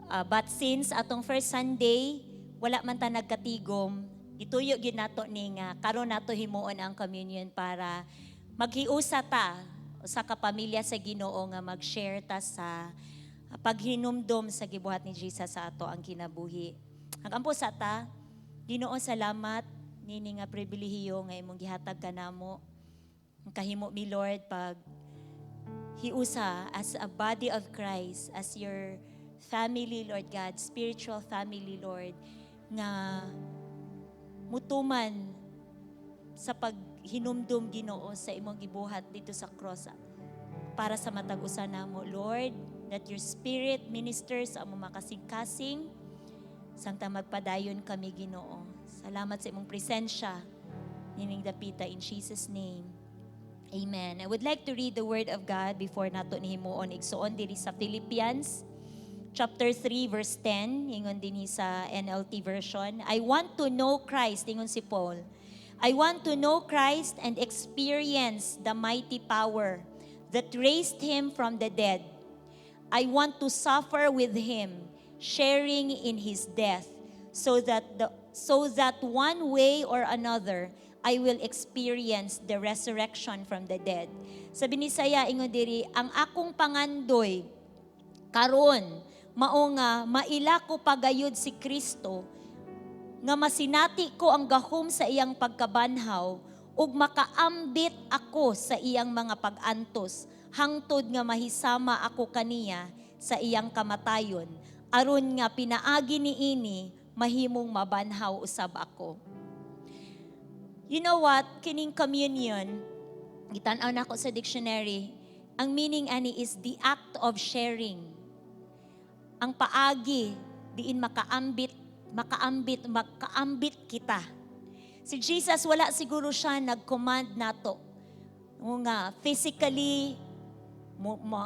But since atong first Sunday wala man ta nagkatigom, ituyo gyud nato ning karon nato himuon ang communion para maghiusa ta sa kapamilya sa Ginoo nga mag-share ta sa paghinumdom sa gibuhat ni Jesus sa ato ang kinabuhi. Ang ampo sa ta, Ginoo, salamat nini nga pribilehiyo nga imong gihatag kanamo. Ang kahimo mi Lord pag hiusa as a body of Christ, as your family, Lord God, spiritual family, Lord, nga mutuman sa paghinumdum Ginoo sa imong gibuhat dito sa cross para sa matag-usa namo, Lord, that your spirit ministers sa among makasing-kasing sangta magpadayon kami Ginoo. Salamat sa imong presensya nining dapita in Jesus name. Amen. I would like to read the word of God before nato nihimuon igsuon diri sa Philippians chapter 3 verse 10 ingon dinhi sa NLT version. I want to know Christ ingon si Paul. I want to know Christ and experience the mighty power that raised him from the dead. I want to suffer with him, sharing in his death, so that one way or another I will experience the resurrection from the dead. Sa binisaya ingon diri, ang akong pangandoy karon mao nga maila ko pagayud si Kristo nga masinati ko ang gahom sa iyang pagkabanhaw ug makaambit ako sa iyang mga pag-antos hangtod nga mahisama ako kaniya sa iyang kamatayon aron nga pinaagi niini mahimong mabanhaw usab ako. You know what? Kining communion, gitan-aw na ako sa dictionary, ang meaning ani is the act of sharing. Ang paagi, diin makaambit kita. Si Jesus, wala siguro siya nag-command nato. Nga physically,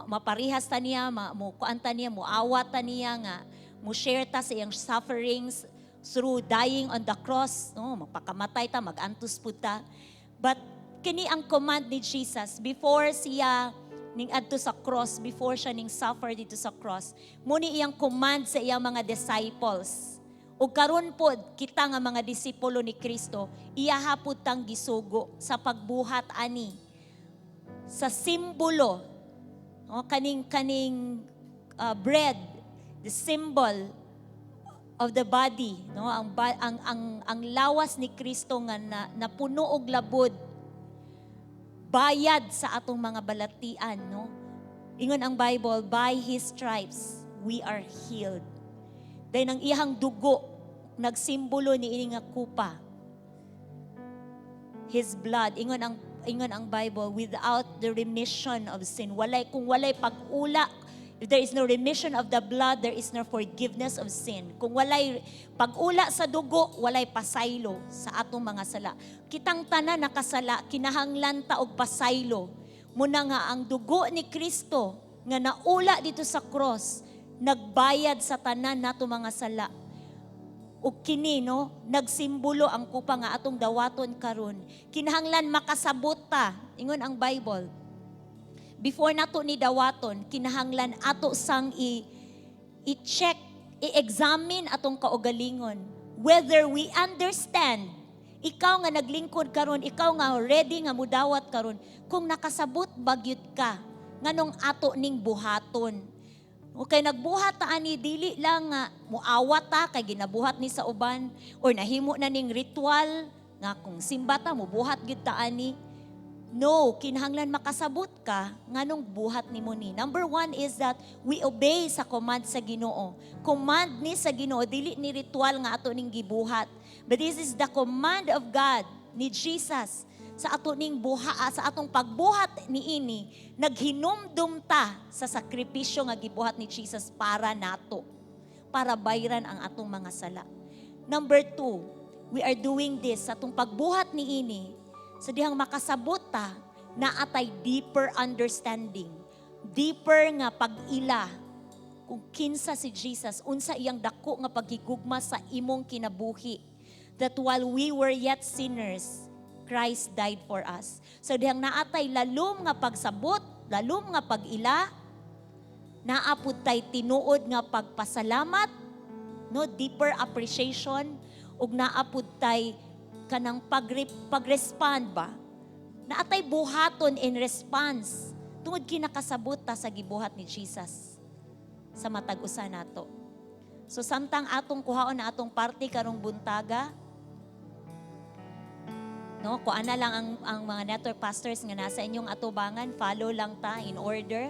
maparihas ta niya, kuan ta niya, muawat ta niya nga, mo share ta sa iyang sufferings through dying on the cross, mapakamatay ta, mag-antos po ta. But kini ang command ni Jesus before siya ning adto sa cross, before siya ning suffer dito sa cross, muni iyang command sa iyang mga disciples. O karon pod kita nga mga disipulo ni Kristo, iyahapod tang gisugo sa pagbuhat ani sa simbolo, kaning bread, the symbol of the body, no, ang lawas ni Kristo nga napuno og labod, bayad sa atong mga balatian, no. Ingon ang Bible, by his stripes we are healed. Dahil ang iyang dugo nagsimbolo ni ini nga kupa, his blood, ingon ang Bible, without the remission of sin. Kung walay pag-ula, if there is no remission of the blood, there is no forgiveness of sin. Kung walay pag-ula sa dugo, walay pasaylo sa atong mga sala. Kitang tanan nakasala, kinahanglan ta og pasaylo. Muna nga ang dugo ni Kristo nga naula dito sa cross, nagbayad sa tanan nato mga sala. O kini, no, nagsimbolo ang kupa nga atong dawaton karon. Kinahanglan makasabot ta. Ingon ang Bible, before nato ni dawaton, kinahanglan ato sang i-check, i-examine atong kaugalingon. Whether we understand, ikaw nga naglingkod karon, ikaw nga ready nga mudawat karon, kung nakasabot bagyot ka, nganong ato ning buhaton. Okay, nagbuhat ta ani, dili lang nga muawat ta kay ginabuhat ni sa uban, or nahimo na ning ritual nga kung simba ta mubuhat gyud ta ani. No, kinahanglan makasabot ka nganong buhat nimo ni. Number 1 is that we obey sa command sa Ginoo. Command ni sa Ginoo, dili ni ritual nga ato ning gibuhat. But this is the command of God ni Jesus sa ato ning sa atong pagbuhat niini, naghinumdum ta sa sakripisyo nga gibuhat ni Jesus para nato, para bayran ang atong mga sala. Number 2, we are doing this sa atong pagbuhat niini, sa dihang makasabot ta, naatay deeper understanding, deeper nga pag-ila kung kinsa si Jesus, unsa iyang dako nga paghigugma sa imong kinabuhi. That while we were yet sinners, Christ died for us. So dihang naatay lalom nga pagsabot, lalom nga pag-ila, naapod tay tinuod nga pagpasalamat, no, deeper appreciation, ug naapod tay kanang pag-respond ba? Naatay buhaton in response tungod kinakasabot ta sa gibuhat ni Jesus sa matag usa nato. So samtang atong kuhaon na atong party karong buntaga, no, kuan na lang ang mga network pastors nga nasa inyong atubangan, follow lang ta in order.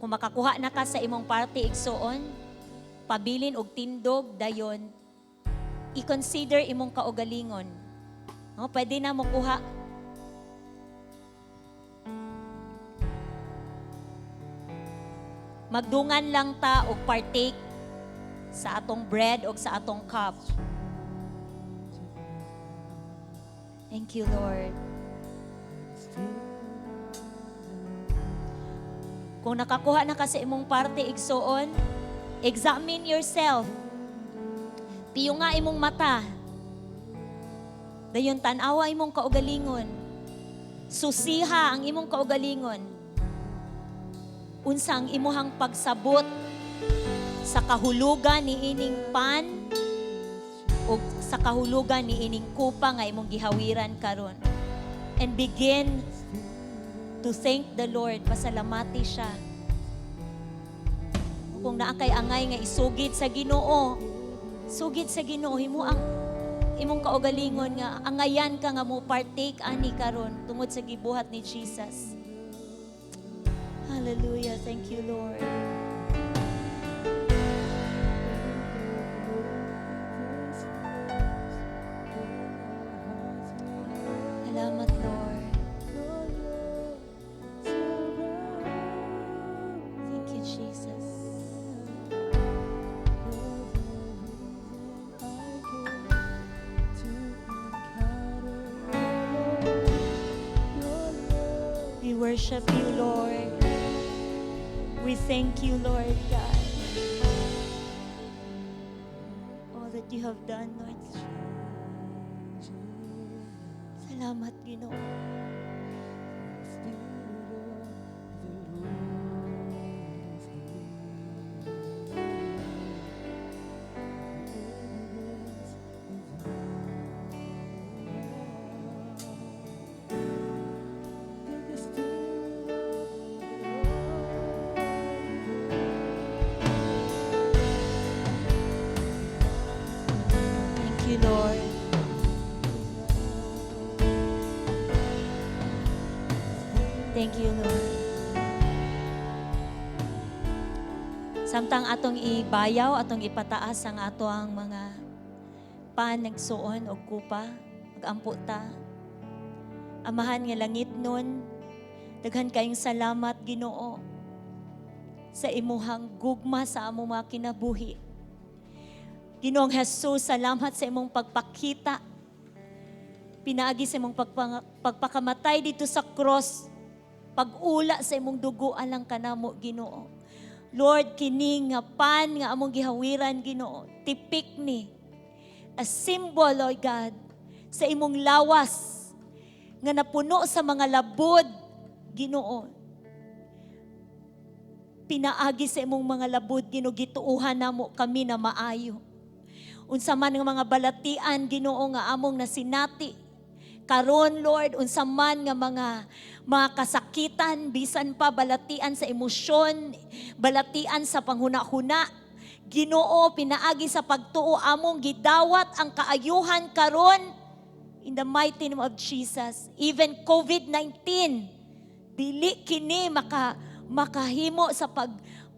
Kung makakuha na ka sa imong party igsuon, pabilin og tindog dayon, i-consider imong kaugalingon. No, pwede na mo kuha. Magdungan lang ta og partake sa atong bread o sa atong cup. Thank you, Lord. Kung nakakuha na ka sa imong parte igsuon, examine yourself. Piyo nga imong mata. Dayon tan-awa imong kaugalingon. Susiha ang imong kaugalingon. Unsa ang imuhang pagsabot sa kahulugan ni ining pan o sa kahulugan ni ining kupa nga imong gihawiran karon. And begin to thank the Lord. Pasalamati siya. Kung naa kay angay nga isugid sa Ginoo, sugid sa Ginoo, himo ang imong kaugalingon nga angayan ka nga mo partake ani karon tungod sa gibuhat ni Jesus. Hallelujah. Thank you, Lord. Salamat, Lord. Thank you, Jesus. We worship you, Lord. We thank you, Lord God. All that you have done, Lord. Salamat, Ginoo. Thank you, Lord. Thank you, Lord. Samtang atong ibayaw, atong ipataas ang ato ang mga panagsuon o kupa, mag-ampo ta. Amahan nga langit nun, daghan kayong salamat, Ginoo, sa imuhang gugma sa among mga kinabuhi. Ginoong Jesus, salamat sa imong pagpakita. Pinaagi sa imong pagpakamatay dito sa cross, pag-ula sa imong dugo alang kanamo, Ginoo. Lord, kini nga pan nga among gihawiran, Ginoo, tipik ni a symbol, Lord God, sa imong lawas nga napuno sa mga labod, Ginoo. Pinaagi sa imong mga labod, Ginoo, gituuhan namo kami na maayo. Unsa man nga mga balatian, Ginoo, nga among nasinati karon, Lord, unsa man nga mga kasakitan, bisan pa balatian sa emosyon, balatian sa panghuna-huna, Ginoo, pinaagi sa pagtuo among gidawat ang kaayuhan karon in the mighty name of Jesus. Even COVID-19, dili kini makahimo sa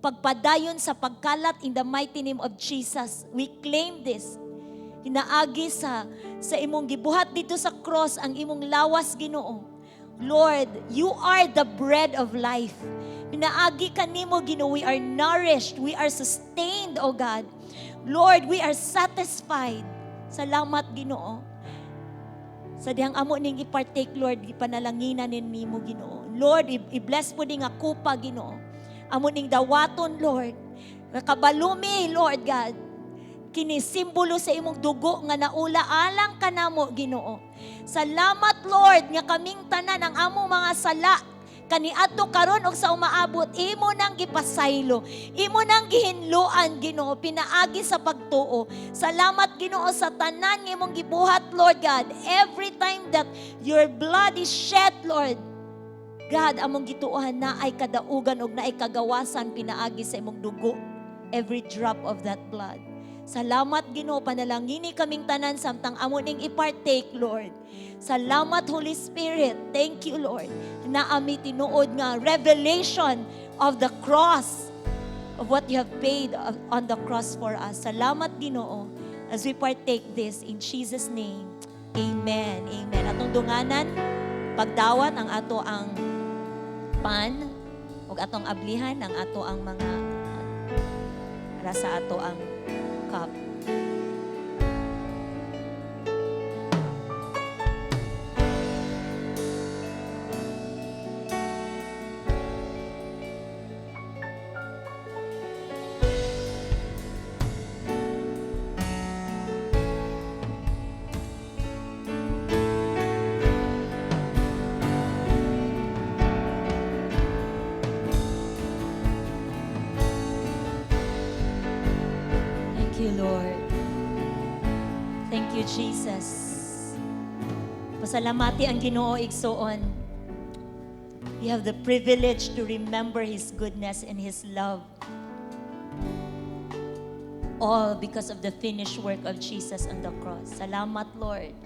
pagpadayon sa pagkalat in the mighty name of Jesus. We claim this. Hinaagi sa imong gibuhat dito sa cross ang imong lawas, Ginoo. Lord, you are the bread of life. Hinaagi kanimo, Ginoo, we are nourished, we are sustained, O God. Lord, we are satisfied. Salamat, Ginoo. Sa dihang amo ning i-partake, Lord, ipanalanginan nimo, Ginoo. Lord, i-bless po ning nga kupa, Ginoo. Amo ning dawaton, Lord. Nakabalumi, Lord God. Kini simbolo sa imong dugo nga naula alang kanamo, Ginoo. Salamat, Lord, nga kaming tanan ang among mga sala kaniadto karon og sa umaabot, imo nang gipasaylo, imo nang gihinluan, Ginoo, pinaagi sa pagtuo. Salamat, Ginoo, sa tanan nga imong gibuhat, Lord God. Every time that your blood is shed, Lord God, among gituohan na ay kadaugan og na ay kagawasan pinaagi sa imong dugo. Every drop of that blood. Salamat, Ginoo, panalangini kaming tanan samtang amo ning i-partake, Lord. Salamat, Holy Spirit. Thank you, Lord. Na ami tinuod nga revelation of the cross, of what you have paid on the cross for us. Salamat, Ginoo, as we partake this in Jesus' name. Amen. Amen. Atong dunganan, pagdawat ang ato ang pan, ug atong ablihan ang ato ang mga para sa ato ang cup. Thank you, Lord. Thank you, Jesus. Pasalamati ang Ginoo igsoon. We have the privilege to remember His goodness and His love. All because of the finished work of Jesus on the cross. Salamat, Lord.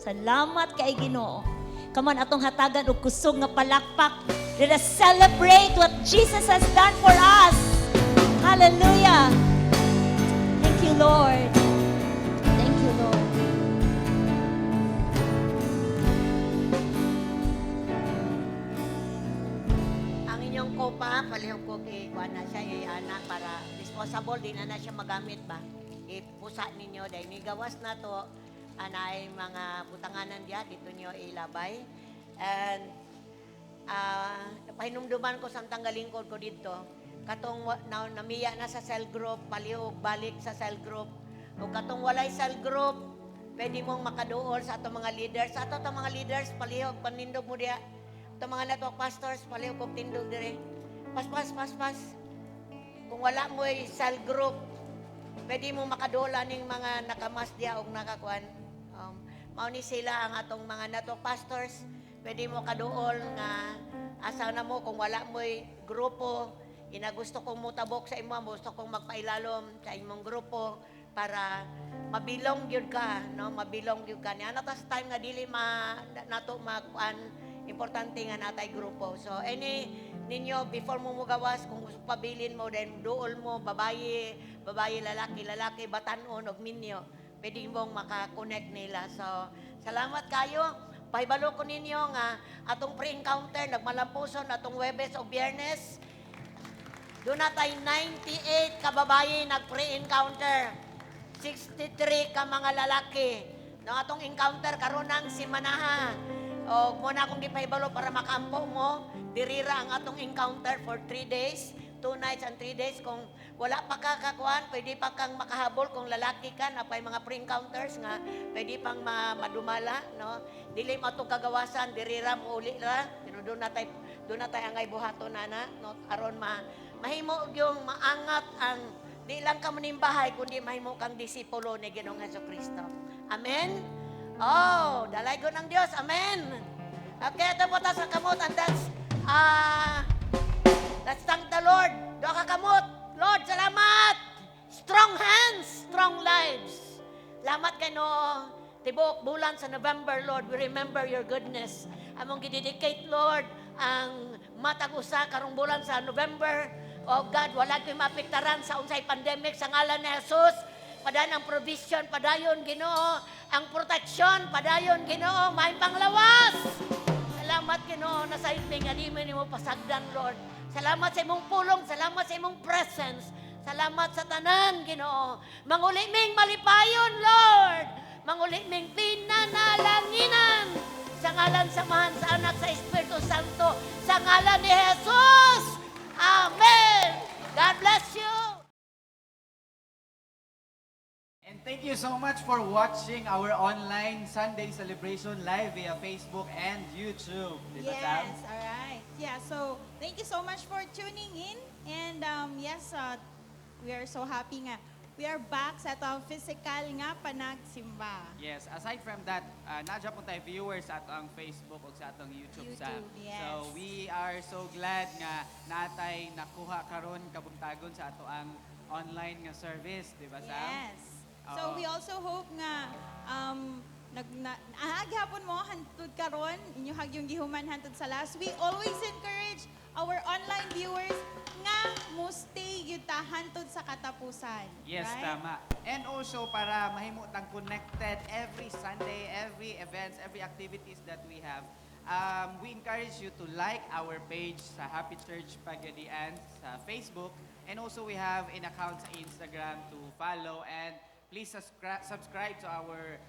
Salamat kay Ginoo. Come on, atong hatagan og kusog nga palakpak. Let us celebrate what Jesus has done for us. Hallelujah. Thank you, Lord. Thank you, Lord. Ang inyong kopa, palihog ko kay kuan na siya, ana para disposable din na siya magamit ba. Ipusa ninyo dahil ni gawas na to anay mga butanganan diya dito niyo ilabay. And pahinumduman ko samtang galingkod ko dito. Katong namiya na sa cell group, palihog balik sa cell group. O katong walay cell group, pwede mong makaduol sa atong mga leaders. Sa atong mga leaders, palihog panindog mo diya. Itong mga network pastors, palihog kong tindog dire. Pas. Kung wala mo ay cell group, pwede mo makadola ning mga nakamas diya o nakakuan. Mauni sila ang atong mga network pastors. Pwede mo kadool nga asa na mo kung wala mo ay grupo. Gusto kong mutabok sa imo, gusto kong magpailalom sa imong grupo para mabilong gyud ka, no? Mabilong gyud ka. Niya natas time nga dili nato magkuan importante nga natay grupo. So ninyo before mo mugawas kung gusto pabilin mo then duol mo babaye, lalaki, batanon og minyo. Pwede mong maka-connect nila. So salamat kayo. Pahibalo ko ninyo nga atong pre-encounter nagmalampuson atong Huwebes o Biyernes. Doon natay 98 ka babae nag-pre-encounter. 63 ka mga lalaki. Nang atong encounter karon ng simanaha. O muna akong gipahibalo para makampo mo. Dirira ang atong encounter for 3 days. 2 nights and 3 days. Kung wala pa kakakuan, pwede pa kang makahabol kung lalaki ka na pa'y mga pre-encounters nga, pwede pang madumala, no? Dili mo itong kagawasan, dirira mo uli ra. Pero doon na tayo angay buhato na, no? Aron mahimo yung maangat ang di lang ka manimbahay, kundi mahimo kang disipulo ni Ginoong Jesucristo. Amen? Oh, dalay ko ng Diyos. Amen? Okay, ito po tayo sa kamot and let's thank the Lord. Doa ka kamot. Lord, salamat. Strong hands, strong lives. Salamat kay no. Tibuok bulan sa November, Lord, we remember your goodness. Among gidedicate, Lord, ang matag usa karong bulan sa November. Oh God, wala ko'y mapiktaran sa unsay pandemic sa ngalan ni Jesus. Padayon ang provision, padayon Ginoo. Ang protection, padayon Ginoo. May panglawas. Salamat Ginoo na sa iping nga di mo pasagdan, Lord. Salamat sa imong pulong, salamat sa imong presence. Salamat sa tanan, Ginoo. Manguliming malipayon, Lord. Manguli ming pinanalanginan. Sa ngalan samahan sa anak sa Espiritu Santo. Sa ngalan ni Jesus. Amen. God bless you. And thank you so much for watching our online Sunday celebration live via Facebook and YouTube. Di ba, Sam? Yes, all right. Yeah, so thank you so much for tuning in. And yes, we are so happy nga. We are back sa atong physical nga panagsimba. Yes, aside from that, nadya po tayo viewers sa atong Facebook o sa atong YouTube, Sam. yes. So we are so glad nga natay nakuha karon kabuntagon sa ato ang online nga service, di ba, Sam? Yes. So Oo. we also hope nga ahaghapon mo hantud karon inyo hagyong gihuman hantud sa last week. Always encourage our online viewers nga mo stay gyud ta hantud sa katapusan. Yes, right? tama. And also, para mahimutang connected every Sunday, every events, every activities that we have, we encourage you to like our page sa Happy Church Pagadian sa Facebook. And also, we have an account sa Instagram to follow. And please subscribe to our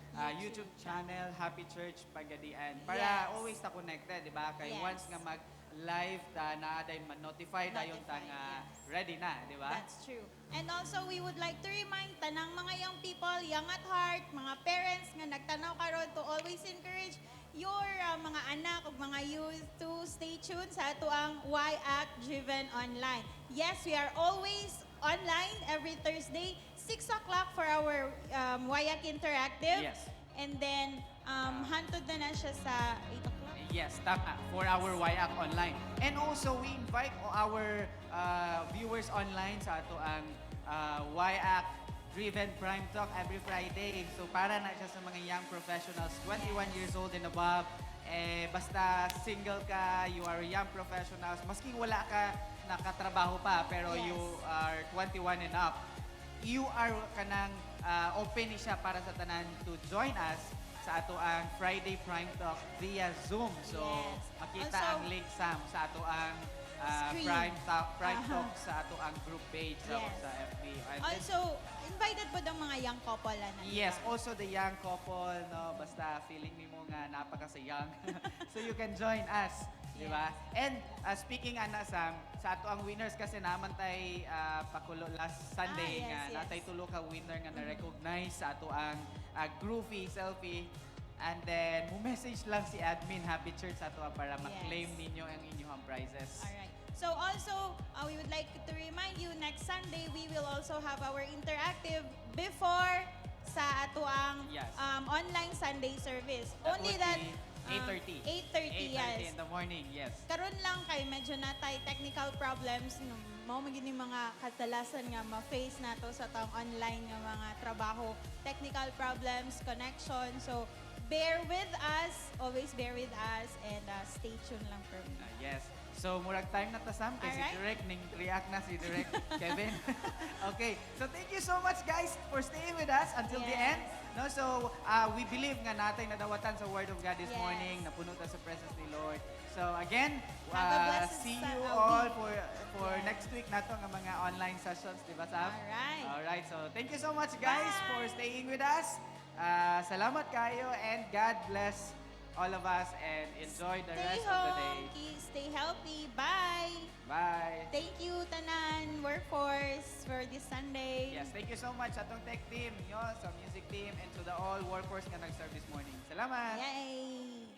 YouTube channel, Happy Church Pagadian. Para Yes. always ta connected, di ba? Kay Yes. once nga mag-live ta na day man-notify dayon ta nga yes. ready na, di ba? That's true. And also, we would like to remind tanang mga young people, young at heart, mga parents nga nagtanaw karon to always encourage your mga anak o mga youth to stay tuned sa ato ang Y Act Driven Online. Yes, we are always online every Thursday, 6 o'clock for our YAC Interactive. Yes. And then, hantod na siya sa 8 o'clock. Yes, tama. For our YAC online. And also, we invite our viewers online sa ato ang YAC Driven Prime Talk every Friday. So, para na siya sa mga young professionals, 21 years old and above. Basta single ka, you are young professionals, maski wala ka nakatrabaho pa, pero Yes. you are 21 and up, you are kanang open siya para sa tanan to join us sa ato ang Friday Prime Talk via Zoom. So, Yes. makita Also, ang link, Sam, sa ato ang Screen. Prime Talk sa ato ang group page Yes. sa FB. And then- Also, invited po ng mga young couple na yes, also the young couple, no, basta feeling mo nga napaka-young. So you can join us, di ba? And speaking ana Sam, sa ato ang winners kasi naman tay pakulo last Sunday yes, nga yes. natay tulo ka winner nga na-recognize sa ato ang groovy selfie. And then, message lang si admin Happy Church sa ato para ma-claim Yes. ninyo ang inyong prizes. Alright. So also, we would like to remind you, next Sunday, we will also have our interactive before sa ato ang Yes. online Sunday service. That Only would that, be 8:30. 8:30, yes. in the morning, yes. Karon lang kay medyo natay technical problems no mao magini mga kadalasan nga ma-face nato sa tong online nga mga trabaho, technical problems, connection. So bear with us, always bear with us and stay tuned lang for me. Yes. So, murag time na ta, Sam, kay si Alright. Direk, ning react na si Direk Kevin. Okay. So, thank you so much, guys, for staying with us until the Yes. end. No, so, we believe nga natay nadawatan sa Word of God this Yes. morning, napuno ta sa presence ni Lord. So, again, Have a blessed see sa- you week. all for Yes. next week nato nga mga online sessions, di ba, Sam? Alright. Alright. So, thank you so much, guys, Bye. for staying with us. Salamat kayo, and God bless all of us, and enjoy the Stay rest of the day. home, stay healthy. Bye. Bye. Thank you Tanan Workforce for this Sunday. Yes, thank you so much sa atong tech team, nyo, sa music team, and to the all workforce nga nag-serve this morning. Salamat! Yay.